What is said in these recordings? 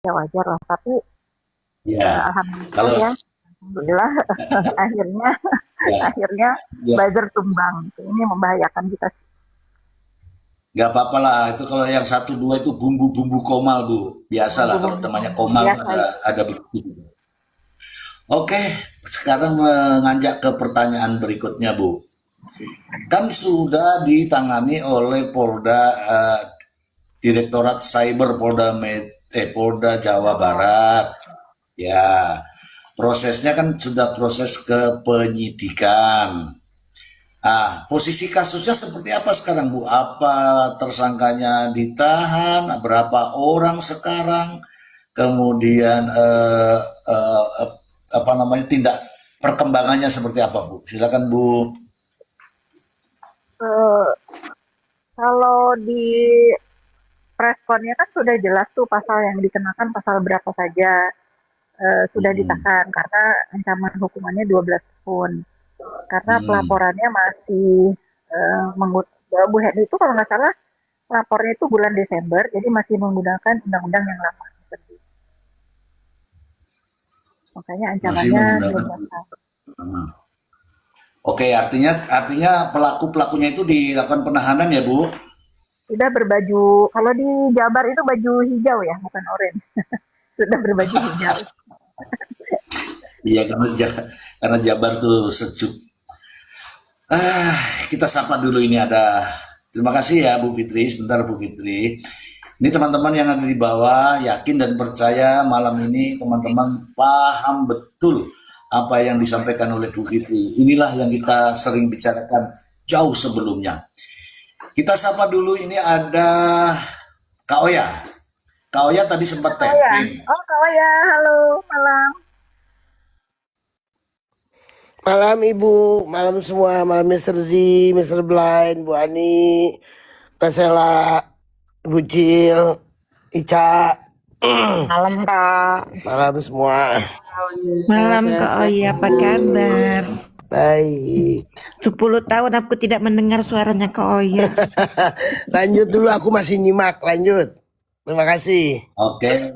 ya wajar lah. Tapi Ya, alhamdulillah kalau ya, alhamdulillah akhirnya ya, akhirnya ya buzzer tumbang. Ini membahayakan kita. nggak apa-apa lah. Itu kalau yang satu dua itu bumbu-bumbu komal bu. Biasalah kalau Bumbu-bumbu namanya komunis komal tuh biasa ya. ada begitu. Oke, sekarang menganjak ke pertanyaan berikutnya bu. Kan sudah ditangani oleh Polda Direktorat Cyber Polda Jawa Barat. Ya, prosesnya kan sudah proses ke penyidikan. Posisi kasusnya seperti apa sekarang, Bu? Apa tersangkanya ditahan? Berapa orang sekarang? Kemudian apa namanya tindak perkembangannya seperti apa, Bu? Silakan, Bu. Eh, Kalau di responnya kan sudah jelas tuh pasal yang dikenakan pasal berapa saja, sudah Mm-mm. ditahan karena ancaman hukumannya 12 tahun. Karena Mm-mm. pelaporannya masih Bu Heni itu kalau nggak salah lapornya itu bulan Desember, jadi masih menggunakan undang-undang yang lama. Makanya Masih ancamannya menggunakan. 12 tahun. Mm. Oke, artinya pelaku-pelakunya itu dilakukan penahanan ya, Bu? Sudah berbaju, kalau di Jabar itu baju hijau ya, bukan oranye. Sudah berbaju hijau. Iya, karena Jabar tuh sejuk. Ah, kita sapa dulu ini ada. Terima kasih ya Bu Fitri, sebentar Bu Fitri. Ini teman-teman yang ada di bawah yakin dan percaya malam ini teman-teman paham betul apa yang disampaikan oleh Bu Fitri. Inilah yang kita sering bicarakan jauh sebelumnya. Kita sapa dulu ini ada Kak Oya. Kak Oya tadi sempat Oh ya, tapping. oh kalau ya, halo malam. Malam Ibu, malam semua, malam Mister Z, Mister Blind, Bu Ani, Kasela, Bu Cil, Ica, Malam Kak. malam semua. Malam Kak Oya, apa kabar? Baik. 10 tahun aku tidak mendengar suaranya Kak Oya. Lanjut dulu, aku masih nyimak, lanjut. Terima kasih. Oke,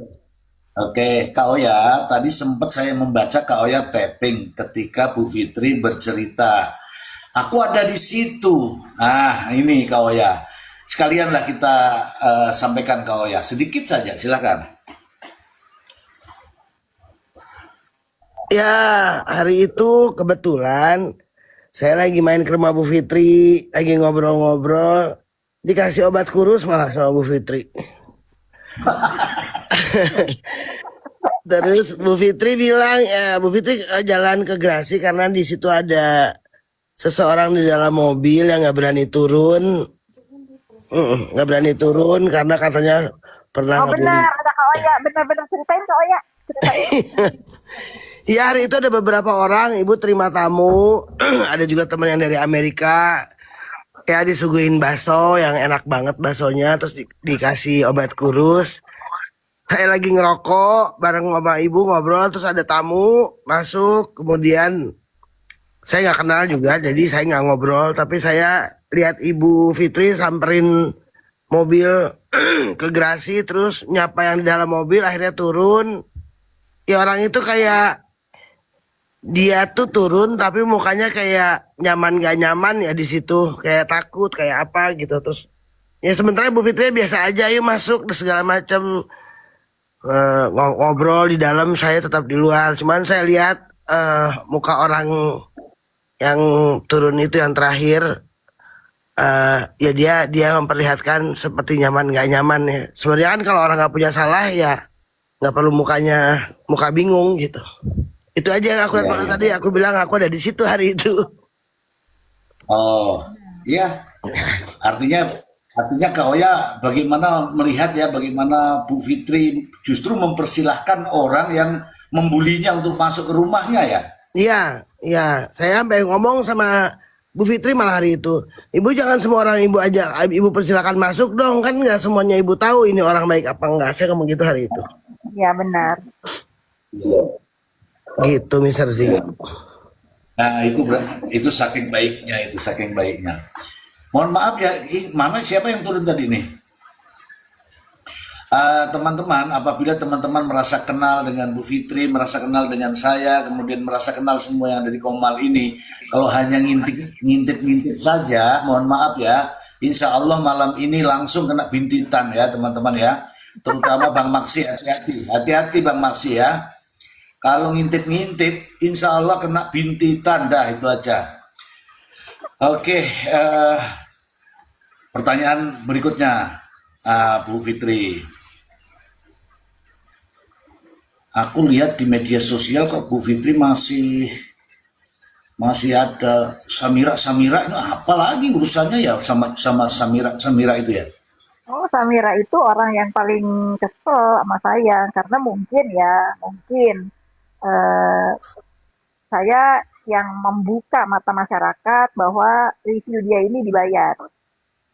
oke, Kak Oya, tadi sempat saya membaca Kak Oya tapping ketika Bu Fitri bercerita. Aku ada di situ. Ini Kak Oya. Sekalianlah kita sampaikan Kak Oya. Sedikit saja, silakan. Ya, hari itu kebetulan saya lagi main ke rumah Bu Fitri, lagi ngobrol-ngobrol, dikasih obat kurus malah sama Bu Fitri. Terus Bu Fitri bilang, ya Bu Fitri jalan ke Grasi karena di situ ada seseorang di dalam mobil yang nggak berani turun, nggak berani turun karena katanya pernah Oh ngebully. benar, ada Kak Oya, benar-benar ceritain Kak Oya, ceritain. Ya hari itu ada beberapa orang, Ibu terima tamu, ada juga teman yang dari Amerika. Ya disuguhin bakso yang enak banget baksonya, terus dikasih obat kurus. Saya lagi ngerokok bareng sama ibu ngobrol, terus ada tamu masuk, kemudian saya nggak kenal juga, jadi saya nggak ngobrol, tapi saya lihat Ibu Fitri samperin mobil ke Grasi, terus nyapa yang di dalam mobil, akhirnya turun. Ya orang itu kayak dia tuh turun, tapi mukanya kayak nyaman gak nyaman ya di situ, kayak takut, kayak apa gitu. Terus ya sementara Bu Fitri biasa aja, yuk masuk dan segala macam. Ngobrol di dalam, saya tetap di luar. Cuman saya lihat muka orang yang turun itu yang terakhir, ya dia memperlihatkan seperti nyaman gak nyaman ya. Sebenarnya kan kalau orang nggak punya salah ya nggak perlu muka bingung gitu. Itu aja yang aku lihat, Iya, makanya iya. tadi aku bilang aku ada di situ hari itu. Oh, iya. Artinya artinya Kak Oya bagaimana melihat ya bagaimana Bu Fitri justru mempersilahkan orang yang membulinya untuk masuk ke rumahnya ya. Iya, iya. Saya sampai ngomong sama Bu Fitri malah hari itu. Ibu jangan semua orang ibu aja, ibu persilakan masuk dong. Kan nggak semuanya ibu tahu ini orang baik apa enggak. Saya ngomong gitu hari itu. Iya benar. Iya. Gitu, Mister Z. Nah, itu saking baiknya, itu saking baiknya. Mohon maaf ya, mana siapa yang turun tadi nih? Teman-teman, apabila teman-teman merasa kenal dengan Bu Fitri, merasa kenal dengan saya, kemudian merasa kenal semua yang ada di Komal ini, kalau hanya ngintip-ngintip saja, mohon maaf ya, insya Allah malam ini langsung kena bintitan ya teman-teman ya. Terutama Bang Maksi, hati-hati, hati-hati Bang Maksi ya. Kalau ngintip-ngintip, insya Allah kena bintitan, dah itu aja. Oke, pertanyaan berikutnya, Bu Fitri. Aku lihat di media sosial kok Bu Fitri masih ada Samira itu apa lagi urusannya ya sama Samira itu ya? Oh, Samira itu orang yang paling kesel sama saya karena mungkin eh, saya yang membuka mata masyarakat bahwa review dia ini dibayar,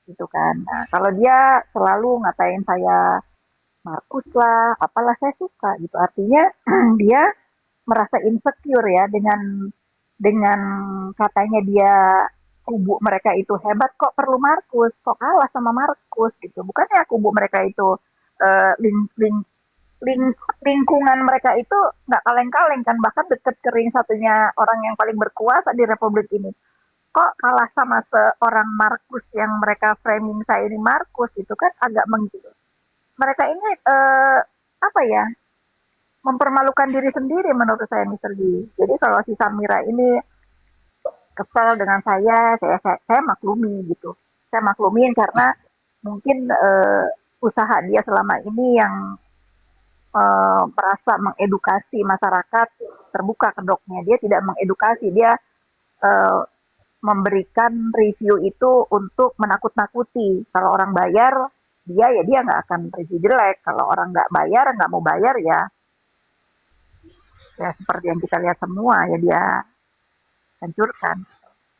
gitu kan. Nah, kalau dia selalu ngatain saya Markus lah, apalah saya suka gitu. Artinya dia merasa insecure ya dengan katanya dia kubu mereka itu hebat kok perlu Markus, kok kalah sama Markus gitu. Bukannya kubu mereka itu eh, ling, ling, lingkungan mereka itu nggak kaleng-kaleng kan, bahkan deket kering satunya orang yang paling berkuasa di Republik ini. Kok kalah sama seorang Markus yang mereka framing saya ini Markus itu kan agak menggiur. Mereka ini apa ya, mempermalukan diri sendiri menurut saya Mister G. Jadi kalau si Samira ini kesal dengan saya maklumi gitu. Saya maklumin karena mungkin usaha dia selama ini yang merasa mengedukasi masyarakat terbuka kedoknya. Dia tidak mengedukasi, dia eh, memberikan review itu untuk menakut-nakuti. Kalau orang bayar, dia nggak akan review jelek. Kalau orang nggak bayar, nggak mau bayar ya seperti yang kita lihat semua ya dia hancurkan.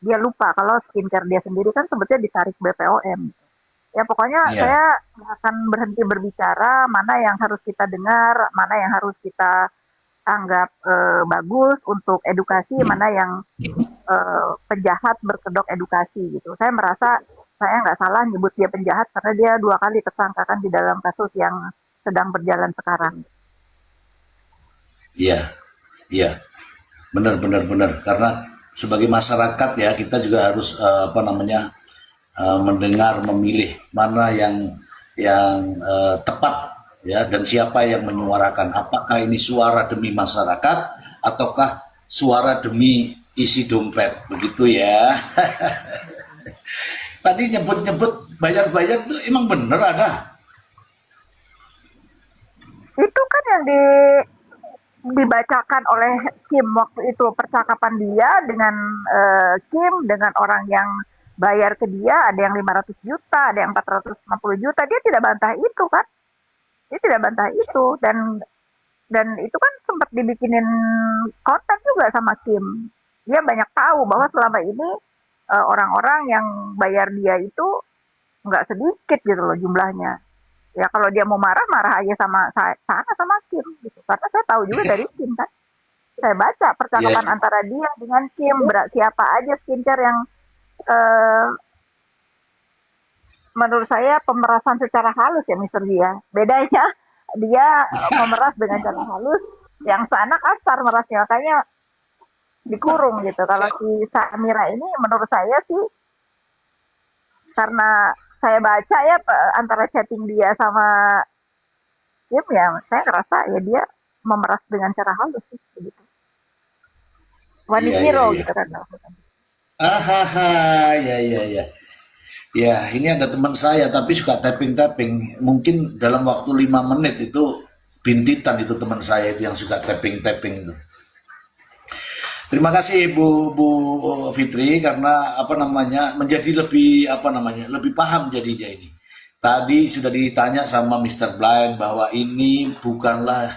Dia lupa kalau skincare dia sendiri kan sebetulnya ditarik BPOM. Ya pokoknya Iya, saya akan berhenti berbicara mana yang harus kita dengar, mana yang harus kita anggap bagus untuk edukasi, mana yang penjahat berkedok edukasi gitu. Saya merasa saya nggak salah nyebut dia penjahat karena dia 2 kali tersangkakan di dalam kasus yang sedang berjalan sekarang. iya, iya. Benar, benar, benar. Karena sebagai masyarakat ya kita juga harus apa namanya mendengar, memilih mana yang tepat ya dan siapa yang menyuarakan. Apakah ini suara demi masyarakat ataukah suara demi isi dompet begitu ya? Tadi nyebut-nyebut bayar-bayar tuh emang bener ada. Itu kan yang dibacakan oleh Kim waktu itu percakapan dia dengan Kim dengan orang yang bayar ke dia ada yang 500 juta, ada yang 450 juta. Dia tidak bantah itu kan? Dia tidak bantah itu dan itu kan sempat dibikinin konten juga sama Kim. Dia banyak tahu bahwa selama ini orang-orang yang bayar dia itu nggak sedikit gitu loh jumlahnya. Ya kalau dia mau marah, marah aja sama Kim gitu. Karena saya tahu juga dari Kim kan. Saya baca Ya, percakapan antara dia dengan Kim, siapa aja skincare yang eh, menurut saya pemerasan secara halus ya Mister dia. Bedanya dia memeras dengan cara halus, yang sana kasar merasnya, makanya dikurung gitu. Kalau si Samira ini menurut saya sih karena saya baca ya antara chatting dia sama Kim ya, saya ngerasa ya dia memeras dengan cara halus sih gitu. One iya, iya, hero iya. gitu kan. Ahaha, ya, ya, ya. Ya, ini ada teman saya tapi suka tapping-tapping. Mungkin dalam waktu 5 menit itu bintitan itu teman saya itu yang suka tapping-tapping itu. Terima kasih Bu Fitri karena apa namanya menjadi lebih apa namanya lebih paham jadinya ini. Tadi sudah ditanya sama Mister Blind bahwa ini bukanlah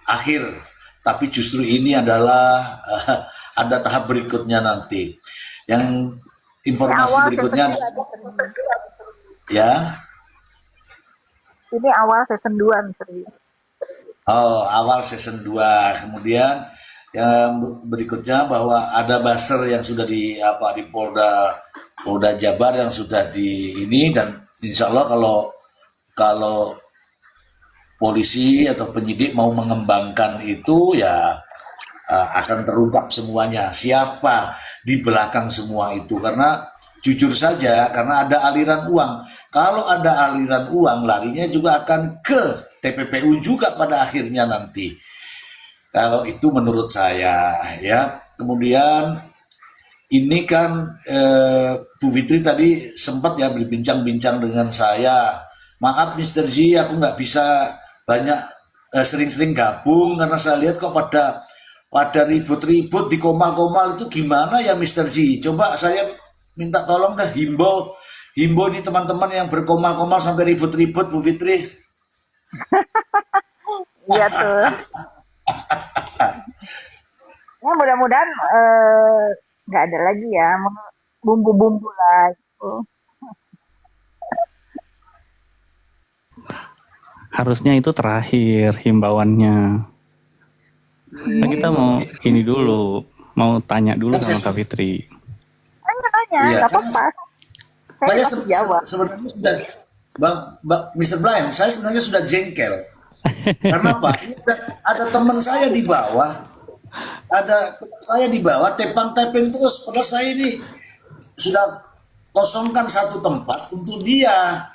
akhir, tapi justru ini adalah ada tahap berikutnya nanti. Yang Ini informasi awal season berikutnya 2 ya. Ini awal season 2 Mister. Oh, awal season 2. Kemudian yang berikutnya bahwa ada buzzer yang sudah di di Polda Jabar yang sudah di ini dan insya Allah kalau kalau polisi atau penyidik mau mengembangkan itu ya akan terungkap semuanya siapa di belakang semua itu, karena jujur saja karena ada aliran uang. Kalau ada aliran uang larinya juga akan ke TPPU juga pada akhirnya nanti. Kalau itu menurut saya ya. Kemudian ini kan Bu Fitri tadi sempat ya berbincang-bincang dengan saya. Maaf Mr. Z, aku nggak bisa banyak sering-sering gabung karena saya lihat kok pada ribut-ribut di komal-komal itu gimana ya Mr. Z. Coba saya minta tolong dah himbau di teman-teman yang berkomal-komal sampai ribut-ribut Bu Fitri. Iya tuh. Ya mudah-mudahan nggak ada lagi ya bumbu-bumbu lah gitu. Harusnya itu terakhir himbauannya. Nah, kita mau ini dulu, mau tanya dulu sama Kak Fitri. Tanya, Iya, nggak apa-apa. Saya Saya pasti jawab. sebenarnya sudah Mr. Blind, saya sebenarnya sudah jengkel. Karena apa? Ini ada teman saya di bawah, tepang-tepeng terus. Padahal saya ini sudah kosongkan satu tempat untuk dia.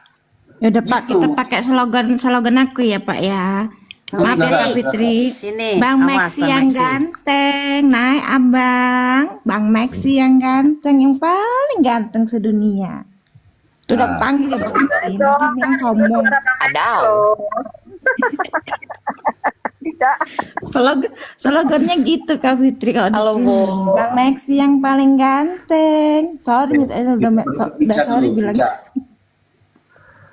Ya udah Pak, Gitu. kita pakai slogan aku ya Pak ya. Maaf ya Kak Fitri. Sini, Bang awas, Maxi Bang yang Maxi. ganteng, naik abang. Bang Maxi yang ganteng, yang paling ganteng sedunia. Sudah Nah, panggil ya Bang Maxi. Nanti bilang sombong. Ada. Tidak. Slogannya gitu Kak Fitri kalau di Halo, sini. Bu. Bang Maxi yang paling ganteng. Sorry, udah Ica sorry dulu, bilang.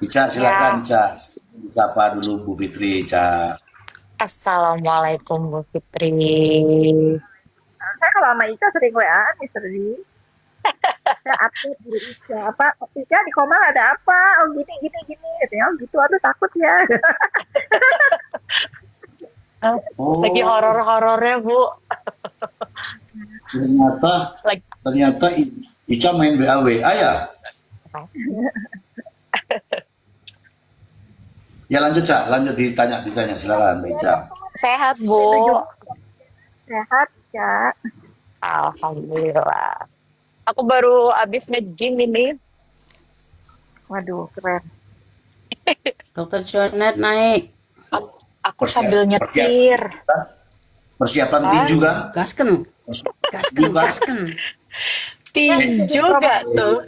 Ica silakan Ica. Siapa dulu Bu Fitri, Ica. Assalamualaikum Bu Fitri. Saya kalau sama Ica sering WA, Mr. D. Saya update di Ica. Ica di Komal ada apa? Oh gini. Katanya, oh gitu, aduh takut ya. Oh, Lagi horor-horornya Bu. Like- ternyata Ica main WA ya. Ya lanjut Ca, lanjut ditanya silakan Ica. Sehat Bu. Sehat, Ica. Alhamdulillah. Aku baru habis nge-gym ini. Waduh, keren. Dokter Jonet naik. Aku sambil nyetir. Persiapan tinju kan? Gasken. Tinju kan? Tinju gak tuh?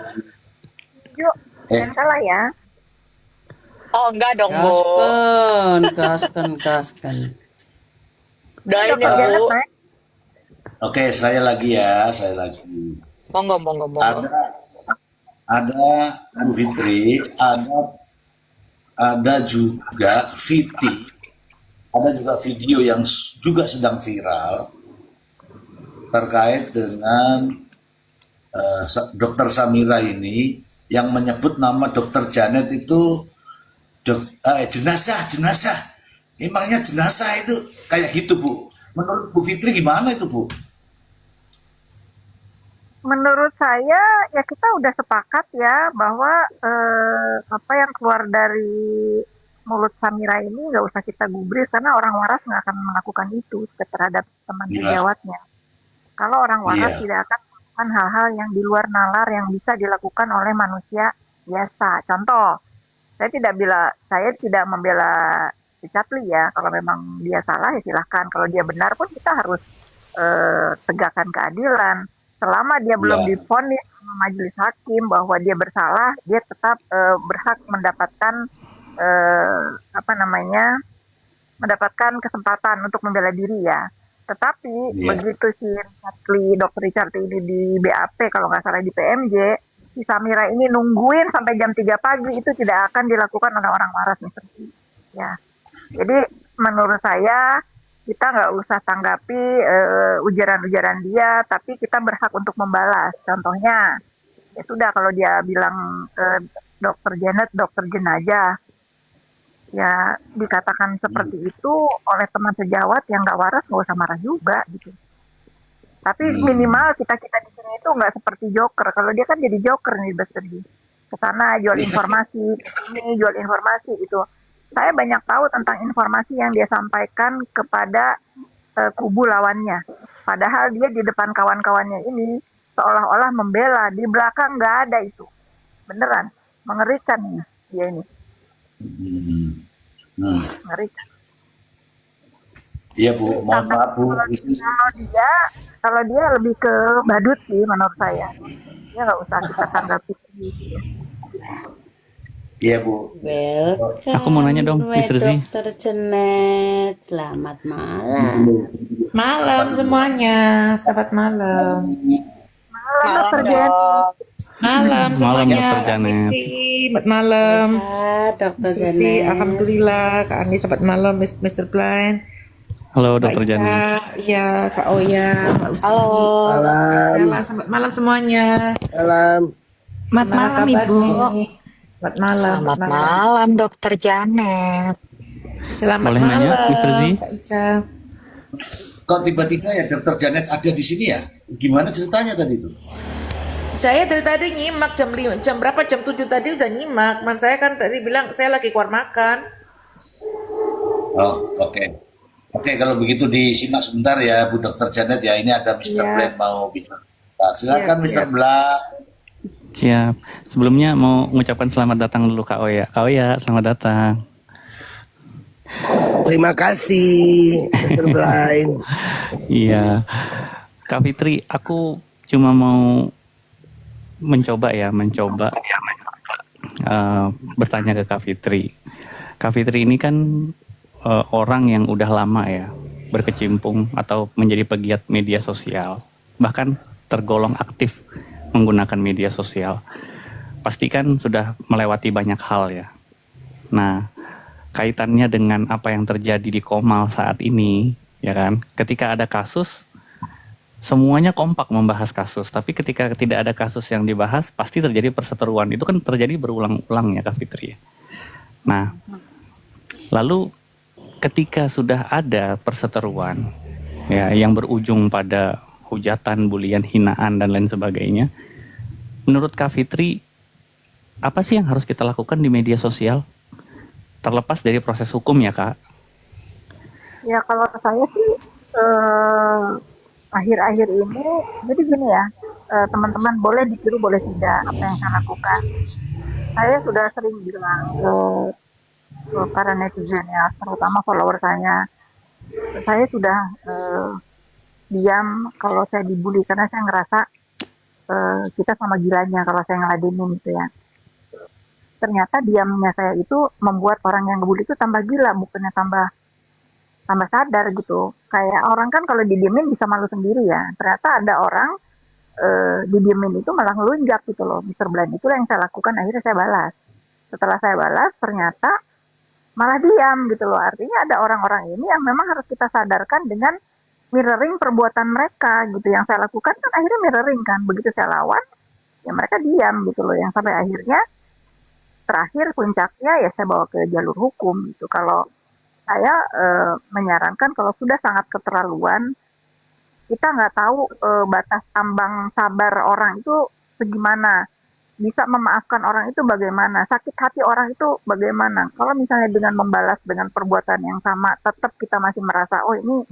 Yuk, jangan salah ya. Oh enggak dong Bu. Gasken. Doain Dokter ya Janet Bu. naik. Oke, saya lagi. Monggo. Ada Bu Fitri, ada juga Viti, ada juga video yang juga sedang viral terkait dengan Dokter Samira ini yang menyebut nama Dokter Janet itu jenazah. Emangnya jenazah itu kayak gitu Bu? Menurut Bu Fitri gimana itu Bu? Menurut saya ya kita udah sepakat ya bahwa apa yang keluar dari mulut Samira ini nggak usah kita gubris karena orang waras nggak akan melakukan itu terhadap teman Iya. sejawatnya. Kalau orang waras Iya. tidak akan melakukan hal-hal yang di luar nalar yang bisa dilakukan oleh manusia biasa. Contoh, saya tidak membela si Capli ya. Kalau memang dia salah ya silahkan. Kalau dia benar pun kita harus tegakkan keadilan. Selama dia belum Ya. divonis sama majelis hakim bahwa dia bersalah, dia tetap berhak mendapatkan mendapatkan kesempatan untuk membela diri ya. Tetapi Iya. begitu si Dr. Richard ini di BAP kalau nggak salah di PMJ, si Samira ini nungguin sampai jam 3 pagi itu tidak akan dilakukan oleh orang waras seperti ya. Jadi menurut saya kita nggak usah tanggapi ujaran-ujaran dia, tapi kita berhak untuk membalas. Contohnya, ya sudah kalau dia bilang Dokter Janet, dokter jenazah, ya dikatakan seperti itu oleh teman sejawat yang nggak waras nggak usah marah juga gitu. Tapi minimal kita di sini itu nggak seperti Joker. Kalau dia kan jadi Joker nih Dokter. ke sana jual informasi, ini jual informasi itu. Saya banyak tahu tentang informasi yang dia sampaikan kepada kubu lawannya. Padahal dia di depan kawan-kawannya ini seolah-olah membela, di belakang nggak ada itu. Beneran, mengerikan nih dia ini, Hmm. Hmm. mengerikan. Iya Bu, mohon Karena maaf Bu. kalau dia lebih ke badut sih menurut saya. Dia nggak usah kita tanggapi gitu ya. Iya Bu. Aku mau nanya dong, Welcome, Mr. Z. Dokter Janet. Selamat malam. Malam semuanya, selamat malam. Malam Malam Dokter Jen. dong. Malam Malam, semuanya, Dokter Kak Janet. Fitri, selamat malam. Sehat, Dokter Miss Susi, Janet. alhamdulillah. Kak Andi, selamat malam. Mr. Blind, Halo, Kak Dokter Ica, Janet. iya, Kak Oya, Kak Uci. Halo. Malam, Selamat malam semuanya. malam. Selamat Gimana malam, Ibu. kabarnya? Selamat malam, Selamat malam, Dokter Janet. Selamat Boleh nanya, malam, Mr. Z? Kak Ica. Kok tiba-tiba ya Dokter Janet ada di sini ya? Gimana ceritanya tadi itu? Saya dari tadi nyimak jam 5, jam berapa? Jam 7 tadi udah nyimak. Man saya kan tadi bilang saya lagi keluar makan. Oh, oke. Oke, kalau begitu disimak sebentar ya Bu Dokter Janet ya. Ini ada Mr. Iya. Black mau bicara. Nah, silakan Iya, Mr. siap. Black. Siap. Sebelumnya mau mengucapkan selamat datang dulu Kak Oya. Kak Oya, selamat datang. Terima kasih, Mr. Blind. Iya. Kak Fitri, aku cuma mau mencoba bertanya ke Kak Fitri. Kak Fitri ini kan orang yang udah lama ya berkecimpung atau menjadi pegiat media sosial, bahkan tergolong aktif menggunakan media sosial. Pasti kan sudah melewati banyak hal ya. Nah, kaitannya dengan apa yang terjadi di Komal saat ini, ya kan? Ketika ada kasus, semuanya kompak membahas kasus, tapi ketika tidak ada kasus yang dibahas, pasti terjadi perseteruan. Itu kan terjadi berulang-ulang ya Kak Fitri. Nah, lalu ketika sudah ada perseteruan, ya yang berujung pada hujatan, bulian, hinaan dan lain sebagainya, menurut Kak Fitri, apa sih yang harus kita lakukan di media sosial? Terlepas dari proses hukum ya Kak. Ya kalau saya sih akhir-akhir ini, jadi gini ya, teman-teman boleh ditiru boleh tidak apa yang saya lakukan. Saya sudah sering bilang ke para netizen ya, terutama follower saya sudah diam kalau saya dibully karena saya ngerasa kita sama gilanya kalau saya ngeladenin gitu ya. Ternyata diamnya saya itu membuat orang yang ngebully itu tambah gila, bukannya tambah sadar gitu. Kayak orang kan kalau didiemin bisa malu sendiri ya. Ternyata ada orang didiemin itu malah ngelunjak gitu loh. Mr. Blind itulah yang saya lakukan, akhirnya saya balas. Setelah saya balas ternyata malah diam gitu loh. Artinya ada orang-orang ini yang memang harus kita sadarkan dengan mirroring perbuatan mereka gitu. Yang saya lakukan kan akhirnya mirroring kan. Begitu saya lawan, ya mereka diam gitu loh. Yang sampai akhirnya terakhir puncaknya ya saya bawa ke jalur hukum gitu. Kalau saya menyarankan kalau sudah sangat keterlaluan, kita nggak tahu batas ambang sabar orang itu segimana, bisa memaafkan orang itu bagaimana, sakit hati orang itu bagaimana. Kalau misalnya dengan membalas dengan perbuatan yang sama, tetap kita masih merasa oh ini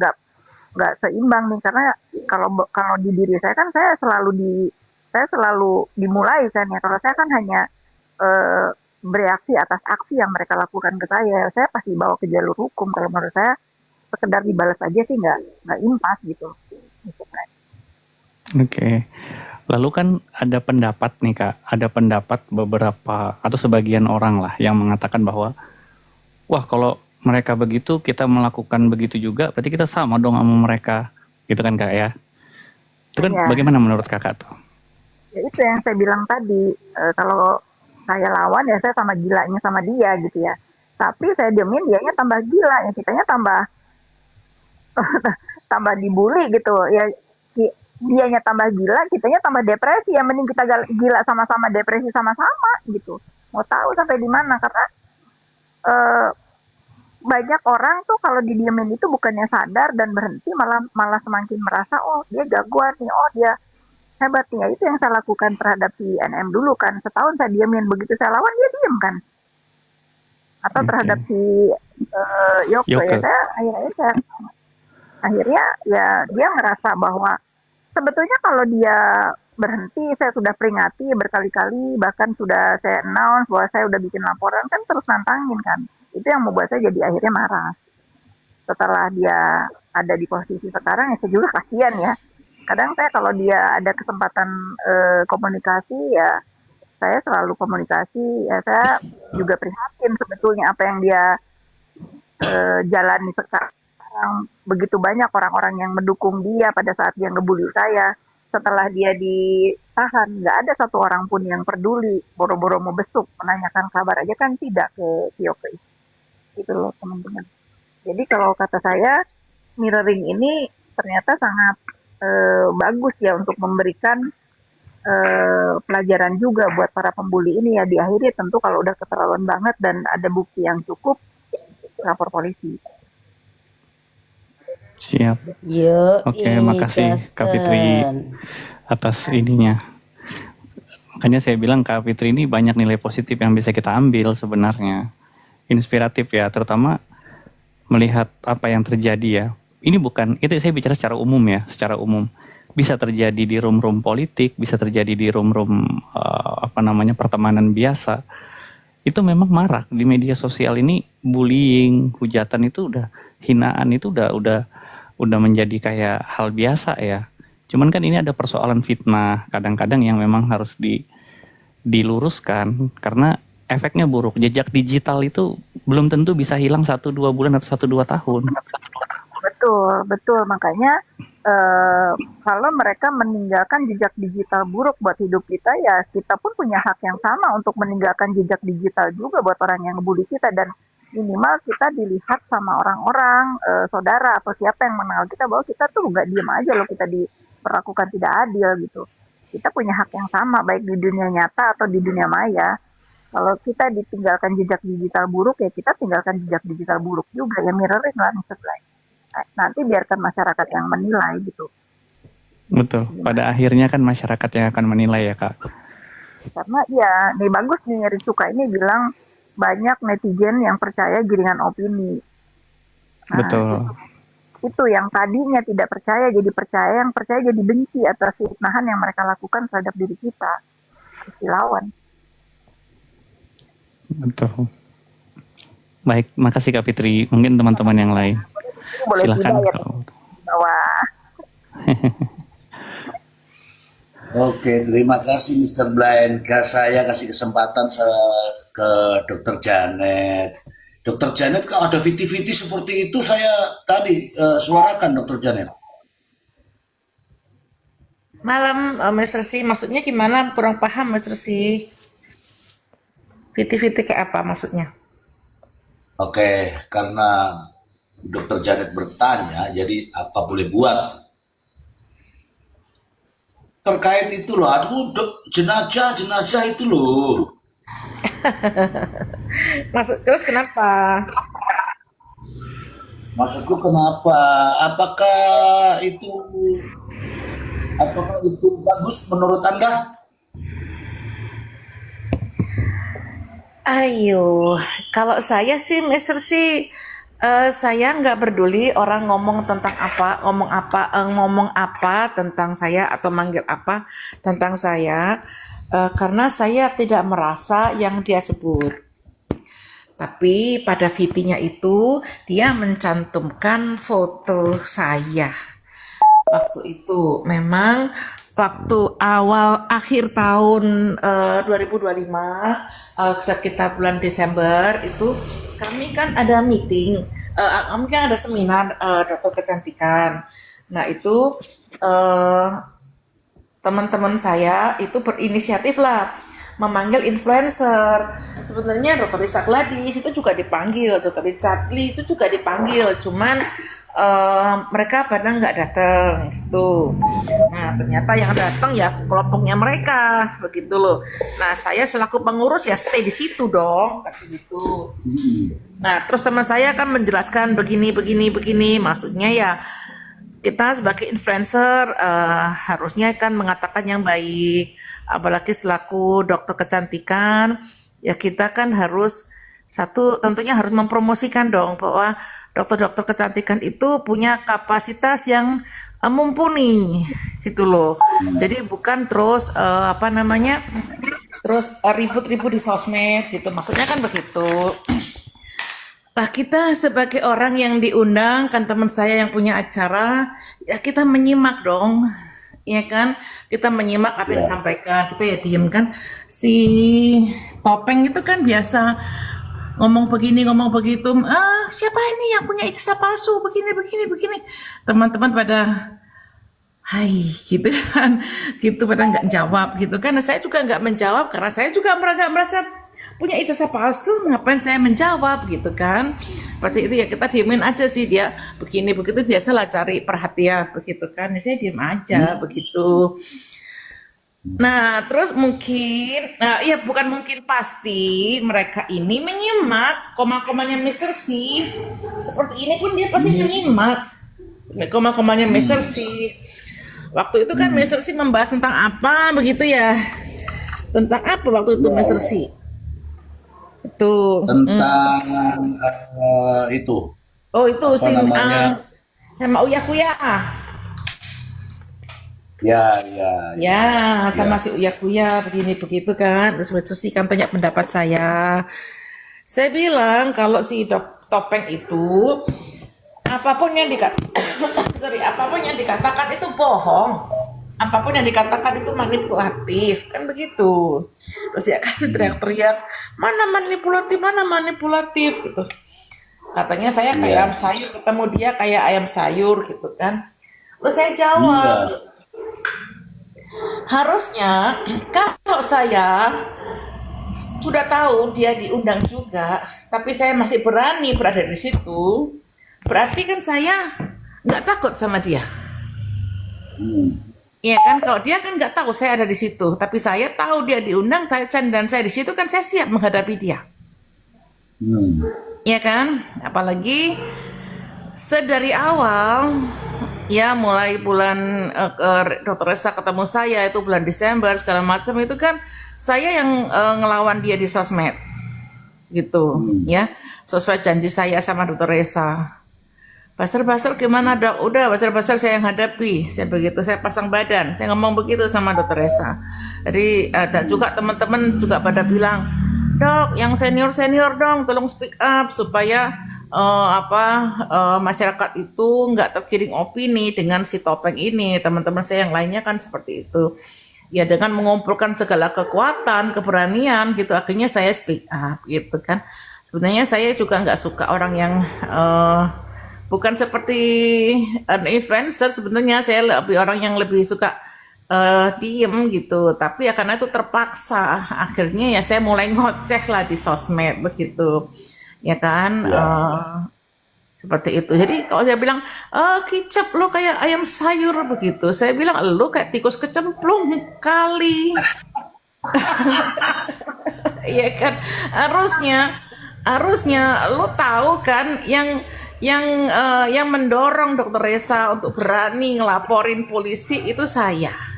nggak seimbang nih, karena kalau di diri saya kan saya selalu dimulai kan ya. Kalau saya kan hanya bereaksi atas aksi yang mereka lakukan ke saya pasti bawa ke jalur hukum. Kalau menurut saya sekedar dibalas aja sih nggak impas gitu. Oke. Lalu kan ada pendapat nih Kak, ada pendapat beberapa atau sebagian orang lah yang mengatakan bahwa wah kalau mereka begitu kita melakukan begitu juga, berarti kita sama dong sama mereka, gitu kan Kak ya? Itu kan Ya. bagaimana menurut Kakak tuh? Ya itu yang saya bilang tadi, kalau saya lawan ya saya sama gilanya sama dia gitu ya. Tapi saya diemin dianya tambah gila, ya kitanya tambah dibully gitu. Ya dianya tambah gila, kitanya tambah depresi. Yang mending kita gila sama-sama, depresi sama-sama gitu. Mau tahu sampai di mana, karena banyak orang tuh kalau didiemin itu bukannya sadar dan berhenti, malah semakin merasa oh dia jagoan nih, oh dia hebatnya itu yang saya lakukan terhadap si NM dulu kan, setahun saya diamin, begitu saya lawan dia diem kan. Atau terhadap Oke. si Yoko ya, Yoke. saya akhirnya ya dia ngerasa bahwa sebetulnya kalau dia berhenti, saya sudah peringati berkali-kali, bahkan sudah saya announce bahwa saya udah bikin laporan, kan terus nantangin kan. Itu yang membuat saya jadi akhirnya marah. Setelah dia ada di posisi sekarang, ya saya juga kasihan ya. Kadang saya kalau dia ada kesempatan komunikasi, ya saya selalu komunikasi, ya saya juga prihatin sebetulnya apa yang dia jalani sekarang. Begitu banyak orang-orang yang mendukung dia pada saat dia ngebully saya. Setelah dia ditahan, nggak ada satu orang pun yang peduli, boro-boro mau besuk, menanyakan kabar aja kan tidak ke Sioke. Itu loh teman-teman. Jadi kalau kata saya, mirroring ini ternyata sangat bagus ya untuk memberikan pelajaran juga buat para pembuli ini ya. Diakhiri tentu kalau udah keterlaluan banget dan ada bukti yang cukup, lapor polisi. Siap. Yuk, Oke, makasih Kak Fitri Kristen. atas ininya. Makanya saya bilang Kak Fitri ini banyak nilai positif yang bisa kita ambil sebenarnya. Inspiratif ya, terutama melihat apa yang terjadi ya. Ini bukan, itu saya bicara secara umum ya, secara umum. Bisa terjadi di room-room politik, bisa terjadi di room-room pertemanan biasa. Itu memang marak di media sosial ini, bullying, hujatan itu udah, hinaan itu udah menjadi kayak hal biasa ya. Cuman kan ini ada persoalan fitnah kadang-kadang yang memang harus diluruskan karena efeknya buruk. Jejak digital itu belum tentu bisa hilang 1-2 bulan atau 1-2 tahun. Betul, betul. Makanya kalau mereka meninggalkan jejak digital buruk buat hidup kita, ya kita pun punya hak yang sama untuk meninggalkan jejak digital juga buat orang yang ngebully kita. Dan minimal kita dilihat sama orang-orang, saudara atau siapa yang mengenal kita bahwa kita tuh nggak diem aja loh, kita diperlakukan tidak adil gitu. Kita punya hak yang sama baik di dunia nyata atau di dunia maya. Kalau kita ditinggalkan jejak digital buruk, ya kita tinggalkan jejak digital buruk juga. Ya mirroring lah sebelah. Nanti biarkan masyarakat yang menilai gitu. Betul. Pada akhirnya kan masyarakat yang akan menilai ya Kak. Karena ya, nih bagus nih Ritsuka ini bilang banyak netizen yang percaya giringan opini. Nah, Betul. itu yang tadinya tidak percaya jadi percaya, yang percaya jadi benci atas fitnahan yang mereka lakukan terhadap diri kita. Harus dilawan. Betul. Baik, makasih Kak Fitri. Mungkin teman-teman yang lain. Boleh Silakan. tidak ya di bawah. Oke, terima kasih Mr. Blind. Saya kasih kesempatan ke Dr. Janet. Dr. Janet, kalau ada viti-viti seperti itu saya tadi suarakan Dr. Janet. Malam, Mr. C, maksudnya gimana? Kurang paham, Mr. C. Viti-viti kayak apa maksudnya? Oke, karena Dr. Janet bertanya, jadi apa boleh buat? Terkait itu loh, aduh jenazah itu loh. Terus kenapa? Maksudku kenapa? Apakah itu bagus menurut Anda? Ayo, kalau saya sih, Mister sih, saya nggak peduli orang ngomong tentang apa, ngomong apa tentang saya atau manggil apa tentang saya, karena saya tidak merasa yang dia sebut. Tapi pada VT-nya itu dia mencantumkan foto saya. Waktu itu memang waktu akhir tahun 2025 sekitar bulan Desember itu kami kan ada meeting, kami kan ada seminar dokter kecantikan. Nah itu teman-teman saya itu berinisiatif lah memanggil influencer. Sebenarnya Dr. Lisa Gladys itu juga dipanggil, Dr. Richard Lee itu juga dipanggil, cuman mereka pada nggak datang gitu. Nah ternyata yang datang ya kelompoknya mereka begitu loh. Nah saya selaku pengurus ya stay di situ dong kayak gitu. Nah terus teman saya kan menjelaskan begini, maksudnya ya kita sebagai influencer harusnya kan mengatakan yang baik, apalagi selaku dokter kecantikan, ya kita kan harus satu tentunya harus mempromosikan dong bahwa dokter-dokter kecantikan itu punya kapasitas yang mumpuni gitu loh. Jadi bukan terus terus ribut-ribut di sosmed gitu. Maksudnya kan begitu. Nah, kita sebagai orang yang diundang, kan teman saya yang punya acara, ya kita menyimak dong, ya kan? Kita menyimak apa yang disampaikan, kita ya diem kan. Si Topeng itu kan biasa ngomong begini, ngomong begitu. Siapa ini yang punya ijazah palsu, begini, begini, begini. Teman-teman pada, hai, gitu kan, gitu pada nggak jawab gitu kan. Nah, saya juga nggak menjawab karena saya juga nggak merasa punya ijazah palsu, ngapain saya menjawab gitu kan. Seperti itu ya, kita diemin aja sih, dia begini begitu, biasalah cari perhatian begitu kan. Ya, saya diem aja begitu. Nah, terus mungkin, ya bukan mungkin, pasti mereka ini menyimak koma-komanya Mr. C. Seperti ini pun dia pasti menyimak koma-komanya Mr. C. Waktu itu kan Mr. C membahas tentang apa begitu ya? Tentang apa waktu itu Mr. C? Itu Tentang itu oh itu apa namanya? sama Uya Kuya. Ya, Ya, sama si Uya Kuya begini begitu kan. Terus sih kan tanya pendapat saya. Saya bilang kalau si Topeng itu apapun yang apapun yang dikatakan itu bohong. Apapun yang dikatakan itu manipulatif, kan begitu. Terus dia kan teriak-teriak, mana manipulatif gitu. Katanya saya kayak ayam sayur, ketemu dia kayak ayam sayur gitu kan. Terus saya jawab, harusnya kalau saya sudah tahu dia diundang juga, tapi saya masih berani berada di situ, berarti kan saya nggak takut sama dia. Iya kan, kalau dia kan nggak tahu saya ada di situ, tapi saya tahu dia diundang dan saya di situ kan saya siap menghadapi dia. Iya kan, apalagi sedari awal. Ya mulai bulan Dr. Resa ketemu saya itu bulan Desember segala macam itu kan saya yang ngelawan dia di sosmed gitu ya, sesuai janji saya sama Dr. Resa. Basar-basar gimana dok? Udah basar-basar saya yang hadapi, saya begitu, saya pasang badan, saya ngomong begitu sama Dr. Resa. Jadi dan juga teman-teman juga pada bilang, dok yang senior dong tolong speak up supaya masyarakat itu nggak tergiring opini dengan si Topeng ini. Teman-teman saya yang lainnya kan seperti itu ya, dengan mengumpulkan segala kekuatan, keberanian gitu, akhirnya saya speak up gitu kan. Sebenarnya saya juga nggak suka orang yang bukan seperti an influencer. Sebenarnya saya lebih orang yang lebih suka diem gitu, tapi ya karena itu terpaksa, akhirnya ya saya mulai ngoceh lah di sosmed begitu ya kan. Seperti itu. Jadi kalau dia bilang kicap lo kayak ayam sayur begitu, saya bilang lo kayak tikus kecemplung kali. Iya kan, harusnya lo tahu kan yang mendorong Dr. Resa untuk berani ngelaporin polisi itu saya.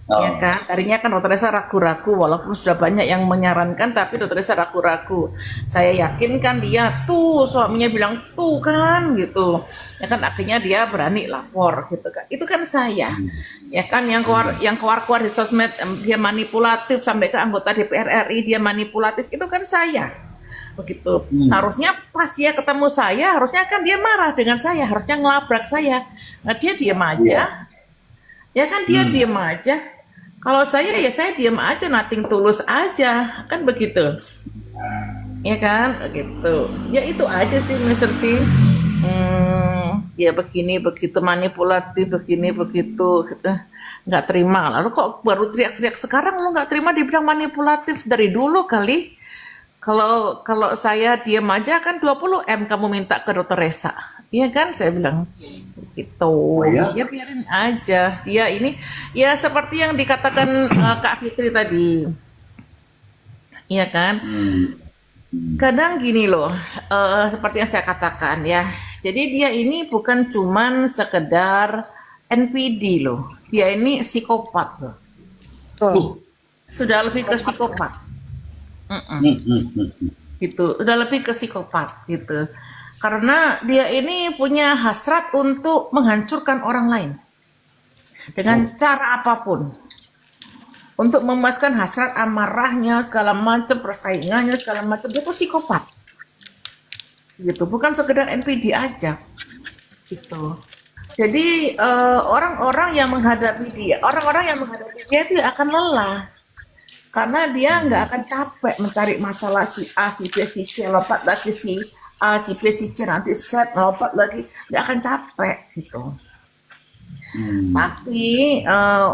Ya kan, tadinya kan Dr. Resa ragu-ragu, walaupun sudah banyak yang menyarankan, tapi Dr. Resa ragu-ragu. Saya yakin kan dia tuh suaminya bilang tuh kan gitu, ya kan, akhirnya dia berani lapor gitu kan. Itu kan saya, ya kan, yang keluar di sosmed dia manipulatif sampai ke anggota DPR RI dia manipulatif, itu kan saya. Begitu. Harusnya pas dia ketemu saya, harusnya kan dia marah dengan saya, harusnya ngelabrak saya. Nah dia diam aja, ya kan, dia diam aja. Kalau saya ya saya diam aja, nothing tulus aja, kan begitu. Ya kan, begitu. Ya itu aja sih Mr. C. Ya begini begitu manipulatif, begini begitu, kita nggak terima. Lalu kok baru teriak-teriak sekarang lo nggak terima dibilang manipulatif? Dari dulu kali. Kalau saya diam aja kan 20M kamu minta ke Dr. Resa, iya kan, saya bilang gitu. Ya biarin aja dia ini, ya seperti yang dikatakan Kak Fitri tadi, iya kan. Kadang gini loh, seperti yang saya katakan ya, Jadi dia ini bukan cuman sekedar NPD loh. Dia ini psikopat loh. Uh, Sudah lebih ke psikopat. Mm-mm. Gitu. Udah lebih ke psikopat gitu. Karena dia ini punya hasrat untuk menghancurkan orang lain dengan cara apapun. Untuk memuaskan hasrat amarahnya segala macam, persaingannya segala macam, dia tuh psikopat. Gitu, bukan sekedar NPD aja. Gitu. Jadi orang-orang yang menghadapi dia itu akan lelah karena dia nggak akan capek mencari masalah si A, si B, si C, lompat lagi si A, si B, si C, nanti set lompat lagi, nggak akan capek gitu. Tapi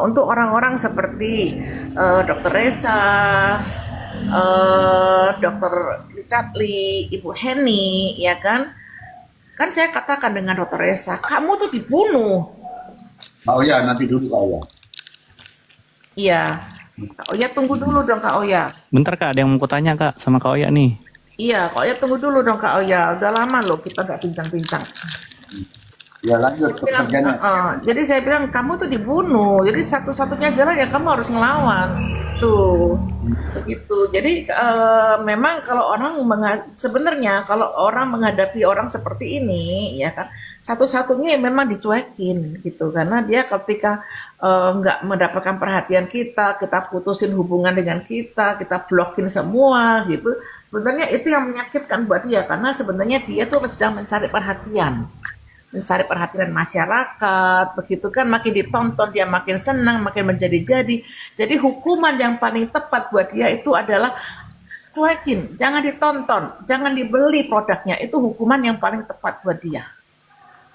untuk orang-orang seperti Dr. Reza, Dr. Richard Lee, Ibu Henny, ya kan? Kan saya katakan dengan Dr. Reza, kamu tuh dibunuh. Kak Oya, nanti dulu Kak Oya. Iya. Kak Oya tunggu dulu dong Kak Oya. Bentar Kak, ada yang mau kutanya Kak sama Kak Oya nih. Iya, Kak Oya tunggu dulu dong Kak Oya. Udah lama loh kita nggak bincang-bincang. Ya lanjut ke Bilang, pekerjaannya. jadi saya bilang kamu tuh dibunuh. Jadi satu-satunya jalan ya kamu harus ngelawan. Tuh, begitu. Jadi memang kalau orang sebenarnya kalau orang menghadapi orang seperti ini, ya kan, satu-satunya ya memang dicuekin gitu. Karena dia ketika nggak mendapatkan perhatian kita putusin hubungan dengan kita blokin semua gitu. Sebenarnya itu yang menyakitkan buat dia karena sebenarnya dia tuh sedang mencari perhatian masyarakat, begitu kan, makin ditonton dia makin senang, makin menjadi-jadi. Jadi hukuman yang paling tepat buat dia itu adalah cuekin, jangan ditonton, jangan dibeli produknya, itu hukuman yang paling tepat buat dia.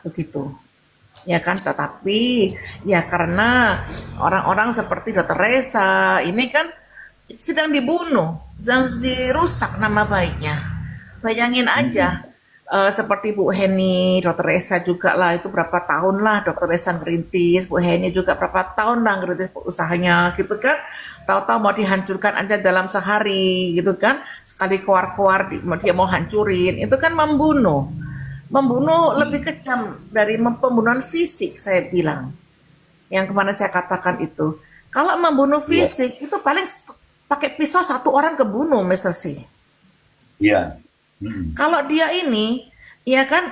Begitu. Ya kan, tetapi ya karena orang-orang seperti Dr. Reza ini kan sedang dibunuh, sedang dirusak nama baiknya. Bayangin aja. Seperti Bu Henny, Dr. Reza juga lah, itu berapa tahun lah Dr. Reza ngerintis, Bu Henny juga berapa tahun lah ngerintis usahanya gitu kan, tahu-tahu mau dihancurkan aja dalam sehari gitu kan, sekali keluar-keluar dia mau hancurin, itu kan membunuh lebih kejam dari pembunuhan fisik saya bilang, yang kemarin saya katakan itu. Kalau membunuh fisik itu paling pakai pisau satu orang kebunuh, Mr. C. Iya. Kalau dia ini, ya kan,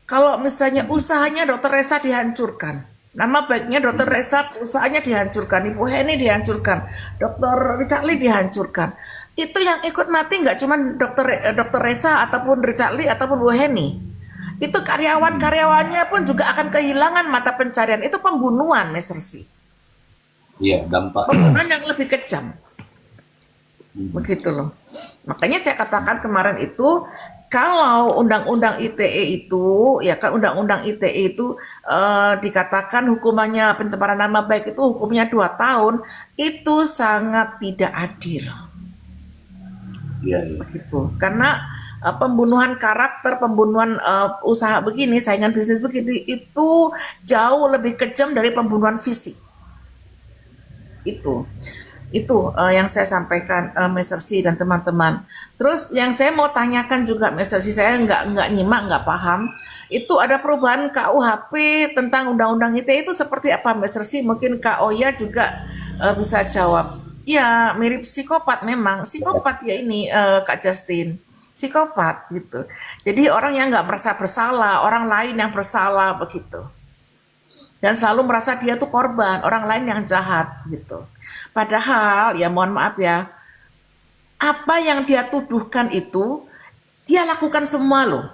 kalau misalnya usahanya Dr. Reza dihancurkan, nama baiknya Dr. Reza usahanya dihancurkan, Ibu Henny dihancurkan, Dr. Richard Lee dihancurkan, itu yang ikut mati nggak cuma Dr. Reza ataupun Richard Lee ataupun Bu Henny, itu karyawan-karyawannya pun juga akan kehilangan mata pencarian. Itu pembunuhan, Mr. C. Iya, dampak. Pembunuhan yang lebih kejam. Begitu loh. Makanya saya katakan kemarin itu, kalau undang-undang ITE itu, ya kan, undang-undang ITE itu dikatakan hukumannya pencemaran nama baik itu hukumnya 2 tahun, itu sangat tidak adil. Iya. Begitu. Karena pembunuhan karakter, pembunuhan usaha begini, saingan bisnis begini, itu jauh lebih kejam dari pembunuhan fisik. Itu yang saya sampaikan, Mr. C dan teman-teman. Terus yang saya mau tanyakan juga, Mr. C, saya nggak nyimak, nggak paham. Itu ada perubahan KUHP tentang Undang-Undang ITE itu seperti apa, Mr. C? Mungkin Kak Oya juga bisa jawab. Ya, mirip psikopat memang. Psikopat ya ini, Kak Justin. Psikopat gitu. Jadi orang yang nggak merasa bersalah, orang lain yang bersalah begitu. Dan selalu merasa dia tuh korban, orang lain yang jahat gitu. Padahal ya mohon maaf ya, apa yang dia tuduhkan itu dia lakukan semua loh.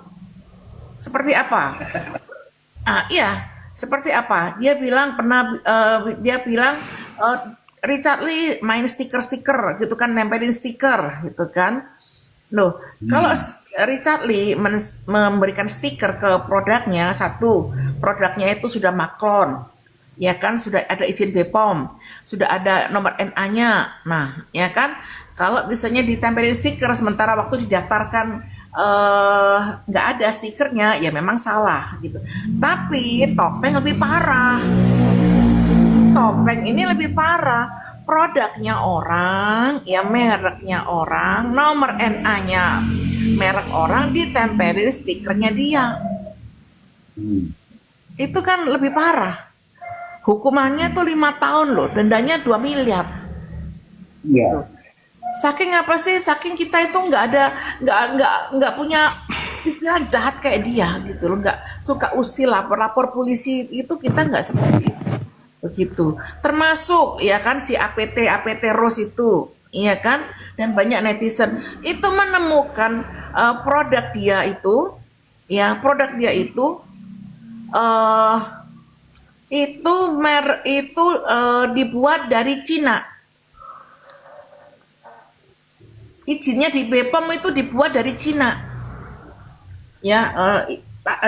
Seperti apa? Iya, seperti apa? Dia bilang Richard Lee main stiker-stiker gitu kan, nempelin stiker gitu kan. Loh, kalau Richard Lee memberikan stiker ke produknya, satu, produknya itu sudah maklon, ya kan, sudah ada izin BPOM, sudah ada nomor NA-nya. Nah, ya kan, kalau misalnya ditempelin stiker sementara waktu didaftarkan nggak ada stikernya, ya memang salah gitu. Tapi topeng lebih parah. Topeng ini lebih parah. Produknya orang, ya mereknya orang, nomor NA-nya merek orang, ditempelin stikernya dia. Hmm. Itu kan lebih parah. Hukumannya tuh 5 tahun loh, dendanya 2 miliar. Iya. Saking apa sih? Saking kita itu nggak punya pikiran jahat kayak dia gitu loh, nggak suka usil lapor polisi itu kita nggak seperti itu. Begitu. Termasuk ya kan si APT Rose itu, iya kan? Dan banyak netizen itu menemukan produk dia itu, ya produk dia itu dibuat dari Cina. Izinnya di BPOM itu dibuat dari Cina, ya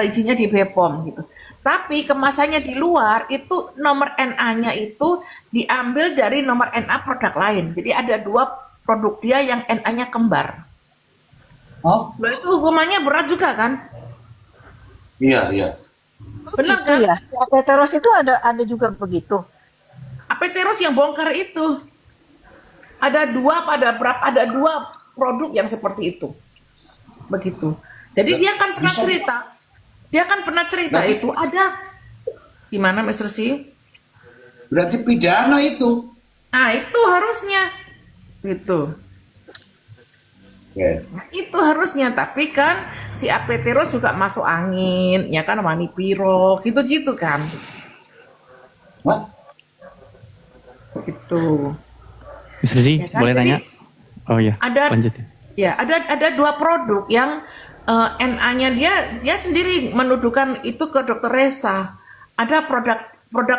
izinnya di BPOM gitu. Tapi kemasannya di luar itu nomor NA-nya itu diambil dari nomor NA produk lain. Jadi ada 2 produk dia yang NA-nya kembar. Oh, Nah, itu hukumannya berat juga kan? iya, iya. Benar Itu kan? ya. APT Terus itu ada juga begitu. APT Rose yang bongkar itu ada 2 produk yang seperti itu. Begitu. Jadi dia kan pernah Bisa. cerita. Dia kan pernah cerita Berarti- itu ada gimana Mr. C? Berarti pidana itu. Nah, itu harusnya gitu. Oke. Nah, itu harusnya, tapi kan si APT Rose juga masuk angin, ya kan Mani Piro, gitu-gitu kan. Wah, Gitu. Mr. Z, Ya kan? boleh Jadi, tanya? Oh ya, ada lanjut ya. ya ada 2 produk yang NA-nya dia sendiri menuduhkan itu ke Dokter Resa. Ada produk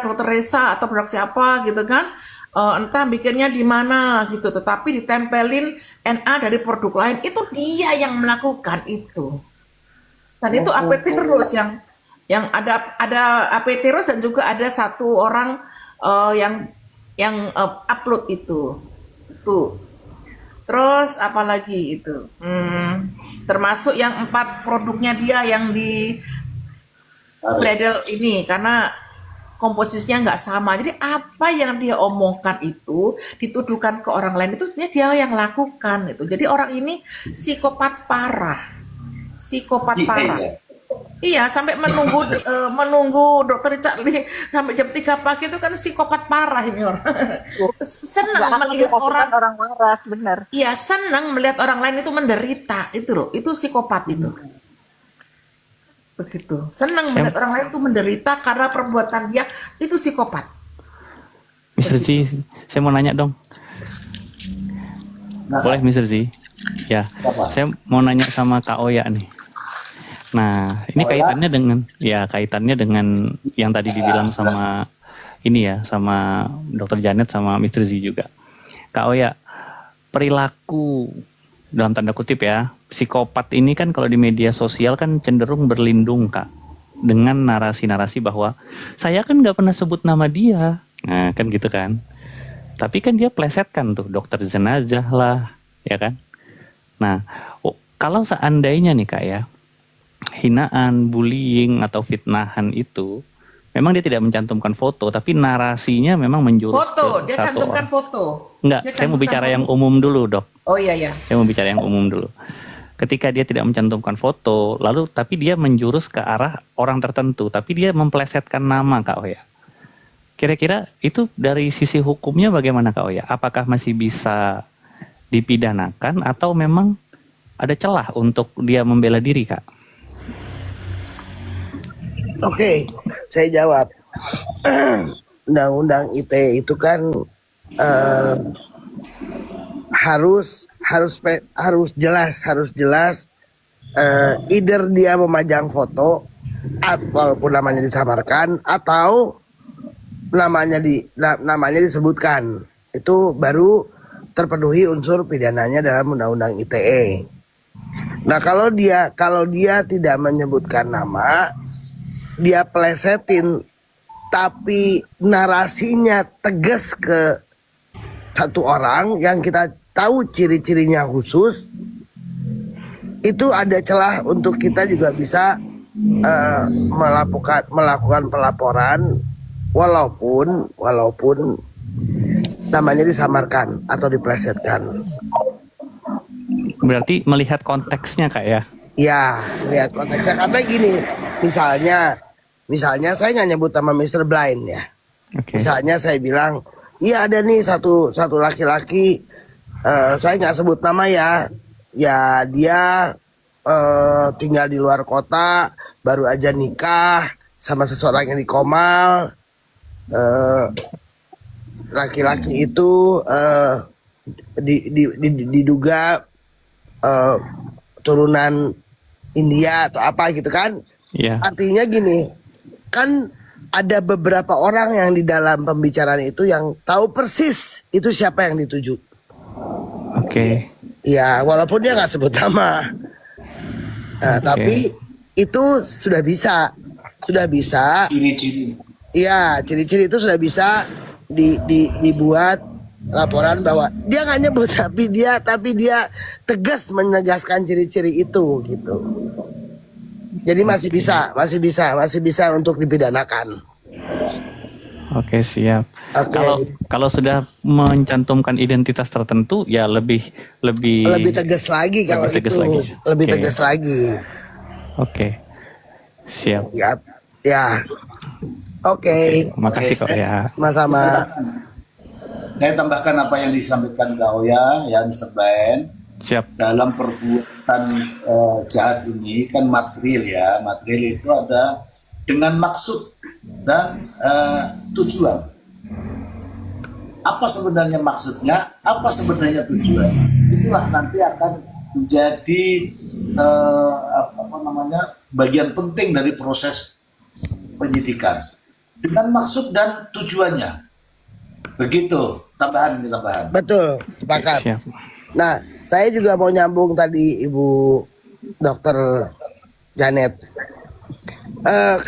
Dokter Resa atau produk siapa gitu kan? Entah bikinnya di mana gitu, tetapi ditempelin NA dari produk lain, itu dia yang melakukan itu. Dan itu APT Rose yang ada APT Rose dan juga ada 1 orang yang upload itu. Terus apalagi itu, termasuk yang 4 produknya dia yang di Bledel ini karena komposisinya nggak sama. Jadi apa yang dia omongkan itu dituduhkan ke orang lain itu sebenarnya dia yang lakukan itu. Jadi orang ini psikopat parah, iya, iya. Iya, sampai menunggu dokter Charlie sampai jam 3 pagi itu kan psikopat parah ini orang. Senang Nggak akan melihat dilakukan orang, orang waras, benar. iya senang melihat orang lain itu menderita itu loh, itu psikopat itu. Begitu. Senang melihat orang lain itu menderita karena perbuatan dia, itu psikopat. Mr. Z, saya mau nanya dong. Nah, Boleh Mr. Z? Ya, apa? saya mau nanya sama Kak Oya nih. Nah, ini Oya? kaitannya dengan yang tadi dibilang sama ini ya, sama Dr. Janet sama Mr. Z juga. Kak Oya, perilaku dalam tanda kutip ya, psikopat ini kan kalau di media sosial kan cenderung berlindung Kak, dengan narasi-narasi bahwa saya kan nggak pernah sebut nama dia. Nah, kan gitu kan. Tapi kan dia plesetkan tuh dokter jenazah lah, ya kan. Nah, kalau seandainya nih Kak ya, hinaan, bullying atau fitnahan itu memang dia tidak mencantumkan foto, tapi narasinya memang menjurus Foto, ke dia satu cantumkan orang. foto. Enggak, Dia saya mau cantumkan bicara foto. yang umum dulu, Dok. Oh iya ya. Saya mau bicara yang umum dulu. Ketika dia tidak mencantumkan foto, lalu tapi dia menjurus ke arah orang tertentu, tapi dia memplesetkan nama Kak Oya. Kira-kira itu dari sisi hukumnya bagaimana Kak Oya? Apakah masih bisa dipidanakan atau memang ada celah untuk dia membela diri Kak? Oke, saya jawab. Undang-undang ITE itu kan harus jelas. Either dia memajang foto walaupun namanya disamarkan atau namanya disebutkan, itu baru terpenuhi unsur pidananya dalam undang-undang ITE. Nah, kalau dia tidak menyebutkan nama, dia plesetin tapi narasinya tegas ke satu orang yang kita tahu ciri-cirinya khusus, itu ada celah untuk kita juga bisa melakukan pelaporan walaupun namanya disamarkan atau diplesetkan. Berarti melihat konteksnya Kak ya? Ya, lihat konteksnya. Karena gini, misalnya saya nggak nyebut nama Mr. Blind ya. Oke. Misalnya saya bilang, iya ada nih satu laki-laki, saya nggak sebut nama ya, ya dia tinggal di luar kota, baru aja nikah sama seseorang yang di Komal. Laki-laki itu diduga turunan India atau apa gitu kan. Iya. Artinya gini, kan ada beberapa orang yang di dalam pembicaraan itu yang tahu persis itu siapa yang dituju. Oke. Ya, walaupun dia nggak sebut nama. Nah, Oke. tapi itu sudah bisa. Ciri-ciri. Iya, ciri-ciri itu sudah bisa dibuat laporan bahwa dia nggak nyebut tapi dia tegas menegaskan ciri-ciri itu gitu. Jadi masih bisa untuk dipidanakan. Oke, siap. Oke. Kalau sudah mencantumkan identitas tertentu ya lebih Lebih tegas lagi kalau lebih tegas itu, lagi. lebih Oke. tegas lagi. Oke. Siap. Ya. Oke, Makasih kok ya. sama-sama. Saya tambahkan apa yang disampaikan Kak Oya, ya Mr. Ben. Siap. Dalam perbuatan jahat ini kan material ya. Material itu ada dengan maksud dan tujuan. Apa sebenarnya maksudnya? Apa sebenarnya tujuannya? Itulah nanti akan menjadi bagian penting dari proses penyidikan. Dengan maksud dan tujuannya. Begitu, tambahan. Betul, sepakat. Siap. Nah, saya juga mau nyambung tadi Ibu Dokter Janet.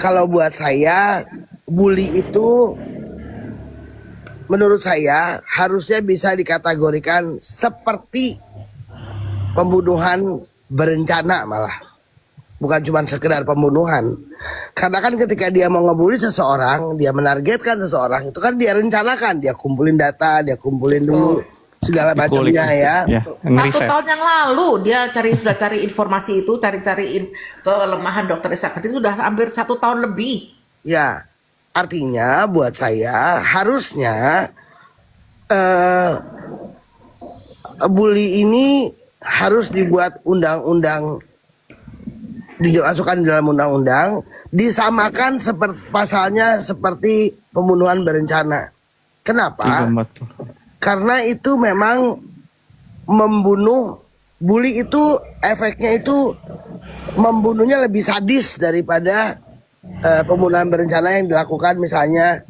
Kalau buat saya, bully itu menurut saya harusnya bisa dikategorikan seperti pembunuhan berencana malah. Bukan cuma sekedar pembunuhan. Karena kan ketika dia mau ngebully seseorang, dia menargetkan seseorang, itu kan dia rencanakan, dia kumpulin data, dia kumpulin dulu segala Dikulik. macamnya ya. Ya, Satu ngeriset. tahun yang lalu dia sudah cari informasi itu, cari kelemahan dokter Isaac itu sudah hampir 1 tahun lebih. Ya, artinya buat saya harusnya bully ini harus dibuat undang-undang, dimasukkan di dalam undang-undang, disamakan seperti pasalnya seperti pembunuhan berencana. Kenapa? Iya, betul. Karena itu memang membunuh, bully itu efeknya itu membunuhnya lebih sadis daripada pembunuhan berencana yang dilakukan misalnya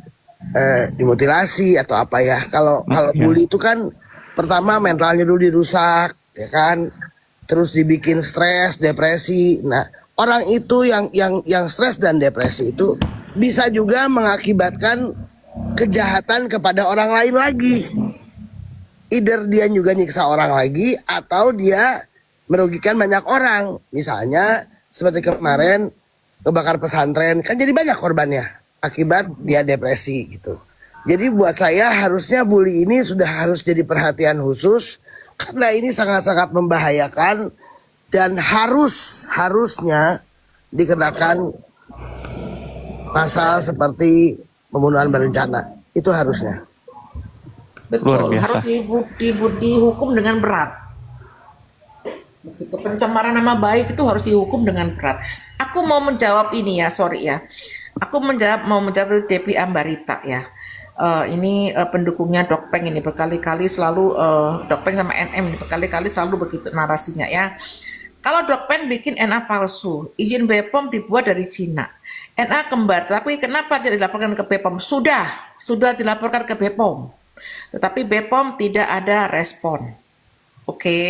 dimutilasi atau apa ya. Kalau bully itu kan pertama mentalnya dulu dirusak, ya kan, terus dibikin stres, depresi. Nah, orang itu yang stres dan depresi itu bisa juga mengakibatkan kejahatan kepada orang lain lagi. Either dia juga nyiksa orang lagi atau dia merugikan banyak orang. Misalnya seperti kemarin kebakar pesantren, kan jadi banyak korbannya akibat dia depresi gitu. Jadi buat saya harusnya bully ini sudah harus jadi perhatian khusus karena ini sangat-sangat membahayakan dan harusnya dikenakan pasal seperti pembunuhan berencana. Itu harusnya. Luar Betul, biasa. harus dihukum dengan berat. Begitu, pencemaran nama baik itu harus dihukum dengan berat. Aku mau menjawab ini ya, sorry ya. Aku mau menjawab Depi Ambarita ya. Ini pendukungnya Dokpeng ini berkali-kali selalu Dokpeng sama NM ini berkali-kali selalu begitu narasinya ya. Kalau Dokpeng bikin NA palsu, izin BPOM dibuat dari Cina. NA kembar, tapi kenapa tidak dilaporkan ke BPOM? Sudah dilaporkan ke BPOM. Tetapi BPOM tidak ada respon. Oke.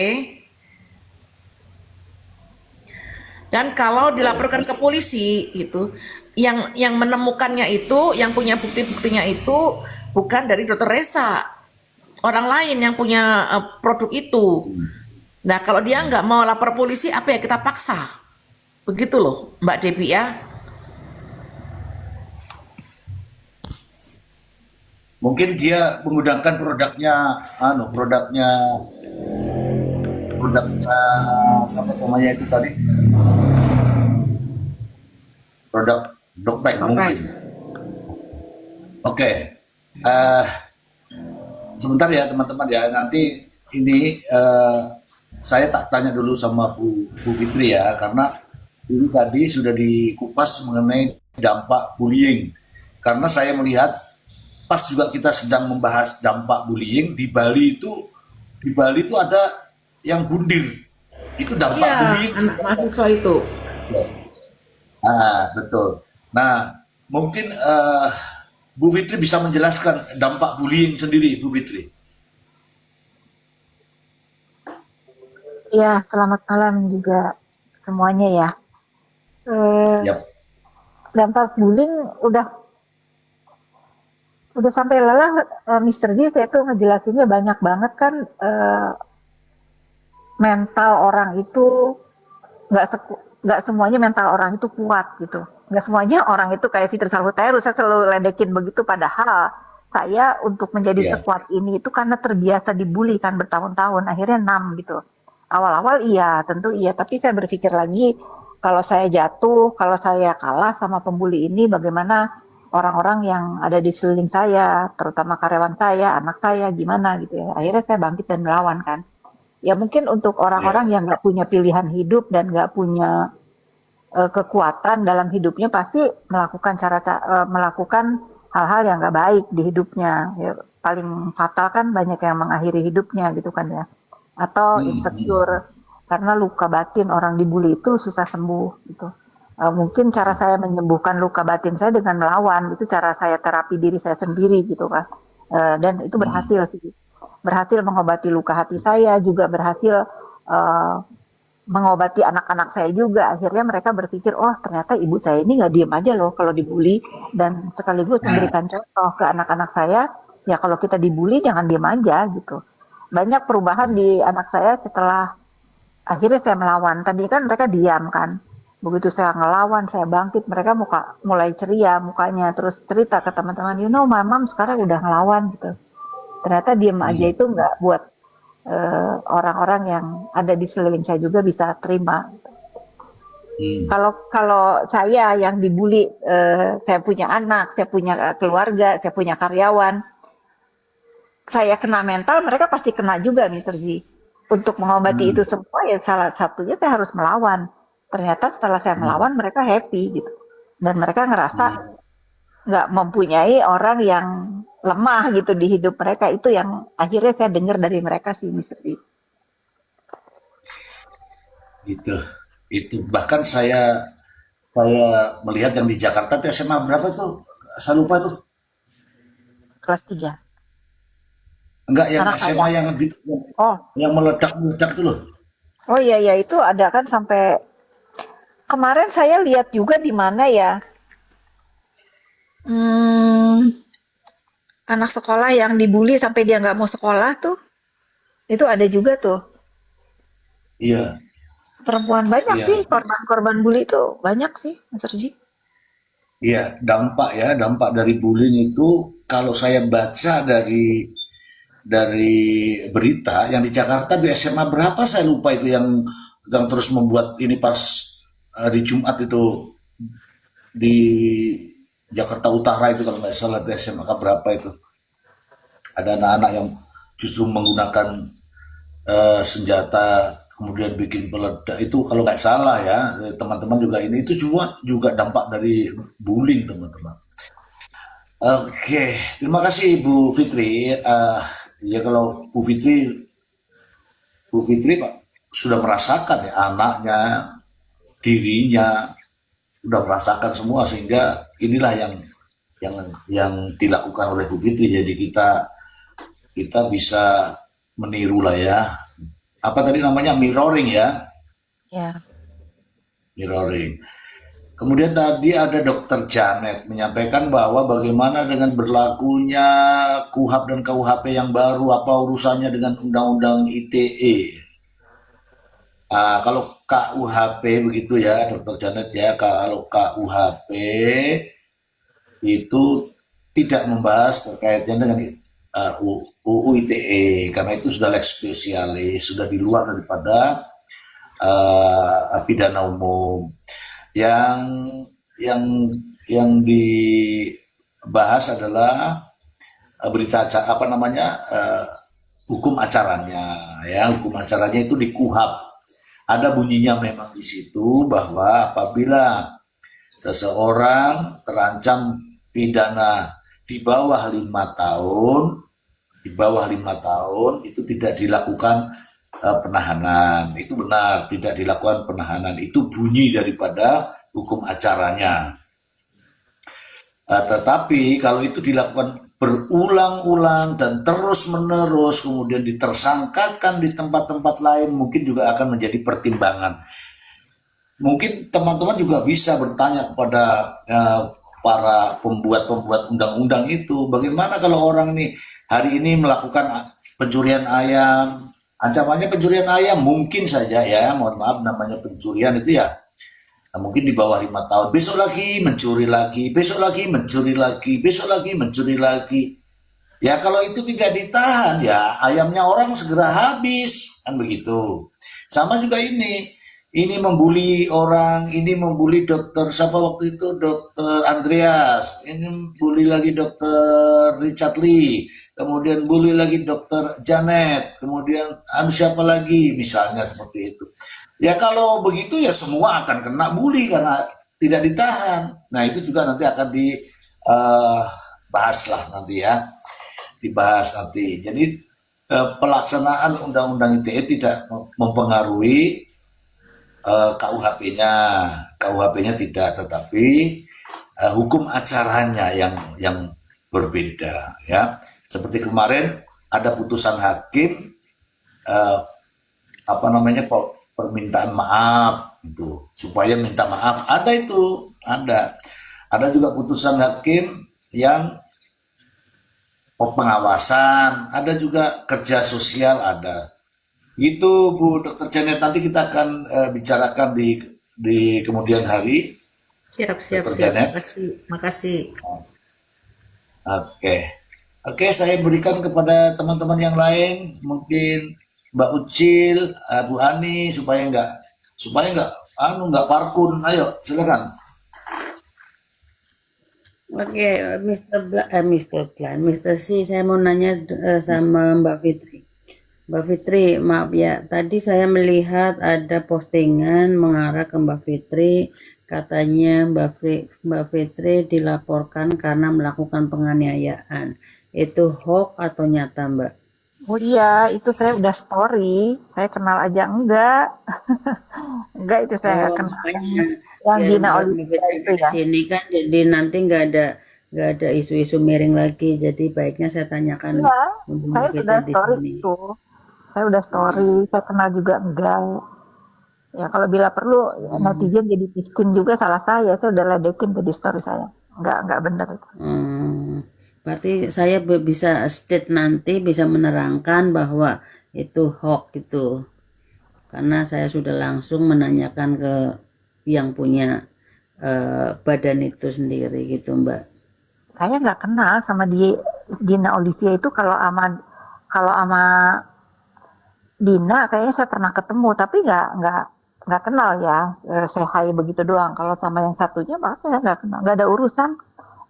Dan kalau dilaporkan ke polisi itu, yang menemukannya itu, yang punya bukti-buktinya itu bukan dari Dokter Resa, orang lain yang punya produk itu. Nah, kalau dia nggak mau lapor polisi, apa ya kita paksa? Begitu loh, Mbak Debbie ya. Mungkin dia menggunakan produknya siapa namanya itu tadi? produk Dokpeng Oke. mungkin. Oke. Eh, Sebentar ya teman-teman ya. Nanti ini saya tak tanya dulu sama Bu Fitri ya, karena ini tadi sudah dikupas mengenai dampak bullying. Karena saya melihat pas juga kita sedang membahas dampak bullying di Bali itu ada yang bundir. Itu dampak Iya, bullying. anak mahasiswa itu. Betul. Nah, mungkin Bu Fitri bisa menjelaskan dampak bullying sendiri, Bu Fitri. Ya, selamat malam juga semuanya ya. Eh, Yap. Dampak bullying udah sampai lelah, Mr. J, saya tuh ngejelasinnya banyak banget kan. Mental orang itu nggak semuanya mental orang itu kuat gitu. Nggak semuanya orang itu kayak Fitri Salhuteru, saya selalu ledekin begitu, padahal saya untuk menjadi Ya. sekuat ini itu karena terbiasa dibully kan bertahun-tahun, akhirnya 6 gitu. Awal-awal iya, tentu iya, tapi saya berpikir lagi, kalau saya jatuh, kalau saya kalah sama pembuli ini, bagaimana orang-orang yang ada di sekeliling saya, terutama karyawan saya, anak saya, gimana gitu ya. Akhirnya saya bangkit dan melawan kan. Ya mungkin untuk Ya. orang-orang yang nggak punya pilihan hidup dan nggak punya kekuatan dalam hidupnya, pasti melakukan hal-hal yang nggak baik di hidupnya. Ya, paling fatal kan banyak yang mengakhiri hidupnya gitu kan ya. Atau insecure karena luka batin orang dibully itu susah sembuh gitu. Mungkin cara saya menyembuhkan luka batin saya dengan melawan, itu cara saya terapi diri saya sendiri gitu kan. Dan itu berhasil sih. Berhasil mengobati luka hati saya, juga berhasil mengobati anak-anak saya juga. Akhirnya mereka berpikir, oh ternyata ibu saya ini nggak diem aja loh kalau dibully, dan sekaligus memberikan contoh ke anak-anak saya, ya kalau kita dibully jangan diem aja gitu. Banyak perubahan di anak saya setelah akhirnya saya melawan. Tadi kan mereka diam kan. Begitu saya ngelawan, saya bangkit, mereka mulai ceria mukanya, terus cerita ke teman-teman, you know, my mom sekarang udah ngelawan gitu. Ternyata diem aja itu nggak buat orang-orang yang ada di sekeliling saya juga bisa terima. Kalau saya yang dibully, saya punya anak, saya punya keluarga, saya punya karyawan, saya kena mental, mereka pasti kena juga, Mr. Z. Untuk mengobati itu semua, ya salah satunya saya harus melawan. Ternyata setelah saya melawan, mereka happy gitu. Dan mereka ngerasa nggak mempunyai orang yang lemah gitu di hidup mereka. Itu yang akhirnya saya dengar dari mereka sih, Mr. Z. Itu bahkan saya melihat yang di Jakarta tuh SMA berapa tuh? Saya lupa tuh. Kelas 3. Enggak, yang Anak SMA saya. Oh, yang meledak-meledak tuh loh. oh iya itu ada kan sampai kemarin saya lihat juga di mana ya. Hmm, Anak sekolah yang dibully sampai dia nggak mau sekolah tuh. Itu ada juga tuh. Iya, Perempuan banyak iya, sih, korban-korban bully itu banyak sih, Mas Erji. iya. Dampak dari bullying itu kalau saya baca dari berita yang di Jakarta di SMA berapa saya lupa itu yang terus membuat ini pas hari Jumat itu di Jakarta Utara itu kalau nggak salah di SMA berapa itu ada anak-anak yang justru menggunakan senjata kemudian bikin peledak itu kalau nggak salah ya teman-teman juga ini itu juga dampak dari bullying teman-teman. Oke, terima kasih Bu Fitri. Ya kalau Bu Fitri Pak sudah merasakan ya anaknya, dirinya udah merasakan semua sehingga inilah yang yang dilakukan oleh Bu Fitri. Jadi kita bisa meniru lah ya. Apa tadi namanya mirroring ya, Ya, mirroring. Kemudian tadi ada Dokter Janet menyampaikan bahwa bagaimana dengan berlakunya KUHAP dan KUHP yang baru, apa urusannya dengan Undang-Undang ITE. Kalau KUHP begitu ya Dokter Janet ya, kalau KUHP itu tidak membahas terkaitnya dengan UU ITE karena itu sudah lex spesialis, sudah di luar daripada pidana umum. Yang yang yang dibahas adalah berita apa namanya hukum acaranya, ya, hukum acaranya itu di KUHP. Ada bunyinya memang di situ bahwa apabila seseorang terancam pidana di bawah 5 tahun, itu tidak dilakukan penahanan. Itu benar, tidak dilakukan penahanan. Itu bunyi daripada hukum acaranya. Tetapi kalau itu dilakukan berulang-ulang dan terus-menerus, kemudian ditersangkakan di tempat-tempat lain, mungkin juga akan menjadi pertimbangan. Mungkin teman-teman juga bisa bertanya kepada para pembuat-pembuat undang-undang itu, bagaimana kalau orang ini hari ini melakukan pencurian ayam, ancamannya pencurian ayam, mungkin saja ya, mohon maaf namanya pencurian itu ya, mungkin di bawah 5 tahun, besok lagi mencuri lagi, besok lagi mencuri lagi, besok lagi mencuri lagi. Ya kalau itu tidak ditahan, ya ayamnya orang segera habis, kan begitu. Sama juga ini membuli orang, ini membuli dokter siapa waktu itu, dokter Andreas, ini bully lagi dokter Richard Lee, kemudian bully lagi dokter Janet, kemudian siapa lagi, misalnya seperti itu. Ya kalau begitu ya semua akan kena bully karena tidak ditahan. Nah itu juga nanti akan dibahas lah nanti ya, dibahas nanti. Jadi pelaksanaan Undang-Undang ITE tidak mempengaruhi KUHP-nya tidak, tetapi hukum acaranya yang berbeda ya. Seperti kemarin ada putusan hakim permintaan maaf itu, supaya minta maaf, ada juga putusan hakim yang pengawasan, ada juga kerja sosial, ada. Itu Bu Dr. Janet, nanti kita akan bicarakan di kemudian hari. Siap. Dr. Janet. Makasih. Oke, saya berikan kepada teman-teman yang lain, mungkin Mbak Ucil, Bu Ani, supaya nggak parkun. Ayo, silakan. Oke, Mr. C, saya mau nanya sama Mbak Fitri. Mbak Fitri, maaf ya, tadi saya melihat ada postingan mengarah ke Mbak Fitri, katanya Mbak Fitri dilaporkan karena melakukan penganiayaan. Itu hoax atau nyata, Mbak? Oh iya, itu saya udah story. Saya kenal aja enggak. Enggak, itu saya nggak kenal. Makanya Yang biar Dina Mbak Olivia Fitri itu di ya. sini kan, jadi nanti nggak ada isu-isu miring lagi. Jadi baiknya saya tanyakan Iya, Mbak saya Fitri sudah di story sini. itu. Saya udah story, saya kenal juga enggak. Ya kalau bila perlu ya, netizen jadi miskin juga salah saya. Saya udah ledekin tuh di story saya. Enggak benar itu. Berarti saya bisa state nanti, bisa menerangkan bahwa itu hoax gitu. Karena saya sudah langsung menanyakan ke yang punya badan itu sendiri gitu, Mbak. Saya nggak kenal sama Dina Olivia itu. Kalau sama Dina kayaknya saya pernah ketemu, tapi nggak kenal ya. Saya hai begitu doang. Kalau sama yang satunya malah saya nggak kenal, nggak ada urusan.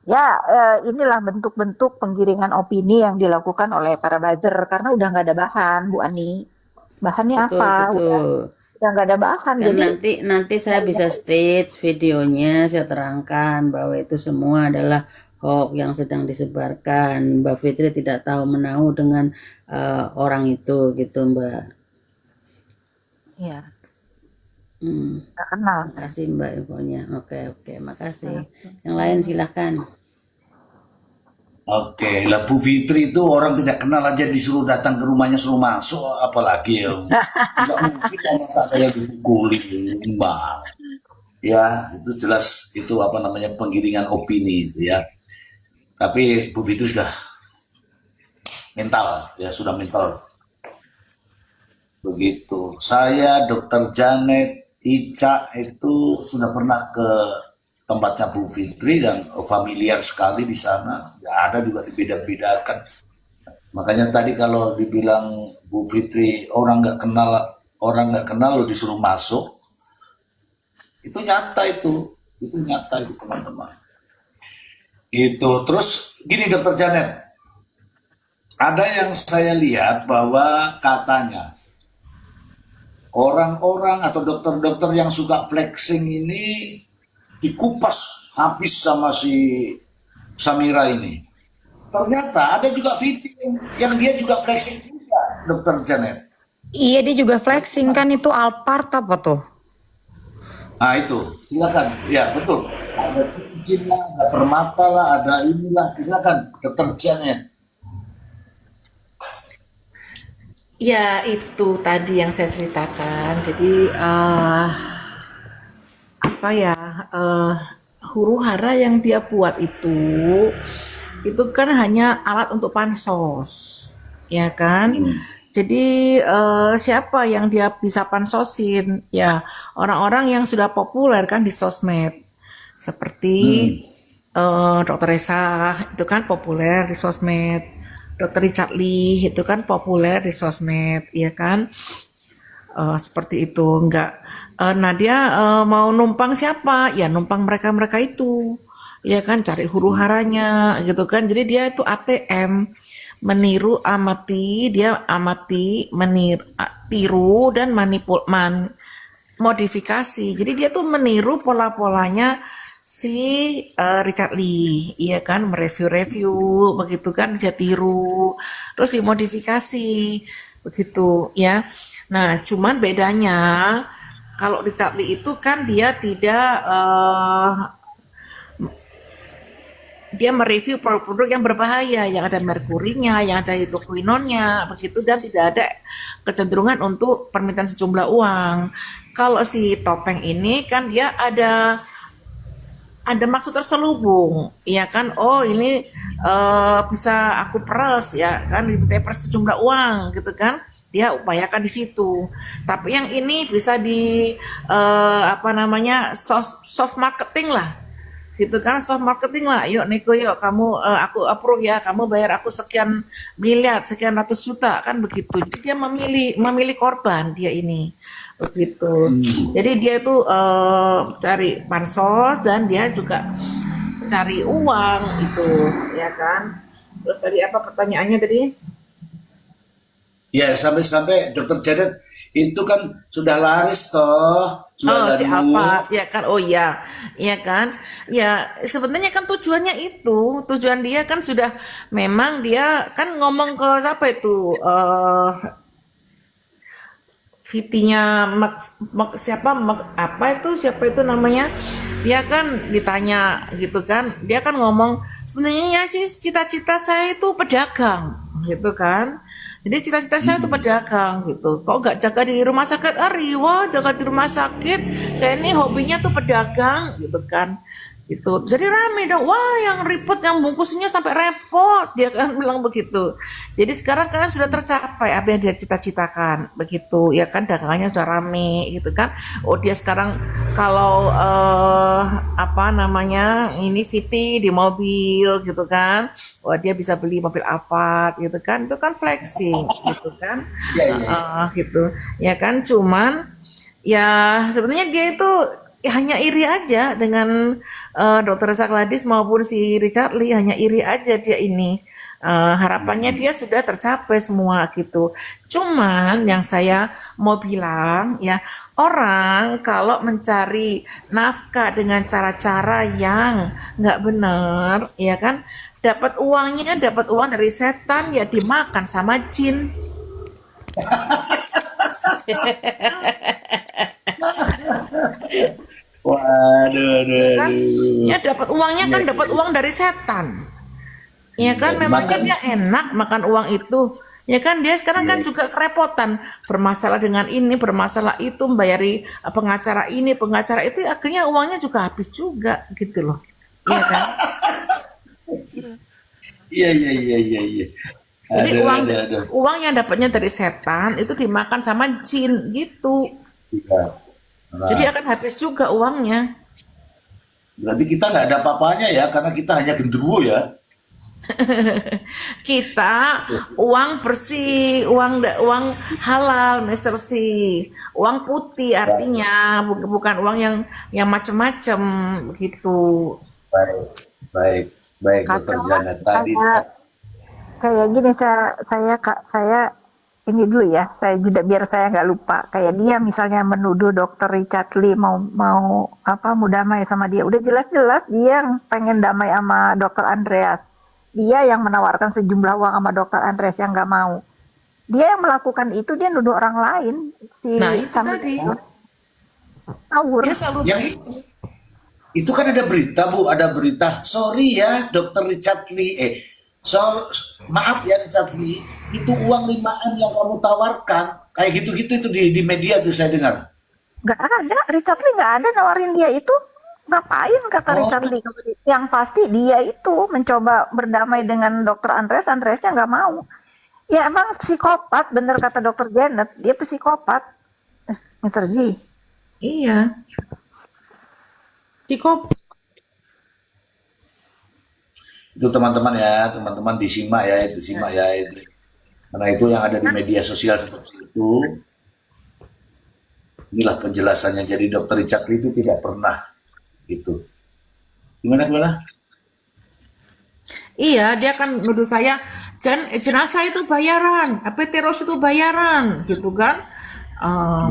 Ya, inilah bentuk-bentuk penggiringan opini yang dilakukan oleh para buzzer karena udah nggak ada bahan, Bu Ani. Bahannya apa? Betul. Udah nggak ada bahan, Kan jadi nanti saya bisa stage videonya, saya terangkan bahwa itu semua adalah hoax yang sedang disebarkan. Mbak Fitri tidak tahu menahu dengan orang itu gitu, Mbak. ya nggak kenal. Makasih Mbak infonya. Oke, makasih. Yang lain silahkan. Oke, lah Bu Fitri itu orang tidak kenal aja disuruh datang ke rumahnya, suruh masuk, apalagi ya. Nggak mungkin masa saya dipukuli, Mbak. Ya, itu jelas itu penggiringan opini itu ya. Tapi Bu Fitri sudah mental. Begitu. Saya, Dr. Janet, Ica itu sudah pernah ke tempatnya Bu Fitri dan familiar sekali di sana. Ya, ada juga dibeda-bedakan. Makanya tadi kalau dibilang Bu Fitri orang nggak kenal lo disuruh masuk, itu nyata itu. Itu nyata itu teman-teman. Gitu. Terus gini Dokter Janet, ada yang saya lihat bahwa katanya orang-orang atau dokter-dokter yang suka flexing ini dikupas habis sama si Samira ini. Ternyata ada juga Viti yang dia juga flexing juga, Dokter Janet. Iya, dia juga flexing kan, itu Alphard apa tuh? Nah itu, silakan. Ya betul. Ada cincin lah, ada permata lah, ada inilah. Silakan, Dokter Janet. Ya, itu tadi yang saya ceritakan. Jadi, apa ya, huru hara yang dia buat itu kan hanya alat untuk pansos, ya kan? Jadi, siapa yang dia bisa pansosin? Ya, orang-orang yang sudah populer kan di sosmed. Seperti Dr. Resa, itu kan populer di sosmed. Dr. Richard Lee itu kan populer di sosmed, ya kan? Seperti itu, enggak. Nah dia mau numpang siapa? Ya numpang mereka-mereka itu, ya kan? Cari huru haranya, gitu kan? Jadi dia itu ATM, meniru, amati, dia amati, tiru dan modifikasi. Jadi dia tuh meniru pola-polanya si Richard Lee, iya kan, mereview-review, begitu kan, dia tiru, terus dimodifikasi, begitu ya. Nah, cuman bedanya kalau Richard Lee itu kan dia tidak dia mereview produk-produk yang berbahaya, yang ada merkurinya, yang ada hidroquinonnya, begitu, dan tidak ada kecenderungan untuk permintaan sejumlah uang. Kalau si Topeng ini kan dia ada maksud terselubung, ya kan? Oh ini bisa aku peres, ya kan? Diminta peres sejumlah uang, gitu kan? Dia upayakan di situ. Tapi yang ini bisa di apa namanya, soft marketing lah, gitu kan? Soft marketing lah. Yuk Niko, yuk kamu aku approve ya, kamu bayar aku sekian miliar, sekian ratus juta, kan begitu. Jadi dia memilih korban dia ini. Begitu. Jadi dia itu cari pansos dan dia juga cari uang itu, ya kan. Terus tadi apa pertanyaannya tadi? Ya sampai-sampai Dokter Janet itu kan sudah laris toh Oh, si jualanmu. Alphard, ya kan? Oh iya, ya kan? Ya sebenarnya kan tujuannya itu, tujuan dia kan sudah, memang dia kan ngomong ke siapa itu? VT-nya siapa itu namanya, dia kan ditanya gitu kan, dia kan ngomong sebenarnya sih cita-cita saya itu pedagang gitu kan, jadi cita-cita saya itu pedagang gitu, kok nggak jaga di rumah sakit, wah jaga di rumah sakit, saya ini hobinya tuh pedagang gitu kan, gitu. Jadi rame dong, wah yang ribet, yang bungkusnya sampai repot, dia kan bilang begitu. Jadi sekarang kan sudah tercapai apa yang dia cita-citakan, begitu ya kan, dagangannya sudah rame gitu kan. Oh dia sekarang kalau apa namanya, ini VT di mobil gitu kan, wah dia bisa beli mobil apa gitu kan, itu kan flexing gitu kan. Ya, ya, ya. Gitu ya kan, cuman ya sebenarnya dia itu ya hanya iri aja dengan Dr. Reza Gladys maupun si Richard Lee, hanya iri aja dia ini. Harapannya dia sudah tercapai semua gitu. Cuman yang saya mau bilang ya, orang kalau mencari nafkah dengan cara-cara yang nggak benar, ya kan, dapat uang dari setan, ya dimakan sama jin. Waduh, aduh, Kan aduh. ya dapat uangnya kan, dapat uang dari setan, ya kan, memangnya Makan. dia enak makan uang itu, ya kan. Dia sekarang kan juga kerepotan, bermasalah dengan ini, bermasalah itu, membayari pengacara ini, pengacara itu, akhirnya uangnya juga habis juga gitu loh, iya kan. Iya, iya, iya, iya, iya. Jadi Aduh, uang aduh, aduh. uang yang dapatnya dari setan itu dimakan sama jin gitu, Iya. jadi Nah, akan habis juga uangnya. berarti kita nggak ada apa-apanya ya, karena kita hanya genderuwo ya. Kita uang bersih, uang halal, Mister C. Uang putih artinya bukan uang yang macam-macam gitu. Baik, baik, baik, Dokter Kacau, Janet. Tadi kayak gini saya ini dulu ya, saya jeda biar saya nggak lupa. Kayak dia misalnya menuduh Dokter Richard Lee mau damai sama dia. Udah jelas-jelas dia yang pengen damai sama Dokter Andreas. Dia yang menawarkan sejumlah uang sama Dokter Andreas yang nggak mau. Dia yang melakukan itu, dia nuduh orang lain. Si Nah, itu Samir tadi. ngawur. Dia selalu yang begitu. itu kan ada berita, Bu, ada berita. Sorry ya, Dokter Richard Lee. Maaf ya Richard Lee, itu uang 5M yang kamu tawarkan. Kayak gitu-gitu itu di media tuh saya dengar. Nggak ada, Richard Lee nggak ada nawarin dia itu. Ngapain kata Oh, Richard Lee? Yang pasti dia itu mencoba berdamai dengan Dokter Andreas, Andreasnya nggak mau. Ya emang psikopat, bener kata Dokter Janet, dia psikopat, Mr. G. Iya. Cikop. itu teman-teman ya, teman-teman disimak ya, itu simak ya itu. Karena itu yang ada di media sosial seperti itu. Inilah penjelasannya. Jadi Dokter Richard Lee itu tidak pernah gitu. Gimana? Iya, dia kan nuduh saya, jenazah itu bayaran, PT Ros itu bayaran, gitu kan.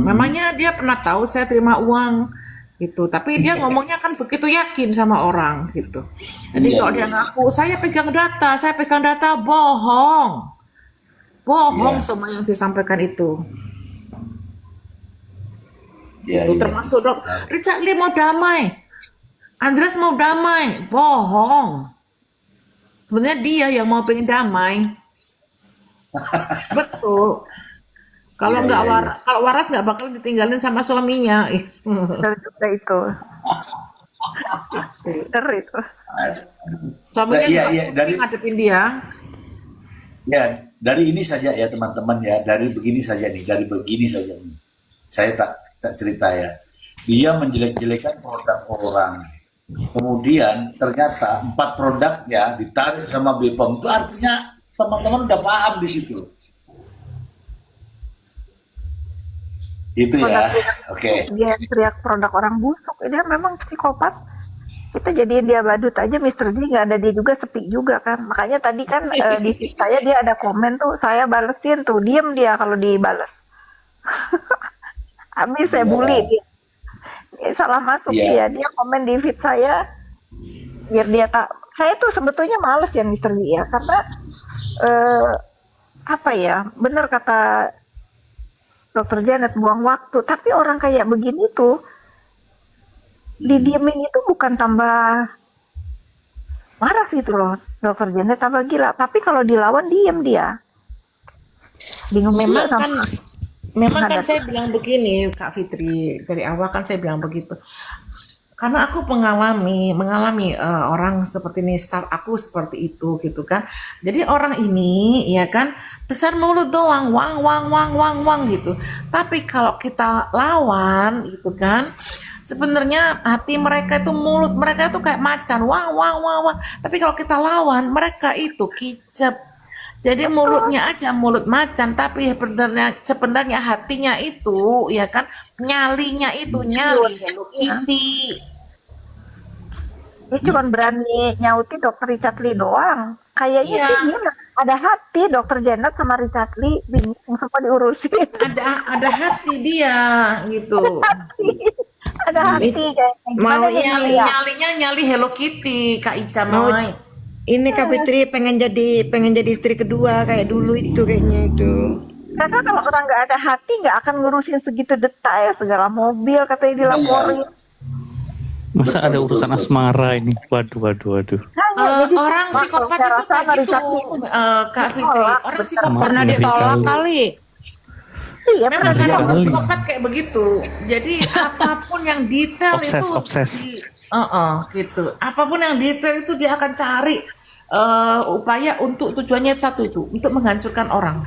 Memangnya dia pernah tahu saya terima uang, gitu. Tapi dia ngomongnya kan begitu yakin sama orang, gitu. Jadi Iya, kalau dia ngaku, saya pegang data, bohong. Bohong Iya. semua yang disampaikan itu. Iya, Itu iya. termasuk Richard Lee mau damai, Andreas mau damai, bohong. Sebenarnya dia yang mau pengen damai. Betul. Kalau Iya, nggak iya, iya. kalau waras nggak bakal ditinggalin sama suaminya. Bener juga itu. Bener itu. Suaminya Iya, juga iya, pusing ngadepin dia. Ya, dari ini saja ya teman-teman ya, dari begini saja nih. Saya tak cerita ya. Dia menjelek-jelekan produk orang. Kemudian ternyata 4 produknya ditarik sama BPOM. Itu artinya teman-teman udah paham di situ. Itu ya. Oke. Dia teriak produk orang busuk, dia memang psikopat. Kita jadiin dia badut aja, Mr. G nggak ada dia juga, sepi juga kan. Makanya tadi kan di feed saya dia ada komen tuh, saya balesin tuh, diem dia kalau dibales. Habis saya Iya. bully dia. Salah masuk Iya. dia komen di feed saya biar dia tak. Saya tuh sebetulnya males ya Mr. G ya, karena apa ya, bener kata Dokter Janet, buang waktu. Tapi orang kayak begini tuh didiemin itu bukan tambah marah gitu loh, Dokter Janet, tambah gila. Tapi kalau dilawan diem dia. Bingung Memang juga kan, sama memang kan menghadapi. saya bilang begini, Kak Fitri, dari awal kan saya bilang begitu. Karena aku mengalami orang seperti ini, staff aku seperti itu gitu kan. Jadi orang ini ya kan besar mulut doang, wang gitu. Tapi kalau kita lawan gitu kan, sebenarnya hati mereka itu, mulut mereka itu kayak macan, wang. Tapi kalau kita lawan, mereka itu kicep. Jadi mulutnya aja mulut macan, tapi sebenarnya hatinya itu ya kan, nyalinya itu nyali Hello Kitty. Dia cuma berani nyauti Dokter Richard Lee doang. Kayaknya Iya. sih dia ada hati Dokter Janet sama Richard Lee, bingung semua diurusin. Ada hati dia gitu. Ada hati kayaknya. Gimana Mau nih ini Nalia? Nyalinya nyali Hello Kitty, Kak Ica Mau- Moy. Ini Kak Fitri pengen jadi istri kedua kayak dulu itu kayaknya itu. Karena kalau orang nggak ada hati nggak akan ngurusin segitu detail, segala mobil katanya dilaporin. Masa ada urusan asmara ini? Waduh. Hanya jadi Orang psikopat saya itu rasa kayak sama gitu, Richard Lee Kak Fitri. Orang psikopat Pernah Ngeri ditolak kali. kali. iya memang pernah kan ditolak. kali. psikopat kayak begitu. Jadi apapun yang detail itu Obses. gitu. Apapun yang detail itu dia akan cari upaya untuk tujuannya satu itu, untuk menghancurkan orang.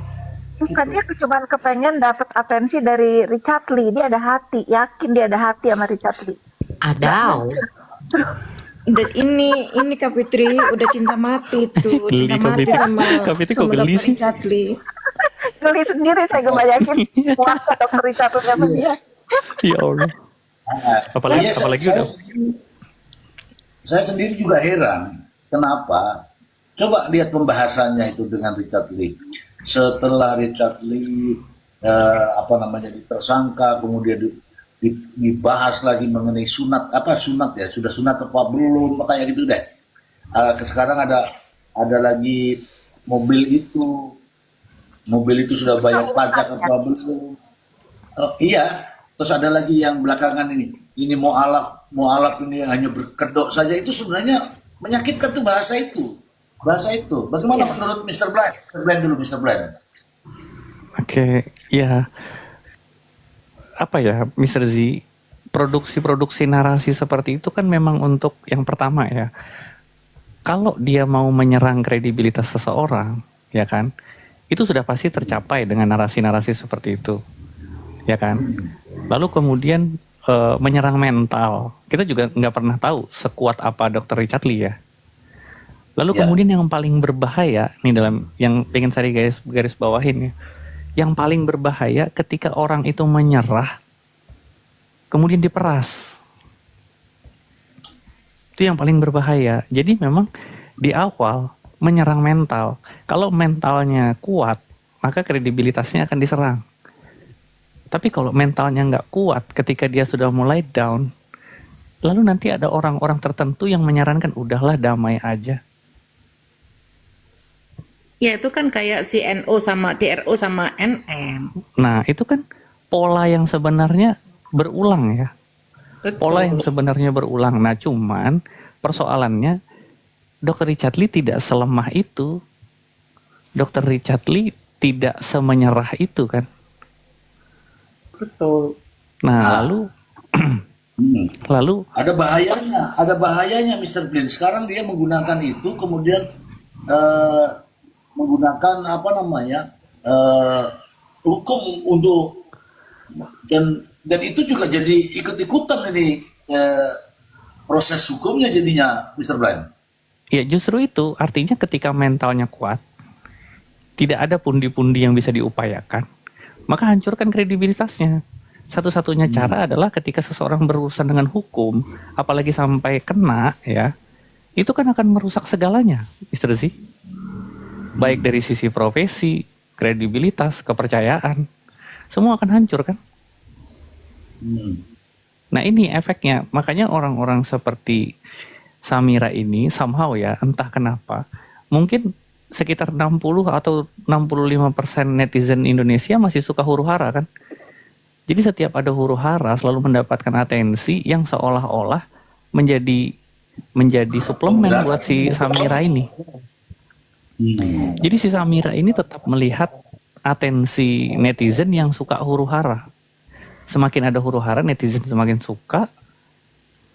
Bukan dia cuma kepengen dapat atensi dari Richard Lee. Dia ada hati, yakin dia ada hati sama Richard Lee. Ada. ini Kak Fitri udah cinta mati tuh, Geli cinta Kak mati Fitri. sama Kak Fitri kok sama geli dokter sih? Richard Lee. Geli sendiri saya ngebayangin kuat ke dokter Richard sama dia. Ya Allah. Apalagi Iya, apalagi saya udah saya sendiri juga heran kenapa. Coba lihat pembahasannya itu dengan Richard Lee. Setelah Richard Lee apa namanya ditersangka, kemudian dibahas lagi mengenai sunat apa sunat ya sudah sunat apa belum kayak gitu deh. Sekarang ada lagi mobil itu sudah bayar pajak apa belum? Oh, iya, terus ada lagi yang belakangan ini mualaf ini yang hanya berkedok saja itu sebenarnya menyakitkan tuh bahasa itu. Bagaimana menurut Mr. Blind? Mr. Blind dulu, Mr. Blind. Oke, ya apa ya, Mr. Z, produksi-produksi narasi seperti itu kan memang untuk yang pertama ya. Kalau dia mau menyerang kredibilitas seseorang, ya kan, itu sudah pasti tercapai dengan narasi-narasi seperti itu, ya kan. Lalu kemudian menyerang mental, kita juga nggak pernah tahu sekuat apa Dr. Richard Lee ya. Lalu Ya, kemudian yang paling berbahaya nih dalam yang pengen saya garis bawahin ya, yang paling berbahaya ketika orang itu menyerah kemudian diperas. Itu yang paling berbahaya. Jadi memang di awal menyerang mental. Kalau mentalnya kuat, maka kredibilitasnya akan diserang. Tapi kalau mentalnya nggak kuat ketika dia sudah mulai down, lalu nanti ada orang-orang tertentu yang menyarankan udahlah damai aja. Ya itu kan kayak si NO sama DRO sama NM. Nah itu kan pola yang sebenarnya berulang ya. Pola yang Betul. sebenarnya berulang. Nah cuman persoalannya Dr. Richard Lee tidak selemah itu. Dr. Richard Lee tidak semenyerah itu kan. Betul. Nah nah, lalu ada bahayanya Mr. Blind. Sekarang dia menggunakan itu, kemudian eh, menggunakan apa namanya hukum untuk dan itu juga jadi ikut-ikutan ini proses hukumnya jadinya Mr. Blind. ya justru itu artinya ketika mentalnya kuat, tidak ada pundi-pundi yang bisa diupayakan, maka hancurkan kredibilitasnya. Satu-satunya cara adalah ketika seseorang berurusan dengan hukum, apalagi sampai kena ya, itu kan akan merusak segalanya, Mr. Z. Baik dari sisi profesi, kredibilitas, kepercayaan, semua akan hancur kan. Hmm. Nah ini efeknya, makanya orang-orang seperti Samira ini somehow ya, entah kenapa, mungkin sekitar 60 atau 65% netizen Indonesia masih suka huru-hara kan. Jadi setiap ada huru-hara selalu mendapatkan atensi yang seolah-olah menjadi suplemen buat si Samira ini. Jadi si Samira ini tetap melihat atensi netizen yang suka huru-hara. Semakin ada huru-hara, netizen semakin suka.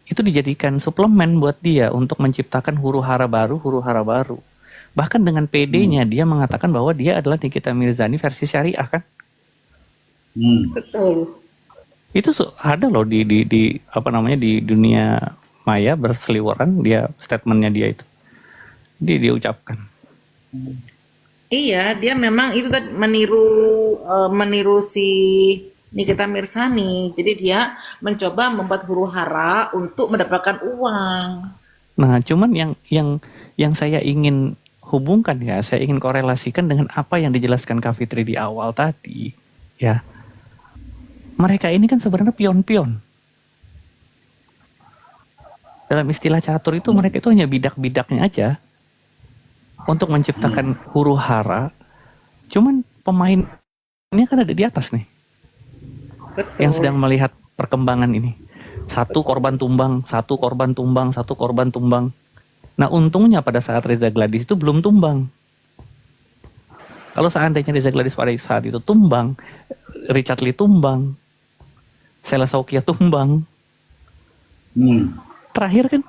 Itu dijadikan suplemen buat dia untuk menciptakan huru-hara baru. Bahkan dengan PD-nya dia mengatakan bahwa dia adalah Nikita Mirzani versi syariah kan. Betul. Itu ada loh di apa namanya di dunia maya berseliweran dia statementnya dia itu. Dia ucapkan. Iya, dia memang itu kan meniru si Nikita Mirzani. Jadi dia mencoba membuat huru-hara untuk mendapatkan uang. Nah, cuman yang saya ingin hubungkan ya, saya ingin korelasikan dengan apa yang dijelaskan Kak Fitri di awal tadi, ya. Mereka ini kan sebenarnya pion-pion. Dalam istilah catur itu mereka itu hanya bidak-bidaknya aja untuk menciptakan huru-hara. Cuman pemainnya kan ada di atas nih, yang Betul. sedang melihat perkembangan ini. Satu korban tumbang. Nah untungnya pada saat Reza Gladys itu belum tumbang. Kalau seandainya Reza Gladys pada saat itu tumbang, Richard Lee tumbang, Sheila Saukia tumbang, terakhir kan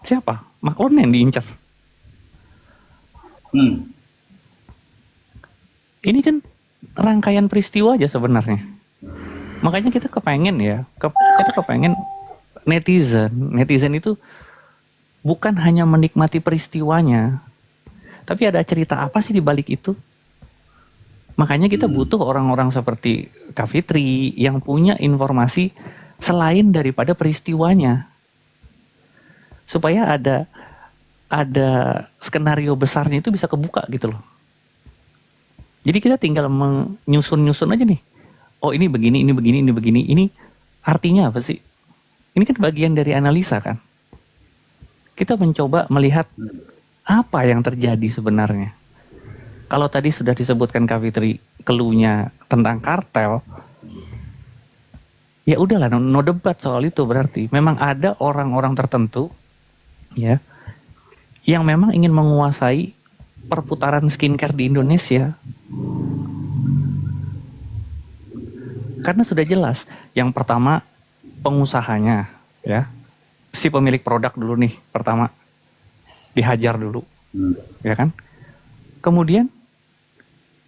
siapa? Macron yang diincar. Ini kan rangkaian peristiwa aja sebenarnya. Makanya kita kepengen ya, kita kepengen netizen itu bukan hanya menikmati peristiwanya, tapi ada cerita apa sih di balik itu. Makanya kita butuh orang-orang seperti Kak Fitri yang punya informasi selain daripada peristiwanya, supaya ada skenario besarnya itu bisa kebuka gitu loh. Jadi kita tinggal menyusun-nyusun aja nih. Oh, ini begini, ini begini, ini begini. Ini artinya apa sih? Ini kan bagian dari analisa kan. Kita mencoba melihat apa yang terjadi sebenarnya. Kalau tadi sudah disebutkan Kak Fitri clue-nya tentang kartel, ya udahlah, no debat soal itu. Berarti memang ada orang-orang tertentu ya yang memang ingin menguasai perputaran skincare di Indonesia. Karena sudah jelas, yang pertama pengusahanya ya, si pemilik produk dulu nih pertama dihajar dulu, ya kan? Kemudian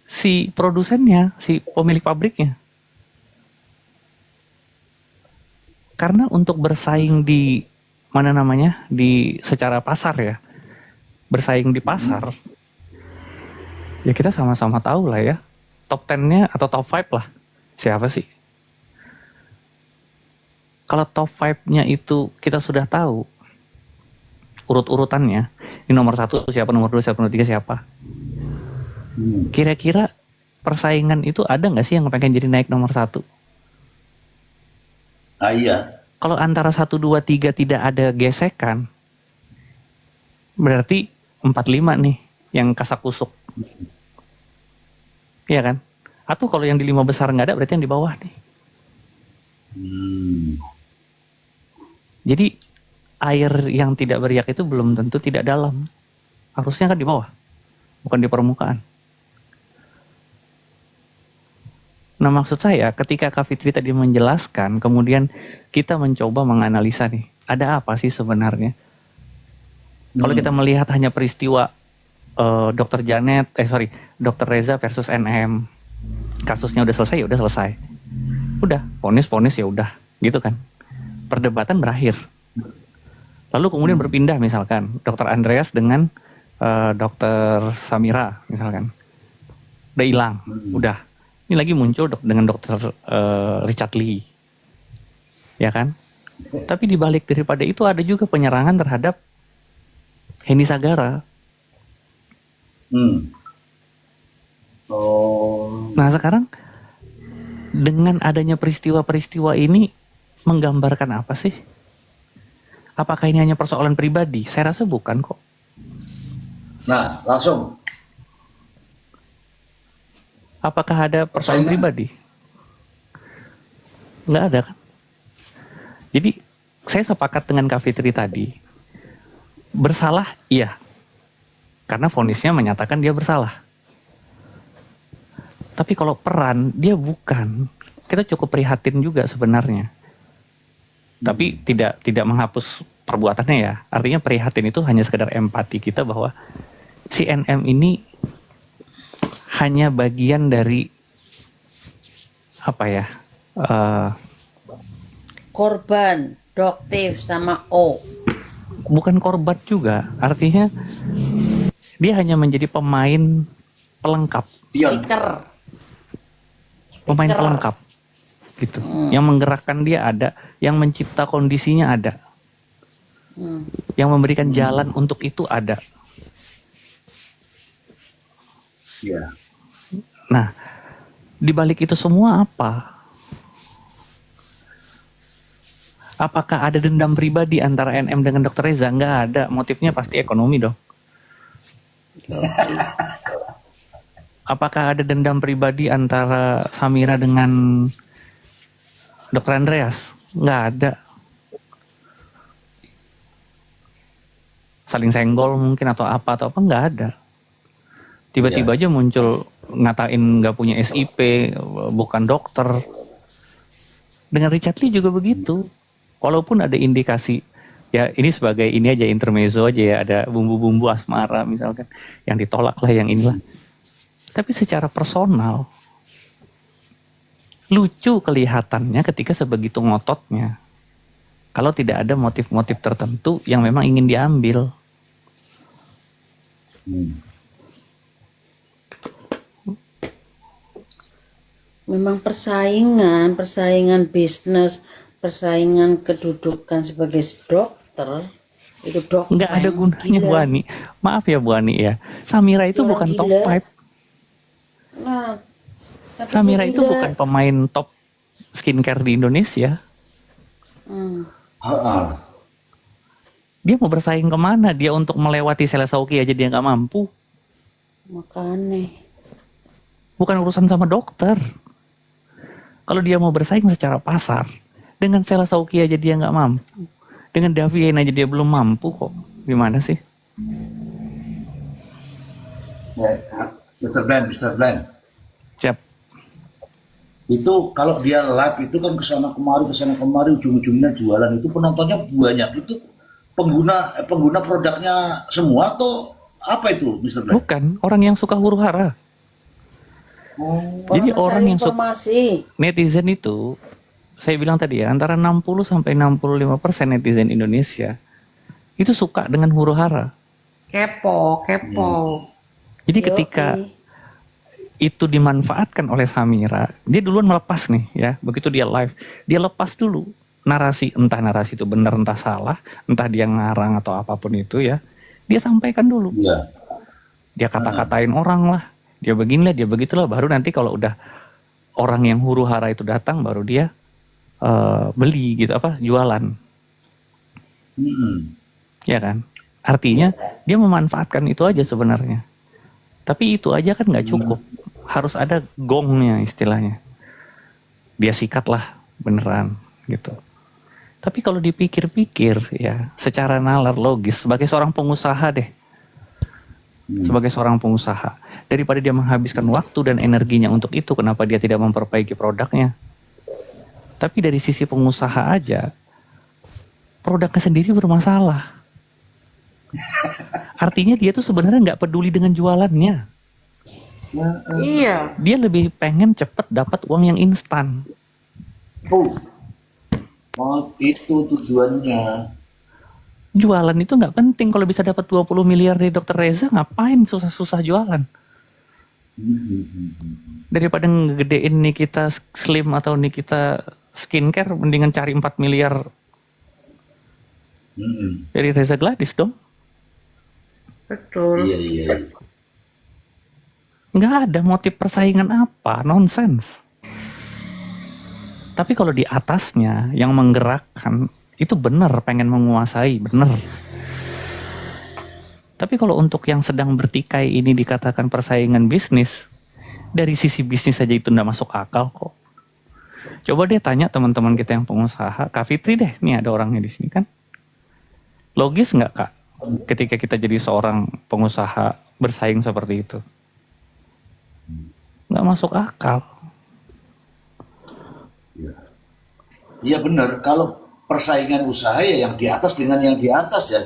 si produsennya, si pemilik pabriknya. Karena untuk bersaing di mana namanya, di secara pasar ya, bersaing di pasar, ya kita sama-sama tahu lah ya, top 10-nya atau top 5 lah, siapa sih? Kalau top 5-nya itu kita sudah tahu urut-urutannya, ini nomor 1 siapa, nomor 2 siapa, nomor 3 siapa. Kira-kira persaingan itu ada nggak sih yang pengen jadi naik nomor 1? Iya. Kalau antara 1, 2, 3 tidak ada gesekan, berarti 4, 5 nih yang kasak kusuk. Iya kan? Atau kalau yang di 5 besar nggak ada, berarti yang di bawah nih. Jadi air yang tidak beriak itu belum tentu tidak dalam. Harusnya kan di bawah, bukan di permukaan. Nah, maksud saya ketika Kak Fitri tadi menjelaskan, kemudian kita mencoba menganalisa nih, ada apa sih sebenarnya? Kalau kita melihat hanya peristiwa Dr. Dr. Reza versus NM, kasusnya udah selesai, ya udah selesai. Udah, vonis ya udah, gitu kan. Perdebatan berakhir. Lalu kemudian berpindah misalkan Dr. Andreas dengan Dr. Samira misalkan. Udah hilang, udah. Ini lagi muncul dengan Dr. Richard Lee. Ya kan? Tapi di balik daripada itu ada juga penyerangan terhadap Henny Sagara. Nah, sekarang dengan adanya peristiwa-peristiwa ini menggambarkan apa sih? Apakah ini hanya persoalan pribadi? Saya rasa bukan kok. Nah, langsung. Apakah ada persoalan pribadi? Nggak ada kan? Jadi saya sepakat dengan Kak Fitri tadi. Bersalah, iya. Karena vonisnya menyatakan dia bersalah. Tapi kalau peran, dia bukan. Kita cukup prihatin juga sebenarnya. Tapi tidak menghapus perbuatannya ya. Artinya prihatin itu hanya sekedar empati kita bahwa si NM ini hanya bagian dari apa ya? Korban, doktif sama O. Bukan korban juga. Artinya dia hanya menjadi pemain pelengkap. Speaker. Pemain pelengkap. Gitu. Yang menggerakkan dia ada, yang mencipta kondisinya ada. Yang memberikan jalan untuk itu ada. Iya. Nah, di balik itu semua apa? Apakah ada dendam pribadi antara NM dengan Dr. Reza? Nggak ada. Motifnya pasti ekonomi dong. Apakah ada dendam pribadi antara Samira dengan Dr. Andreas? Nggak ada. Saling senggol mungkin atau apa nggak ada. Tiba-tiba aja muncul ngatain nggak punya SIP, bukan dokter. Dengan Richard Lee juga begitu. Walaupun ada indikasi, ya ini sebagai ini aja intermezzo aja ya, ada bumbu-bumbu asmara misalkan, yang ditolak lah, yang inilah. Tapi secara personal, lucu kelihatannya ketika sebegitu ngototnya. Kalau tidak ada motif-motif tertentu yang memang ingin diambil. Hmm. Memang persaingan bisnis, persaingan kedudukan sebagai dokter, itu Nggak ada dokter gunanya Bu gila, Ani. Maaf ya Bu Ani ya. Samira itu dia orang bukan top gila. 5. Nah, tapi dia Samira itu gila. bukan pemain top skincare di Indonesia. Hmm. Ha-ha. Dia mau bersaing kemana? Dia untuk melewati Selesauki aja dia nggak mampu. Makanya. Bukan urusan sama dokter. Kalau dia mau bersaing secara pasar, dengan Selesauki aja dia nggak mampu. Dengan Davien aja dia belum mampu kok. Gimana sih? Mr. Bland. Siap. Itu kalau dia live itu kan kesana kemari, ujung-ujungnya jualan. Itu penontonnya banyak. Itu pengguna produknya semua atau apa itu, Mr. Bland? Bukan. Orang yang suka huru hara. Oh, Jadi Orang orang mencari yang suka informasi. netizen itu, saya bilang tadi ya, antara 60 sampai 65% netizen Indonesia itu suka dengan huru hara. Kepo. Jadi ketika Yoi. itu dimanfaatkan oleh Samira, dia duluan melepas nih ya. Begitu dia live, dia lepas dulu narasi, entah narasi itu benar entah salah, entah dia ngarang atau apapun itu ya. Dia sampaikan dulu. iya. Dia kata-katain orang lah, dia beginilah, dia begitulah, baru nanti kalau udah orang yang huru hara itu datang, baru dia beli gitu, jualan, Mm-mm. ya kan? Artinya dia memanfaatkan itu aja sebenarnya. Tapi itu aja kan nggak cukup, harus ada gongnya istilahnya. Dia sikat lah beneran gitu. Tapi kalau dipikir-pikir ya, secara nalar logis, sebagai seorang pengusaha deh, sebagai seorang pengusaha, daripada dia menghabiskan waktu dan energinya untuk itu, kenapa dia tidak memperbaiki produknya? Tapi dari sisi pengusaha aja, produknya sendiri bermasalah. Artinya dia tuh sebenarnya nggak peduli dengan jualannya. Iya. Dia lebih pengen cepet dapat uang yang instan. Itu tujuannya. Jualan itu nggak penting. Kalau bisa dapat 20 miliar dari Dokter Reza, ngapain susah-susah jualan? Daripada ngegedein Nikita Slim atau Nikita Skincare, mendingan cari 4 miliar dari Reza Gladys dong. Betul. Iya. Nggak ada motif persaingan apa, nonsens. Tapi kalau di atasnya yang menggerakkan, itu benar pengen menguasai, benar. Tapi kalau untuk yang sedang bertikai ini dikatakan persaingan bisnis, dari sisi bisnis saja itu nggak masuk akal kok. Coba deh tanya teman-teman kita yang pengusaha, Kak Fitri deh, nih ada orangnya di sini kan. Logis nggak Kak, ketika kita jadi seorang pengusaha bersaing seperti itu? Nggak masuk akal. Iya benar. Kalau persaingan usaha ya yang di atas dengan yang di atas ya,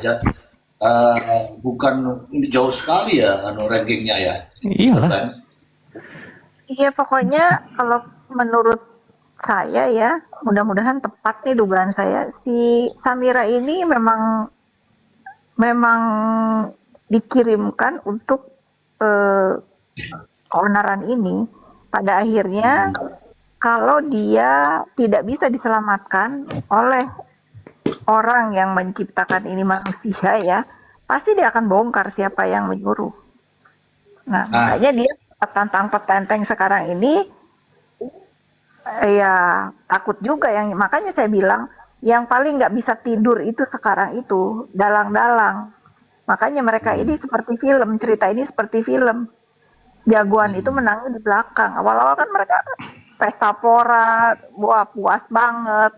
bukan ini jauh sekali ya, rankingnya ya. Iyalah. Iya, pokoknya kalau menurut saya ya, mudah-mudahan tepat nih dugaan saya, si Samira ini memang dikirimkan untuk keonaran ini. Pada akhirnya kalau dia tidak bisa diselamatkan oleh orang yang menciptakan ini, manusia ya, pasti dia akan bongkar siapa yang menyuruh. Nah, makanya dia tantang petenteng sekarang ini ya takut juga, makanya saya bilang yang paling nggak bisa tidur itu sekarang itu dalang-dalang. Makanya mereka ini seperti film, cerita ini seperti film. Jagoan itu menangnya di belakang. Awal-awal kan mereka pesta pora, wah puas banget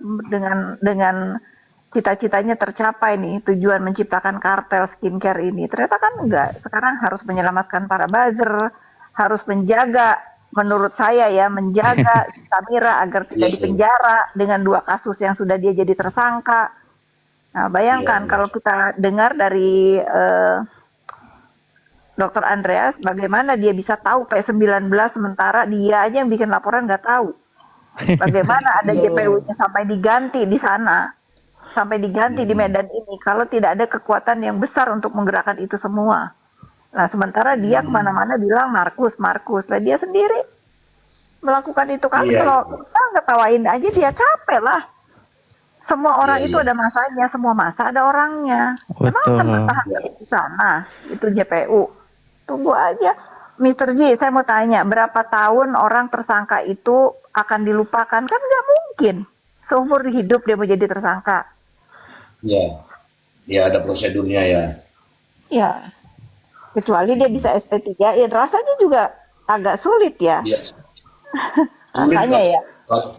dengan cita-citanya tercapai nih, tujuan menciptakan kartel skincare ini. Ternyata kan enggak. Sekarang harus menyelamatkan para buzzer, harus menjaga, menurut saya ya, menjaga Samira agar tidak dipenjara dengan 2 kasus yang sudah dia jadi tersangka. Nah, bayangkan kalau kita dengar dari Dr. Andreas, bagaimana dia bisa tahu P19 sementara dia aja yang bikin laporan nggak tahu. Bagaimana ada JPU-nya sampai diganti di sana. sampai diganti di Medan ini kalau tidak ada kekuatan yang besar untuk menggerakkan itu semua. Nah, sementara dia kemana-mana bilang Markus, Markus. Lah dia sendiri melakukan itu kan Iya, kalau kita ngetawain aja dia capek lah. Semua iya, orang itu iya, ada masanya, semua masa ada orangnya. Emang akan Betul. bertahan iya. di sana, itu JPU. Tunggu aja. Mr. J, saya mau tanya, berapa tahun orang tersangka itu akan dilupakan? Kan nggak mungkin. Seumur hidup dia menjadi tersangka. Ya, ya ada prosedurnya ya. Ya, kecuali dia bisa SP3, ya rasanya juga agak sulit ya. Ya, sulit Rasanya ya. kalau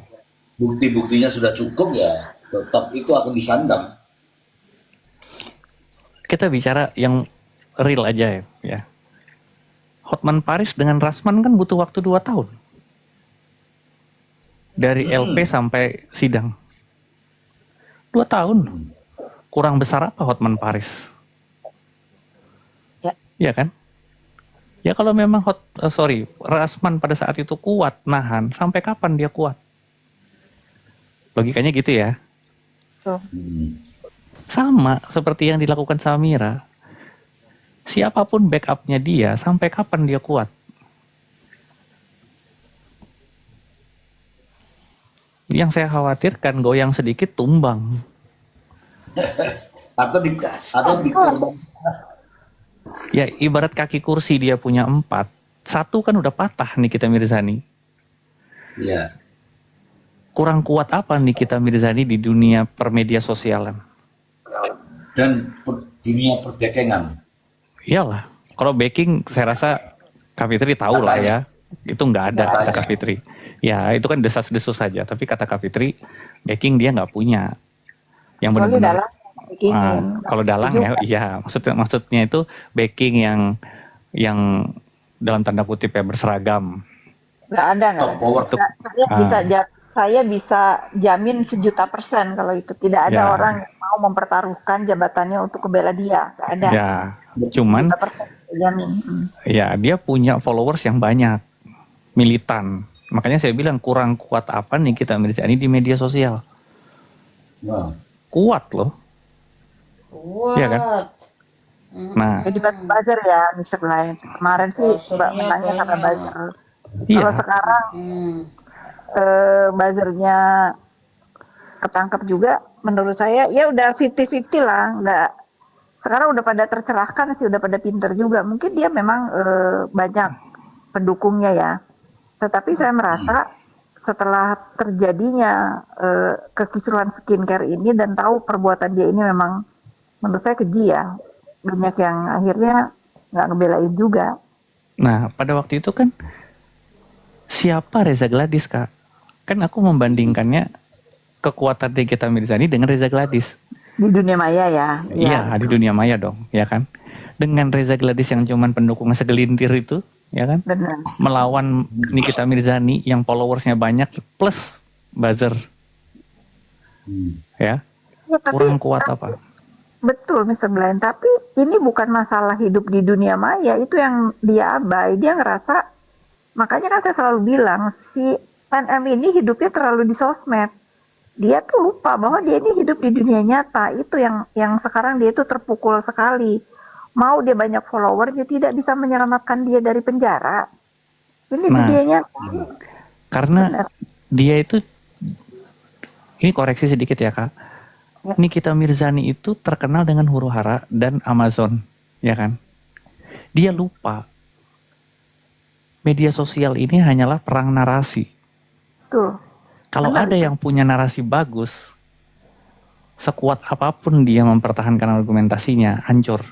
bukti-buktinya sudah cukup ya, tetap itu akan disandang. Kita bicara yang real aja ya. Hotman Paris dengan Rasman kan butuh waktu 2 tahun. Dari LP sampai sidang. 2 tahun. Kurang besar apa Hotman Paris? Ya. Iya kan? Ya kalau memang Rasman pada saat itu kuat nahan, sampai kapan dia kuat? Logikanya gitu ya. Tuh. Sama seperti yang dilakukan Samira. Siapapun backupnya dia, sampai kapan dia kuat? Yang saya khawatirkan goyang sedikit tumbang. Atau dikorban. Ya ibarat kaki kursi dia punya 4. 1 kan udah patah Nikita Mirzani. Ya, Kurang kuat apa Nikita Mirzani di dunia permedia sosialan? dan dunia perdagangan. Iyalah, kalau backing saya rasa Kak Fitri tahu lah ya. Itu nggak ada kata Katanya. Kak Fitri. Ya itu kan desas-desus saja. Tapi kata Kak Fitri, backing dia nggak punya. Yang Kecuali benar-benar. dalam bikinin. Kalau dalang ya, iya. Maksudnya itu backing yang dalam tanda kutip ya berseragam. Nggak ada, nggak Top ada. power. Saya bisa jamin 1.000.000% kalau itu tidak ada Ya. orang yang mau mempertaruhkan jabatannya untuk membela dia, nggak ada. Ya, cuman 1.000.000% jamin. ya dia punya followers yang banyak, militan. Makanya saya bilang kurang kuat apa nih kita Mirzani di media sosial. Nah, Kuat loh. Iya kan? Nah, Jadi buzzer ya, Mr. Lain. Kemarin sih Mbak menangnya karena buzzer. iya. Kalau sekarang buzzernya ketangkep juga, menurut saya ya udah 50-50 lah. Nggak, sekarang udah pada tercerahkan sih, udah pada pinter juga. Mungkin dia memang banyak pendukungnya ya. Tetapi saya merasa setelah terjadinya kekisruhan skincare ini dan tahu perbuatan dia ini memang menurut saya keji ya. Banyak yang akhirnya nggak ngebelain juga. Nah, pada waktu itu kan siapa Reza Gladys, Kak? Kan aku membandingkannya kekuatan Nikita Mirzani dengan Reza Gladys. Di dunia maya ya. Iya, di dunia maya dong, ya kan? Dengan Reza Gladys yang cuman pendukung segelintir itu, ya kan? Benar. Melawan Nikita Mirzani yang followersnya banyak plus buzzer, ya. Ya, tapi Kurang kuat apa? betul Mr. Blind, tapi ini bukan masalah hidup di dunia maya, itu yang dia abai. Dia ngerasa, makanya kan saya selalu bilang, si NM ini hidupnya terlalu di sosmed. Dia tuh lupa bahwa dia ini hidup di dunia nyata. Itu yang sekarang dia itu terpukul sekali. Mau dia banyak follower, dia tidak bisa menyelamatkan dia dari penjara. Ini Nah, dunia nyata. karena Benar. dia itu, ini koreksi sedikit ya Kak. Ya. Nikita Mirzani itu terkenal dengan huru hara dan Amazon, ya kan? Dia lupa media sosial ini hanyalah perang narasi. Tuh. Kalau Benar. ada yang punya narasi bagus, sekuat apapun dia mempertahankan argumentasinya, hancur.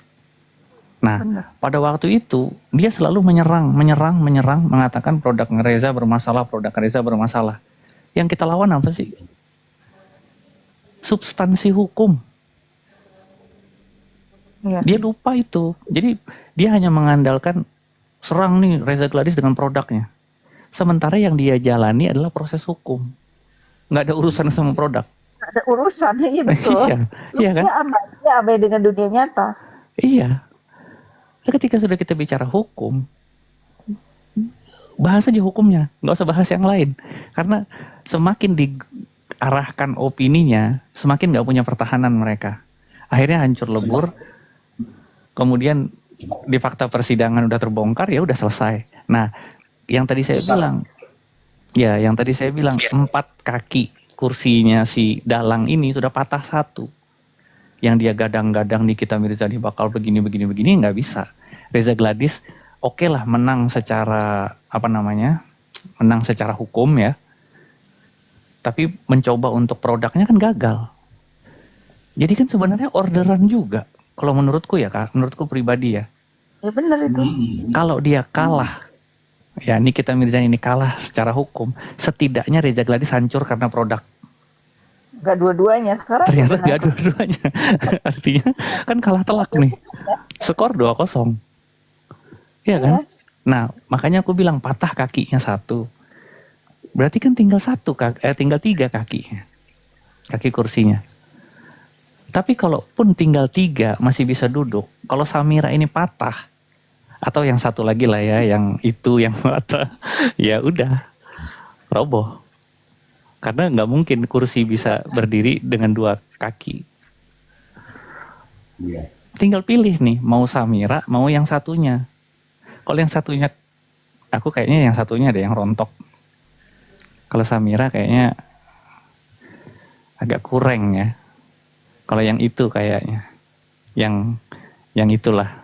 Nah, Benar. pada waktu itu dia selalu menyerang, mengatakan produk Reza bermasalah. Yang kita lawan apa sih? Substansi hukum. Iya. Dia lupa itu. Jadi dia hanya mengandalkan serang nih Reza Gladys dengan produknya. Sementara yang dia jalani adalah proses hukum. Nggak ada urusan sama produk. Nggak ada urusan, iya betul. Iya kan? Dia abai dengan dunia nyata. Iya. Nah, ketika sudah kita bicara hukum, bahas aja hukumnya, nggak usah bahas yang lain. Karena semakin diarahkan opininya, semakin nggak punya pertahanan mereka. Akhirnya hancur lebur. Kemudian di fakta persidangan udah terbongkar, ya udah selesai. Nah, yang tadi saya bilang, yang tadi saya bilang 4 kaki kursinya si Dalang ini sudah patah satu. Yang dia gadang-gadang Nikita Mirzani bakal begini nggak bisa. Reza Gladys oke lah menang secara menang secara hukum ya. Tapi mencoba untuk produknya kan gagal. Jadi kan sebenarnya orderan juga. Kalau menurutku ya Kak, menurutku pribadi ya. Ya benar itu. Kalau dia kalah, ya Nikita Mirzani ini kalah secara hukum, setidaknya Reza Gladys hancur karena produk. Gak dua-duanya sekarang. Ternyata benar. gak dua-duanya. Artinya kan kalah telak nih. Skor 2-0. Iya kan? Nah, makanya aku bilang patah kakinya satu. Berarti kan tinggal tinggal 3 kakinya. Kaki kursinya. Tapi kalaupun tinggal 3 masih bisa duduk. Kalau Samira ini patah, atau yang satu lagi lah ya, yang itu yang patah, ya udah roboh. Karena nggak mungkin kursi bisa berdiri dengan 2 kaki. Iya. Tinggal pilih nih, mau Samira, mau yang satunya. Kalau yang satunya, aku kayaknya yang satunya ada yang rontok. Kalau Samira kayaknya agak kurang ya. Kalau yang itu kayaknya, yang itulah.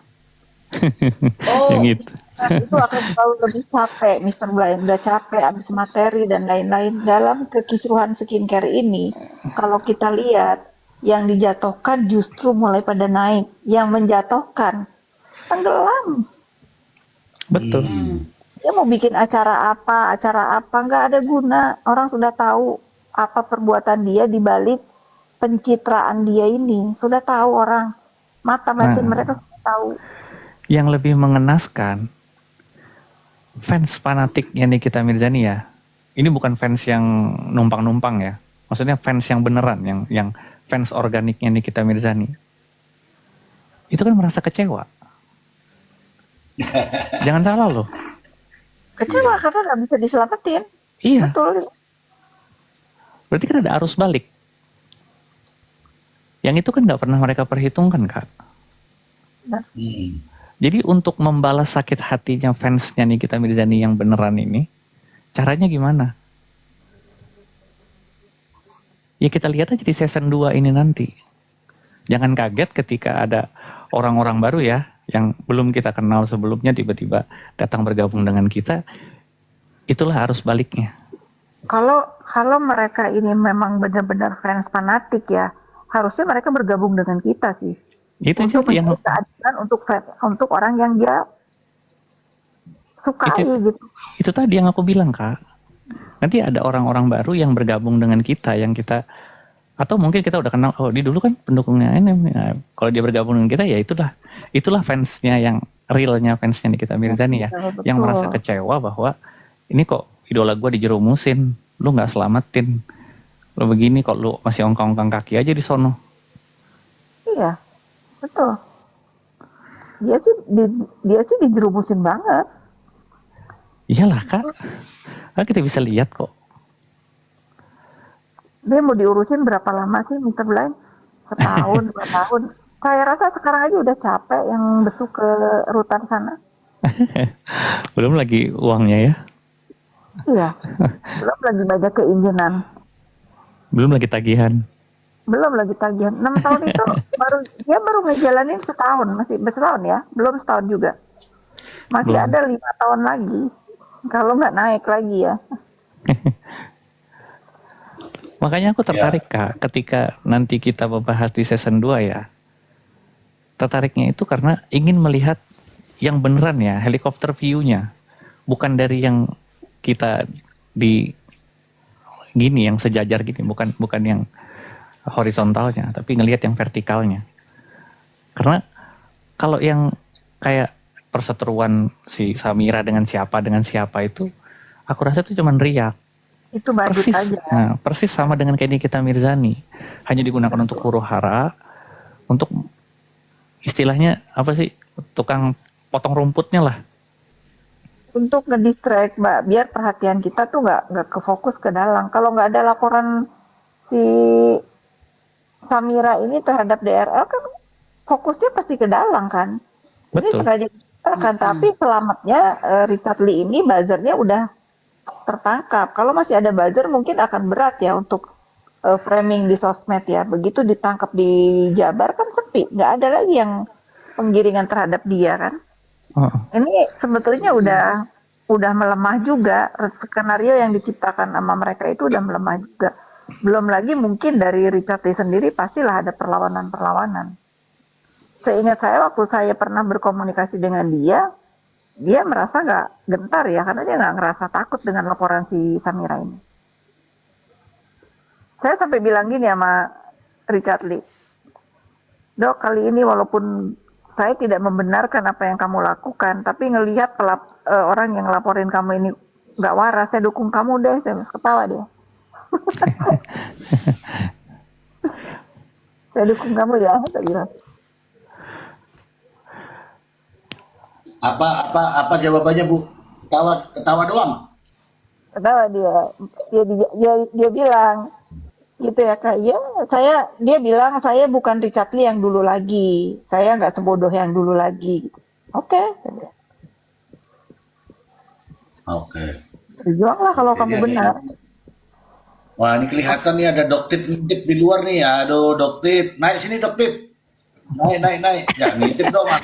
Yang itu. Itu akan jauh lebih capek, Mr. Brian. Udah capek, habis materi dan lain-lain. Dalam kekisruhan skincare ini, kalau kita lihat, yang dijatuhkan justru mulai pada naik. Yang menjatuhkan, tenggelam. Betul. Dia mau bikin acara apa, nggak ada guna. Orang sudah tahu apa perbuatan dia di balik pencitraan dia ini. Sudah tahu orang. Mata batin mereka sudah tahu. Yang lebih mengenaskan, fans fanatiknya Nikita Mirzani ya. Ini bukan fans yang numpang-numpang ya. Maksudnya fans yang beneran, yang fans organiknya Nikita Mirzani. Itu kan merasa kecewa. Jangan salah loh. Kecewa karena nggak bisa diselamatin. Iya. Betul. Berarti kan ada arus balik. Yang itu kan nggak pernah mereka perhitungkan, Kak. Jadi untuk membalas sakit hatinya fansnya Nikita Mirzani yang beneran ini, caranya gimana? Ya kita lihat aja di season 2 ini nanti. Jangan kaget ketika ada orang-orang baru ya, yang belum kita kenal sebelumnya tiba-tiba datang bergabung dengan kita. Itulah arus baliknya. Kalau mereka ini memang benar-benar fans fanatik ya, harusnya mereka bergabung dengan kita sih. Itu Untuk jadi yang mencari keadilan untuk orang yang dia sukai gitu. itu tadi yang aku bilang, Kak. Nanti ada orang-orang baru yang bergabung dengan kita, yang kita, atau mungkin kita udah kenal, oh dia dulu kan pendukungnya ini. Nah, kalau dia bergabung dengan kita ya itulah fansnya yang realnya, fansnya Nikita Mirzani ya, Betul. yang merasa kecewa bahwa ini kok idola gue dijerumusin, lu nggak selamatin, lu begini kok lu masih ongkang-ongkang kaki aja di sono. Iya, betul. Dia sih dijerumusin banget. Iyalah Kak, kan kita bisa lihat kok. Dia mau diurusin berapa lama sih, Mr. Blind? Setahun, 2 tahun. Saya rasa sekarang aja udah capek yang besuk ke rutan sana. Belum lagi uangnya ya, Iya. Belum lagi banyak keinginan. belum lagi tagihan. 6 tahun itu baru ngejalanin setahun, masih setahun ya, belum setahun juga. Masih Belum. ada 5 tahun lagi. Kalau nggak naik lagi ya. Makanya aku tertarik Kak, ketika nanti kita membahas di season 2 ya. Tertariknya itu karena ingin melihat yang beneran ya, helikopter view-nya. Bukan dari yang kita di gini, yang sejajar gini, bukan yang horizontalnya, tapi ngelihat yang vertikalnya. Karena kalau yang kayak perseteruan si Samira dengan siapa itu, aku rasa itu cuma riak. Itu badut Persis, aja. nah, persis sama dengan kayak Nikita Mirzani. Hanya digunakan untuk huru-hara, untuk istilahnya apa sih, tukang potong rumputnya lah. Untuk ngedistract, Mbak, biar perhatian kita tuh nggak kefokus ke dalam. Kalau nggak ada laporan si Samira ini terhadap DRL kan fokusnya pasti ke dalang kan. Ini Betul. sengaja kan, tapi selamatnya Richard Lee ini buzzernya udah tertangkap. Kalau masih ada buzzer mungkin akan berat ya untuk framing di sosmed ya. Begitu ditangkap di Jabar kan sepi, nggak ada lagi yang penggiringan terhadap dia kan. Oh, Ini sebetulnya udah melemah juga. Skenario yang diciptakan sama mereka itu udah melemah juga. Belum lagi mungkin dari Richard Lee sendiri pastilah ada perlawanan-perlawanan. Seingat saya waktu saya pernah berkomunikasi dengan dia merasa nggak gentar ya, karena dia nggak ngerasa takut dengan laporan si Samira ini. Saya sampai bilang gini sama Richard Lee, Dok, kali ini walaupun saya tidak membenarkan apa yang kamu lakukan, tapi ngelihat orang yang laporin kamu ini nggak waras, saya dukung kamu deh, saya ketawa dia. Saya dukung kamu ya, saya bilang. Apa jawabannya, Bu? Ketawa doang. Ketawa dia bilang gitu ya Kak. Ya, dia bilang saya bukan Richard Lee yang dulu lagi. Saya nggak sebodoh yang dulu lagi gitu. Oke. Oke. Berjuanglah kalau Jadi kamu ada benar. Wah, ini kelihatan nih ada Doktip ngintip di luar nih ya. Aduh, Doktip. Naik sini, Doktip. Naik. Ya, ngintip dong, Mas.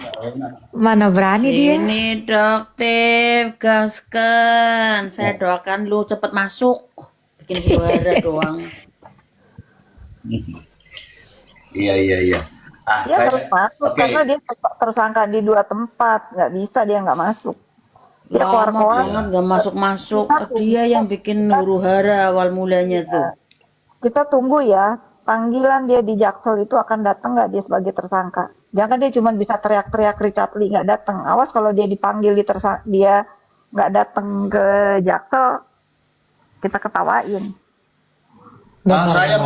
Mana berani dia? Sini Doktif, gaskan. Saya doakan lu cepet masuk. Bikin juara doang. Iya. Dia harus masuk Oke. karena dia tersangka di 2 tempat. Nggak bisa dia nggak masuk. Dia Lama keluar-keluar. banget gak masuk-masuk. Dia yang bikin huru-hara awal mulanya tuh. Kita tunggu ya. Panggilan dia di Jaksel itu akan datang nggak dia sebagai tersangka? Jangan dia cuma bisa teriak-teriak Richard Lee nggak datang. Awas kalau dia dipanggil dia nggak datang ke Jaksel, kita ketawain. Saya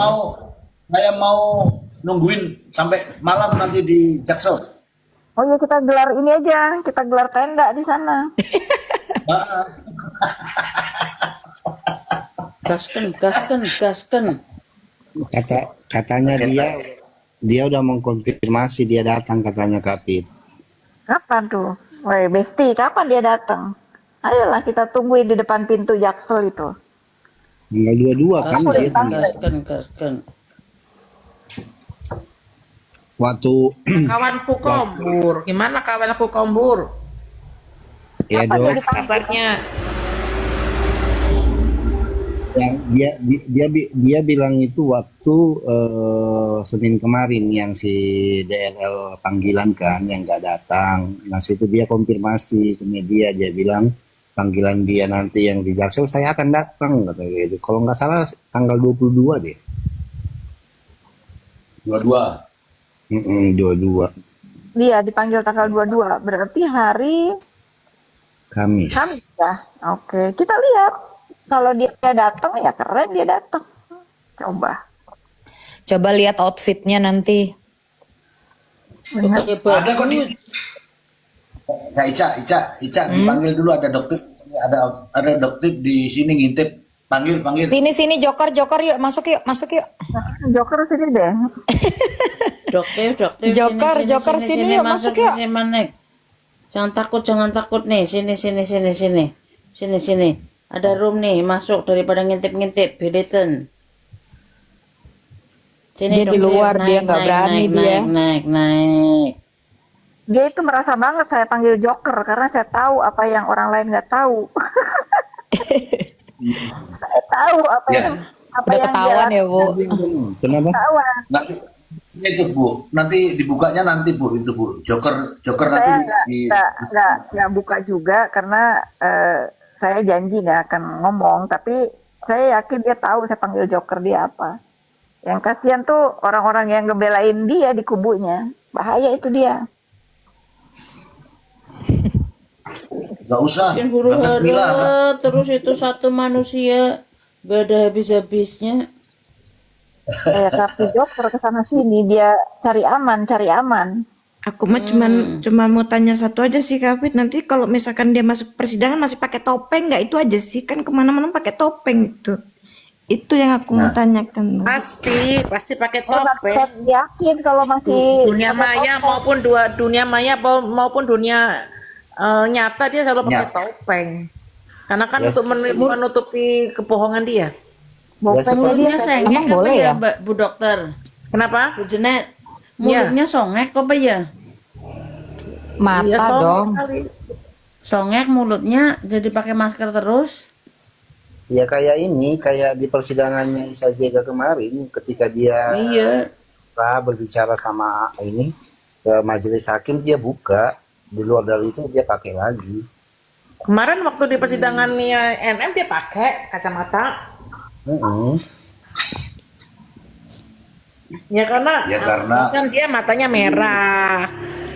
mau nungguin sampai malam nanti di Jaksel. Oh ya kita gelar ini aja, kita gelar tenda di sana. Gaskan. Katanya dia udah mengkonfirmasi dia datang katanya Kapit. Kapan tuh? Woi Besti, kapan dia datang? Ayolah kita tungguin di depan pintu Jaksel itu. Tanggal 22 kan dia Gaskan. waktu Kawanku Kombur, gimana kawanku Kombur? ya Kapan dia Dok, dipanggil? Kabarnya yang dia bilang itu waktu Senin kemarin yang si DRL panggilan kan yang nggak datang. Nah situ dia konfirmasi ke media, dia bilang panggilan dia nanti yang di Jaksel saya akan datang katanya gitu. Kalau nggak salah tanggal 22 deh. 22. 22 Dia dipanggil tanggal 22, berarti hari Kamis. Kamis ya. Oke, kita lihat. Kalau dia datang ya keren dia datang. Coba. Coba lihat outfitnya nanti. Benar. Ada kok di Ya Ica dipanggil dulu, ada Doktip. Ada Doktip di sini ngintip. Panggil. Sini Joker yuk, masuk yuk. Joker sini deh. Doktif. Joker, sini yuk, masuk yuk. Sini, Manek. Jangan takut nih. Sini. Ada room nih, masuk daripada ngintip-ngintip, Bedeten. Sini Dia di Doktif, luar, dia nggak berani dia. Naik. Dia itu merasa banget saya panggil Joker karena saya tahu apa yang orang lain nggak tahu. Saya tahu apa Ya. yang Udah ketahuan ya, Bu. Kenapa? ketahuan. Nanti itu Bu, nanti dibukanya nanti Bu itu Bu. Joker Saya nanti nggak buka juga karena saya janji nggak akan ngomong, tapi saya yakin dia tahu saya panggil Joker dia apa. Yang kasihan tuh orang-orang yang ngebelain dia di kubunya. Bahaya itu dia. nggak usah. Bikin Dekat Mila. huru-hara, terus itu satu manusia gak ada habis-habisnya. Kayak tapi Joker kesana sini dia cari aman. Aku mah cuma mau tanya satu aja sih Kak Fit. Nanti kalau misalkan dia masuk persidangan masih pakai topeng nggak, itu aja sih, kan kemana-mana pakai topeng itu. Itu yang aku mau tanyakan. Pasti pakai Saya topeng. yakin kalau masih Dunia pakai maya topeng. maupun dunia maya maupun dunia nyata dia selalu pakai Nyata. topeng. Karena kan Ya, untuk menutupi kebohongan dia. Bopengnya dia Mulutnya kayak sengek Emang apa boleh ya, ya? Mbak Bu Dokter? Kenapa? Bu Jenet, Iya. mulutnya songek apa ya? Iya, Mata sombong dong. kali. Songek mulutnya jadi pakai masker terus. Ya kayak ini, kayak di persidangannya Isa Jega kemarin, ketika dia Iya. berbicara sama ini ke majelis hakim, dia buka. Di luar dari itu dia pakai lagi. Kemarin waktu di persidangannya NM dia pakai kacamata. Heeh. Ya karena Ya, karena- kan dia matanya merah.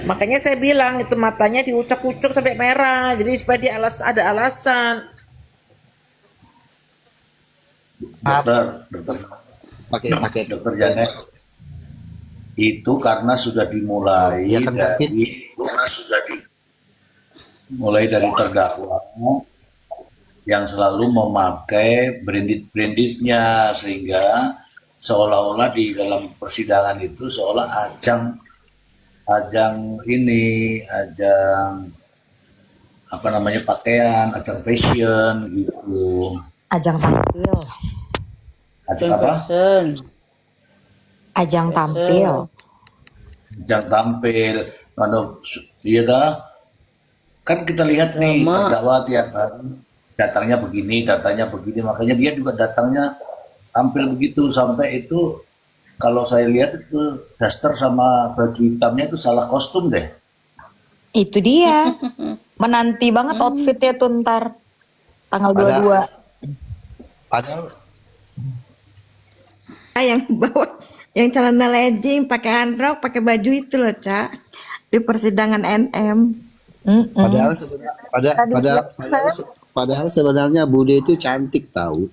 Makanya saya bilang itu matanya diucek-ucek sampai merah. Jadi supaya dia ada alasan. Dokter Pakai Dokter Janet, itu karena sudah dimulai Ya kan, David. mulai dari terdakwa yang selalu memakai branded-brandednya, sehingga seolah-olah di dalam persidangan itu seolah ajang apa namanya, pakaian, ajang fashion gitu. Ajang tampil. Ajang apa? Person. Ajang tampil. Ajang tampil. Iya dah. Kan kita lihat nih Sama. terdakwa tiap hari datangnya begini, makanya dia juga datangnya tampil begitu, sampai itu kalau saya lihat itu daster sama baju hitamnya itu salah kostum deh. Itu dia. Menanti banget outfitnya tuh ntar. Tanggal 22. Padahal Yang bawa yang celana legging, pakai handrok, pakai baju itu loh, Cak. Di persidangan NM. padahal sebenarnya padahal sebenarnya Bude itu cantik tahu.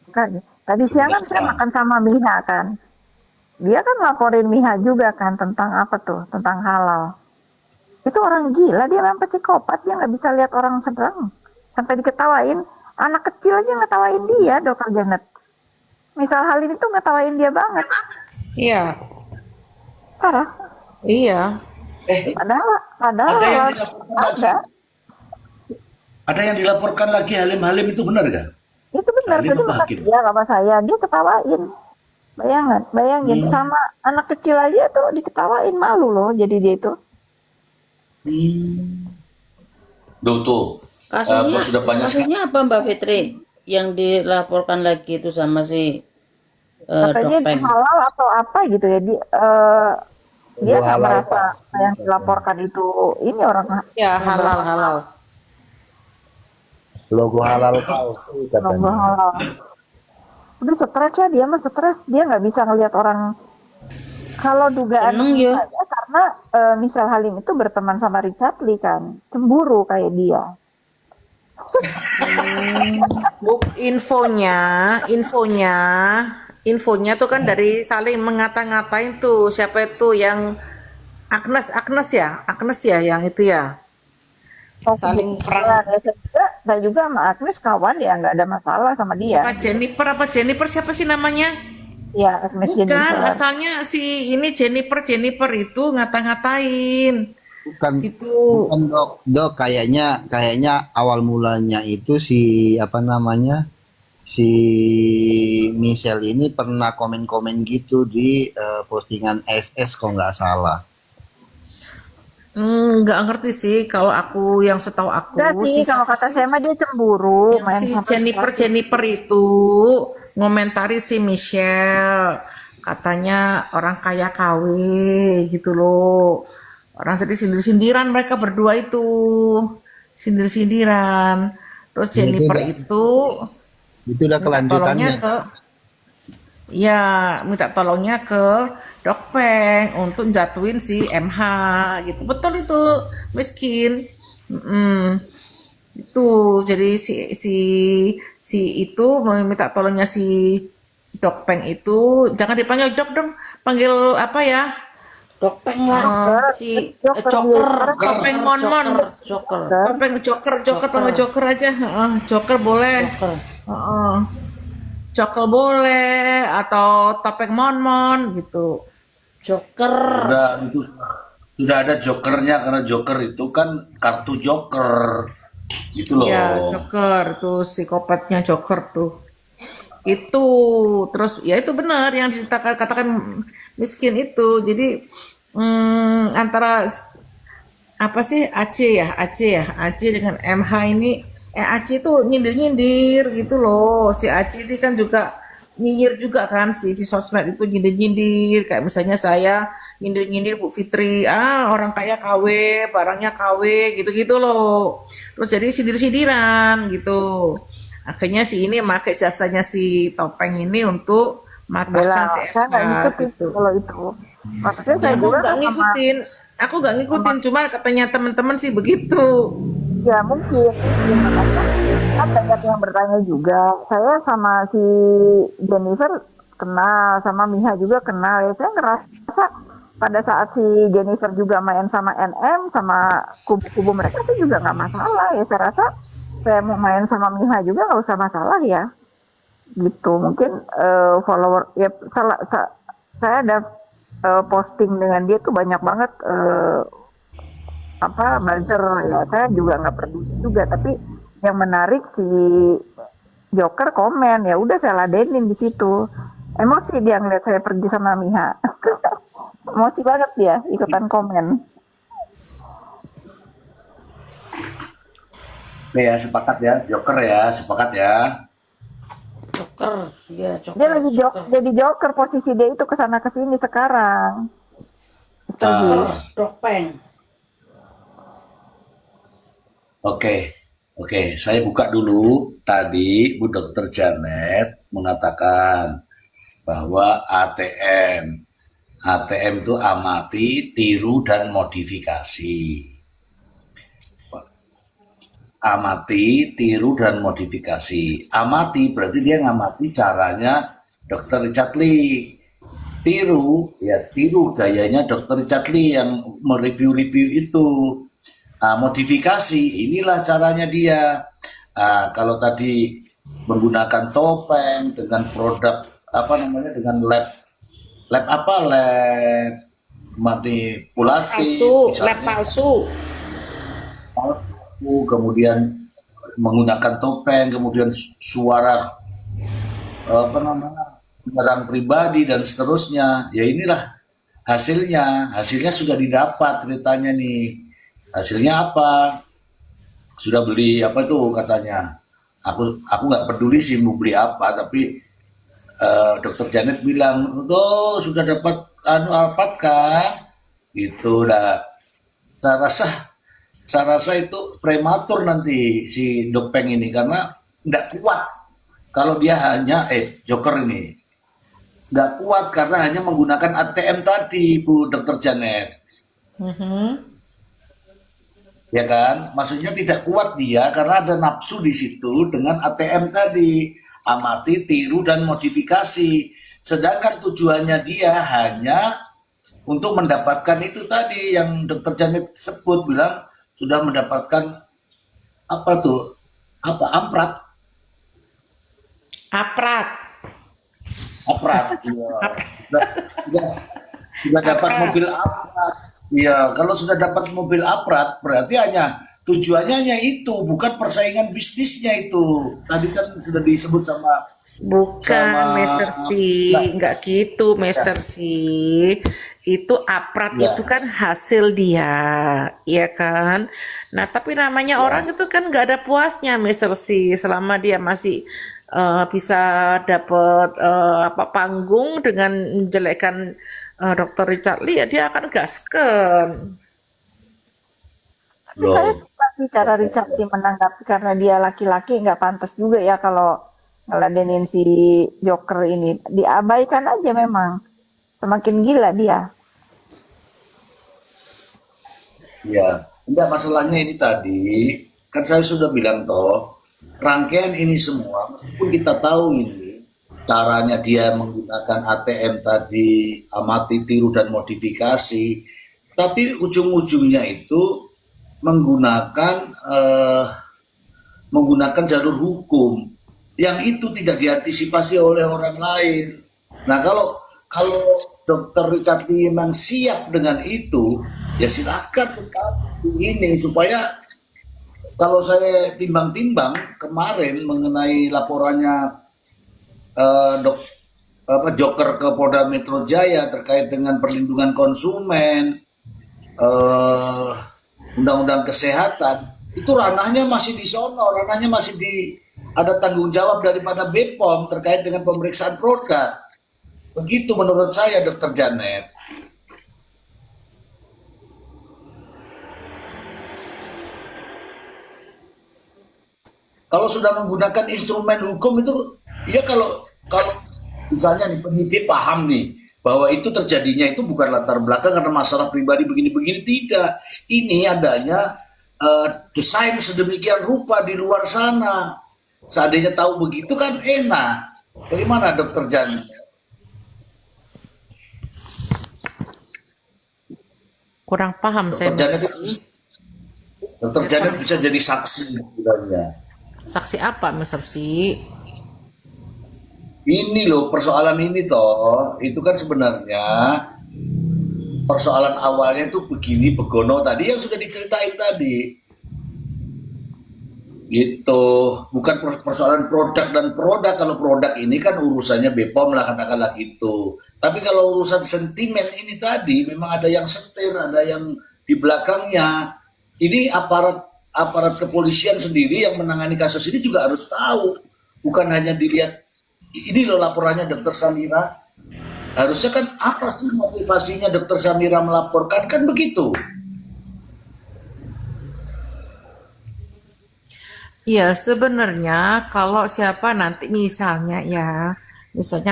kan. Tadi siang kan saya makan sama Miha kan. Dia kan laporin Miha juga kan tentang apa tuh, tentang halal. Itu orang gila, dia memang psikopat, dia nggak bisa lihat orang sedang. Sampai diketawain, anak kecil aja ngetawain dia, Dokter Janet. Misal Halim itu ngetawain dia banget. Iya. Parah. Iya. Padahal Ada yang halal dilaporkan lagi. ada. Yang dilaporkan lagi Halim itu benar gak? Itu benar, Halim tadi apa makan Hakim? dia sama saya, dia ketawain. Bayangin sama anak kecil aja tuh diketawain, malu loh jadi dia itu. Tuh. Kasusnya, Sudah banyak sekali. kasusnya apa Mbak Fitri yang dilaporkan lagi itu sama si Katanya dia Dokpeng? halal atau apa gitu ya, dia Gua nggak halal, merasa Pak. yang dilaporkan itu ini orang Ya halal. Logo halal palsu logo katanya. halal. Udah stres lah, dia mah stres, dia nggak bisa ngelihat orang. Kalau dugaan Seneng ya. saya karena misal Halim itu berteman sama Richard Lee kan, cemburu kayak dia. Infonya tuh kan dari saling mengata-ngatain tuh siapa itu yang Agnes ya yang itu ya. Saling perang. Saya juga sama Agnes kawan ya, nggak ada masalah sama dia. Jennifer siapa sih namanya? Ya Agnes Bukan, Jennifer. asalnya si ini Jennifer itu ngata-ngatain Bukan gitu. bukan dok kayaknya awal mulanya itu si apa namanya si Michelle ini pernah komen-komen gitu di postingan SS kok nggak salah. Nggak ngerti sih kalau aku yang setahu aku Enggak sih, kalau kata saya mah dia cemburu yang main si sama Jennifer itu ngomentari si Michelle katanya orang kaya KW gitu loh. Orang jadi sindir-sindiran mereka berdua itu. Sindir-sindiran. Terus Ya, itu Jennifer udah- itu Itu udah kelanjutannya. minta tolongnya ke Dokpeng untuk jatuhin si MH gitu. Betul itu, miskin. Itu jadi si itu meminta tolongnya si Dokpeng itu jangan dipanggil Dok dong, panggil apa ya? Dokpeng lah, si Joker, Joker. Dokpeng Mon. Joker. Dokpeng Joker panggil Joker aja. Joker boleh. Joker. Heeh. Cokel boleh atau topeng monmon gitu. Joker. Itu sudah ada jokernya karena joker itu kan kartu joker gitu Ya, loh. Joker tuh psikopatnya Joker tuh. Itu terus ya itu benar yang katakan miskin itu. Jadi antara apa sih Aceh dengan MH ini Aceh tuh nyindir-nyindir gitu loh. Si Aceh ini kan juga nyinyir juga kan si di sosmed itu nyindir-nyindir kayak misalnya saya nyindir-nyindir Bu Fitri, orang kaya KW, barangnya KW gitu-gitu loh. Terus jadi sindir-sindiran gitu. Akhirnya si ini pakai jasanya si Topeng ini untuk matahkan Bela, si saya MH nggak ngikutin gitu. kalau itu. Maksudnya Ya saya aku juga nggak kan sama ngikutin, cuma katanya teman-teman sih begitu. ya mungkin makanya kan banyak yang bertanya juga. Saya sama si Jennifer kenal, sama Miha juga kenal. Ya saya ngerasa pada saat si Jennifer juga main sama NM, sama kubu-kubu mereka itu juga nggak masalah. Ya saya rasa saya mau main sama Miha juga nggak usah masalah ya. Gitu. Mungkin follower ya saya ada posting dengan dia tuh banyak banget buzzer ya saya juga nggak peduli juga tapi yang menarik si Joker komen ya udah saya ladenin di situ emosi dia ngeliat saya pergi sama Miha emosi banget dia ikutan komen. Oke ya, sepakat ya, joker ya, sepakat ya. Joker. Ya, Dia Joker. lagi Joker. jadi Joker posisi dia itu kesana kesini sekarang itu Joker. dia. Topeng. Oke, oke, saya buka dulu. Tadi Bu Dokter Janet mengatakan bahwa ATM itu amati, tiru, dan modifikasi. Amati, tiru, dan modifikasi. Amati berarti dia ngamati caranya Dr. Richard Lee. Tiru, ya tiru gayanya Dr. Richard Lee yang mereview-review itu. Modifikasi, inilah caranya dia. Kalau tadi menggunakan topeng dengan produk dengan lab manipulatif, Lab misalnya palsu. kemudian menggunakan topeng, kemudian suara menyerang pribadi dan seterusnya. Ya inilah hasilnya sudah didapat ceritanya nih. Hasilnya apa? Sudah beli apa tuh katanya. Aku nggak peduli sih mau beli apa, tapi Dokter Janet bilang, "Oh, sudah dapat Alphard kan?" Gitu dah. Saya rasa itu prematur nanti si Dokpeng ini karena nggak kuat kalau dia hanya Joker ini nggak kuat karena hanya menggunakan ATM tadi Bu Dokter Janet ya kan maksudnya tidak kuat dia karena ada nafsu di situ dengan ATM tadi amati tiru dan modifikasi sedangkan tujuannya dia hanya untuk mendapatkan itu tadi yang Dokter Janet sebut bilang sudah mendapatkan amprat Aprat. iya. Sudah dapat mobil aprat iya kalau sudah dapat mobil aprat berarti hanya tujuannya hanya itu bukan persaingan bisnisnya itu tadi kan sudah disebut sama Bukan Master C, nggak gitu Master C. Itu aprat ya, itu kan hasil dia, ya kan? Nah, tapi namanya orang itu kan nggak ada puasnya Master C selama dia masih bisa dapat panggung dengan menjelekkan Dr. Richard Lee, ya dia akan gasken. Tapi saya suka sih cara Richard Lee menanggapi karena dia laki-laki nggak pantas juga ya kalau ngeladenin si Joker ini diabaikan aja memang semakin gila dia. ya. Enggak masalahnya ini tadi kan saya sudah bilang toh rangkaian ini semua meskipun kita tahu ini caranya dia menggunakan ATM tadi amati tiru dan modifikasi tapi ujung-ujungnya itu menggunakan jalur hukum yang itu tidak diantisipasi oleh orang lain. Nah, kalau Dr. Richard Lee memang siap dengan itu, ya silakan tetap ini supaya kalau saya timbang-timbang kemarin mengenai laporannya Joker ke Polda Metro Jaya terkait dengan perlindungan konsumen, undang-undang kesehatan, itu ranahnya masih di sono, ranahnya masih ada tanggung jawab daripada BPOM terkait dengan pemeriksaan produk. Begitu menurut saya, Dokter Janet. Kalau sudah menggunakan instrumen hukum itu, ya kalau misalnya nih penyidik paham nih bahwa itu terjadinya itu bukan latar belakang karena masalah pribadi begini-begini, tidak. Ini adanya desain sedemikian rupa di luar sana. Seandainya tahu begitu kan enak. Bagaimana Dokter Janet? Kurang paham saya. Dokter Janet bisa jadi saksi sebenarnya. Saksi apa, Mr. Si? Ini loh persoalan ini toh, itu kan sebenarnya persoalan awalnya itu begini begono tadi yang sudah diceritain tadi. Gitu, bukan persoalan produk dan produk. Kalau produk ini kan urusannya BPOM lah katakanlah gitu. Tapi kalau urusan sentimen ini tadi memang ada yang setir, ada yang di belakangnya. Ini aparat kepolisian sendiri yang menangani kasus ini juga harus tahu. Bukan hanya dilihat, ini loh laporannya Dokter Samira. Harusnya kan apa sih motivasinya Dokter Samira melaporkan, kan begitu. Iya, sebenarnya kalau siapa nanti misalnya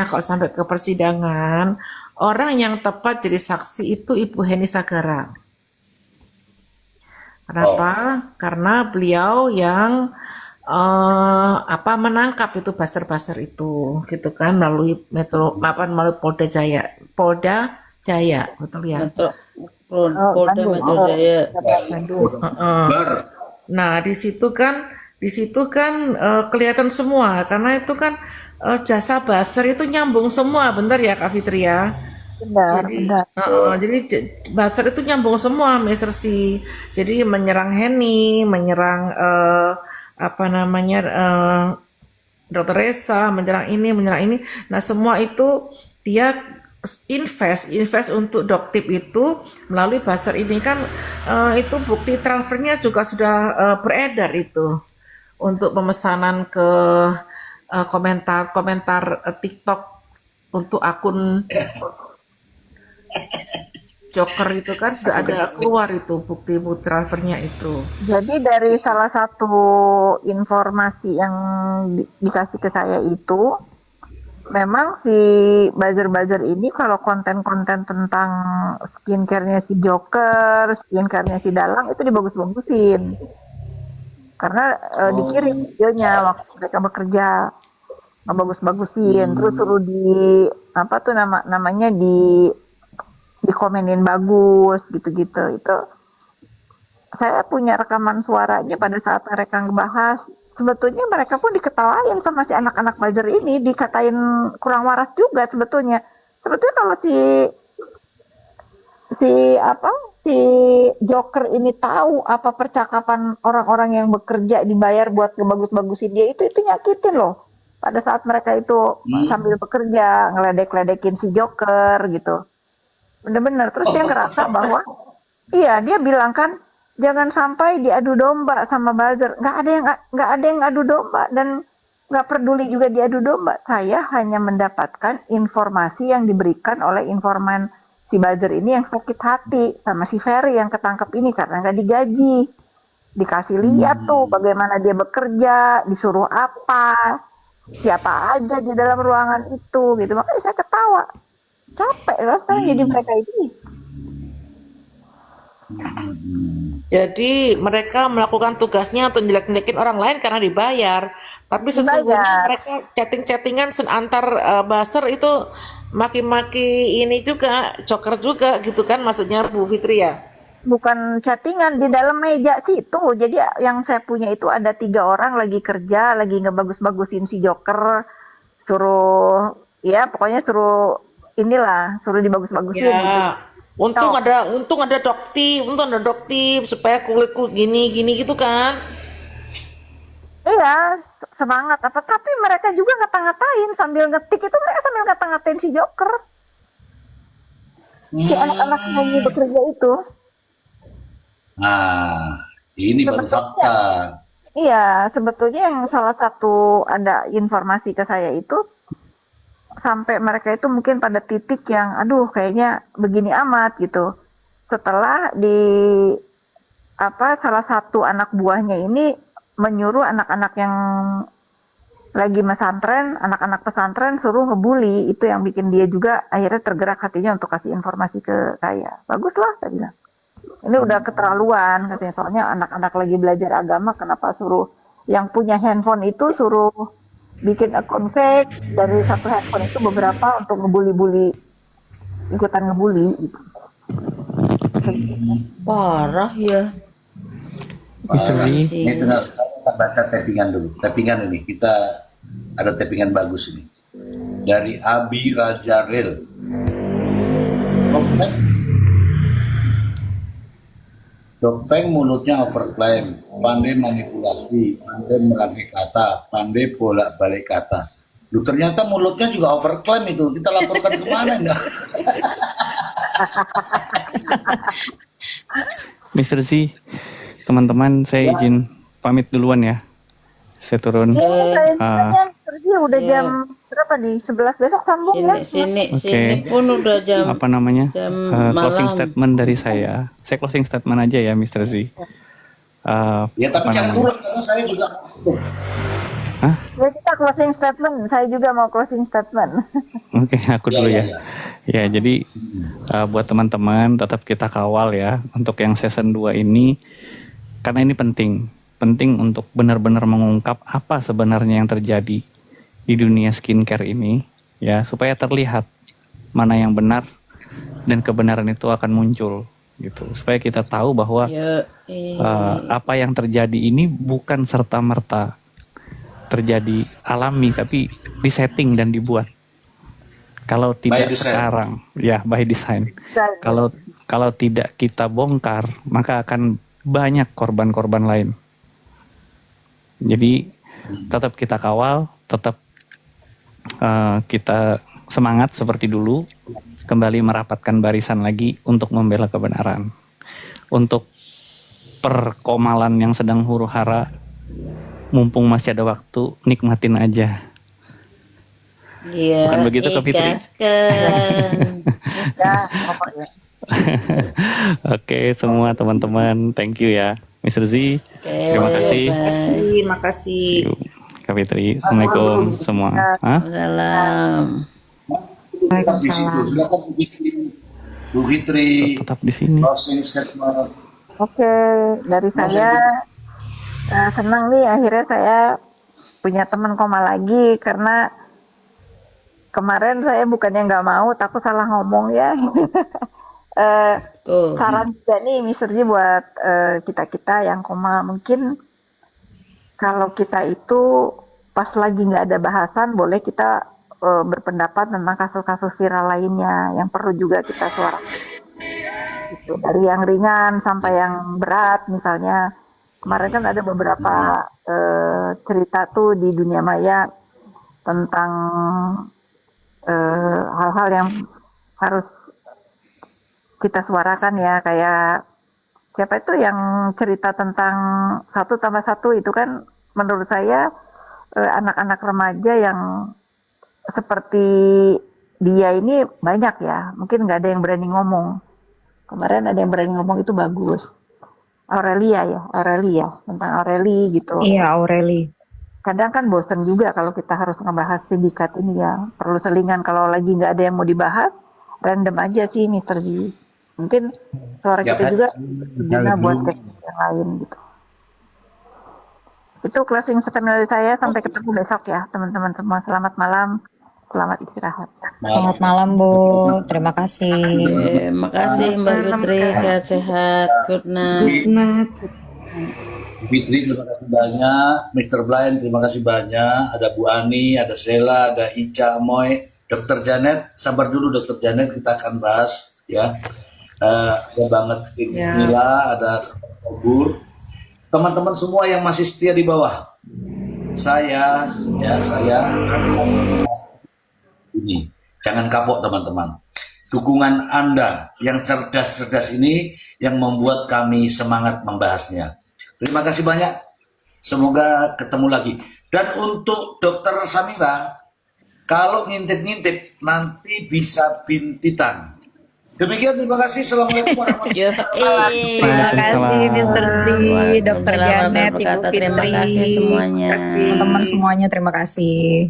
kalau sampai ke persidangan, orang yang tepat jadi saksi itu Ibu Heni Sagara. Kenapa? Karena beliau yang menangkap itu buzzer-buzzer itu, gitu kan, melalui melalui Polda Jaya, betul ya? Polda Metro Jaya. Bandung. Nah, di situ kan kelihatan semua karena itu kan jasa buzzer itu nyambung semua, benar ya Kak Fitri ya? Benar, benar. Jadi buzzer itu nyambung semua, Mr. Si. Jadi menyerang Heni, menyerang Dr. Resa, menyerang ini. Nah, semua itu dia invest untuk Doktip itu melalui buzzer ini kan itu bukti transfernya juga sudah beredar itu untuk pemesanan ke komentar TikTok untuk akun Joker itu kan sudah ada keluar itu bukti transfernya itu. Jadi dari salah satu informasi yang dikasih ke saya itu, memang si buzzer-buzzer ini kalau konten-konten tentang skincare-nya si Joker, skincare-nya si Dalang itu dibagus-bagusin. Karena dikirim videonya waktu mereka bekerja, ngebagus-bagusin, terus suruh namanya dikomenin bagus gitu-gitu. Itu saya punya rekaman suaranya pada saat mereka ngebahas. Sebetulnya mereka pun diketawain sama si anak-anak buzzer ini, dikatain kurang waras juga sebetulnya. Sebetulnya kalau si Joker ini tahu apa percakapan orang-orang yang bekerja dibayar buat ngebagus-bagusin dia, itu nyakitin loh. Pada saat mereka itu sambil bekerja ngeledek-ledekin si Joker gitu. Bener-bener. Terus dia ngerasa bahwa dia bilang kan jangan sampai diadu domba sama buzzer. Nggak ada yang adu domba dan nggak peduli juga diadu domba. Saya hanya mendapatkan informasi yang diberikan oleh informan si buzzer ini yang sakit hati sama si Ferry yang ketangkep ini karena nggak digaji. Dikasih lihat tuh bagaimana dia bekerja, disuruh apa, siapa aja di dalam ruangan itu gitu. Makanya saya ketawa. Capek lah sekarang jadi mereka ini. Jadi mereka melakukan tugasnya untuk jelek-jelekin orang lain karena dibayar. Tapi sesungguhnya mereka chatting-chattingan antar buzzer itu maki-maki ini juga, Joker juga gitu kan maksudnya Bu Fitri ya? bukan chattingan di dalam meja situ. Jadi yang saya punya itu ada 3 orang lagi kerja, lagi ngebagus-bagusin si Joker, suruh ya pokoknya suruh inilah, suruh dibagus-bagusin gitu. Ya, untung Tok. ada untung ada doktif supaya kulitku gini gini gitu kan. Iya, semangat apa tapi mereka juga ngata-ngatain sambil ngetik itu mereka sambil ngata-ngatain si Joker, si anak-anak yang lagi Hmm. bekerja itu. Nah, ini baru Sebetulnya fakta. iya, sebetulnya yang salah satu ada informasi ke saya itu sampai mereka itu mungkin pada titik yang aduh kayaknya begini amat gitu. Setelah di apa salah satu anak buahnya ini menyuruh anak-anak yang lagi pesantren, anak-anak pesantren suruh ngebully, itu yang bikin dia juga akhirnya tergerak hatinya untuk kasih informasi ke saya. Baguslah, saya bilang. Ini udah keterlaluan katanya, soalnya anak-anak lagi belajar agama, kenapa suruh yang punya handphone itu suruh bikin akun fake dari satu handphone itu beberapa untuk ngebully-bully, ikutan ngebully gitu. Parah ya. Mr. Parah. Z, Ini tinggal kita baca tappingan dulu. Tappingan ini kita ada tappingan bagus ini dari Abi Raja Rel. Topeng, Topeng mulutnya overclaim, pandai manipulasi, pandai merangkai kata, pandai bolak-balik kata. Lu ternyata mulutnya juga overclaim itu. Kita laporkan kemana enggak? Mr. Z, teman-teman saya Ya, izin pamit duluan ya. Saya turun. Saya Ah, tanya kerja udah Ya, jam berapa nih? 11 besok sambung ya. sini Oke, pun udah jam apa namanya? jam Closing malam. statement dari saya. Saya closing statement aja ya, Mr. Z. ya tapi Apa jangan namanya? turun karena saya juga tuh. Hah? Ya kita closing statement. Saya juga mau closing statement. Oke, aku Ya dulu ya ya. ya. Ya, jadi buat teman-teman tetap kita kawal ya untuk yang season 2 ini karena ini penting. Penting untuk benar-benar mengungkap apa sebenarnya yang terjadi di dunia skincare ini ya supaya terlihat mana yang benar dan kebenaran itu akan muncul gitu. Supaya kita tahu bahwa Ya, apa yang terjadi ini bukan serta-merta terjadi alami tapi disetting dan dibuat. Kalau By tidak design. sekarang, ya by design. Kalau kalau tidak kita bongkar, maka akan banyak korban-korban lain. Jadi tetap kita kawal, tetap kita semangat seperti dulu, kembali merapatkan barisan lagi untuk membela kebenaran. Untuk perkomalan yang sedang huru-hara, mumpung masih ada waktu, nikmatin aja. Bukan ya, begitu Kak Fitri? gaskan. Ya, pokoknya. Oke, semua teman-teman, thank you ya. Mr. Z, Oke, terima kasih. bye. Makasih. Yuk, Kak Fitri, Assalamualaikum semua. Hah? Salam. Tetap di situ. Silakan Bu Fitri. Bu Fitri, Tetap di sini. closing statement. Oke, dari saya senang nih akhirnya saya punya teman koma lagi karena kemarin saya bukannya nggak mau, takut salah ngomong ya. Tuh. Saran juga nih Mr. Ji buat kita-kita yang koma, mungkin kalau kita itu pas lagi nggak ada bahasan boleh kita berpendapat tentang kasus-kasus viral lainnya yang perlu juga kita suarakan. Gitu. Dari yang ringan sampai yang berat, misalnya kemarin kan ada beberapa cerita tuh di dunia maya tentang hal-hal yang harus kita suarakan ya, kayak siapa itu yang cerita tentang 1+1 itu kan menurut saya anak-anak remaja yang seperti dia ini banyak ya, mungkin nggak ada yang berani ngomong. Kemarin ada yang berani ngomong itu bagus. Aurelia tentang Aureli gitu. Iya, Aureli. Kadang kan bosen juga kalau kita harus ngebahas sindikat ini ya. Perlu selingan kalau lagi nggak ada yang mau dibahas, random aja sih Mr. Z. Mungkin suara Ya, kita Pak. juga berguna buat yang lain gitu. Itu closing statement dari saya. Sampai ketemu besok ya teman-teman semua. Selamat malam. Selamat istirahat. Selamat malam Bu, terima kasih. Makasih Mbak Fitri, sehat-sehat. Good night. Nah, Fitri terima kasih banyak, Mr. Blind terima kasih banyak, ada Bu Ani, ada Sela, ada Ica, Moy, Dr. Janet, sabar dulu Dr. Janet, kita akan bahas ya. Ada banget Mila, ada Obur, teman-teman semua yang masih setia di bawah. Saya ini jangan kapok teman-teman. Dukungan Anda yang cerdas-cerdas ini yang membuat kami semangat membahasnya. Terima kasih banyak. Semoga ketemu lagi. Dan untuk Dokter Samira, kalau ngintip-ngintip nanti bisa bintitan. Demikian, terima kasih. Assalamualaikum warahmatullahi wabarakatuh. Terima kasih Mr. D, Dr. Janet, Ibu Terima Fitri. kasih semuanya. Teman-teman semuanya terima kasih.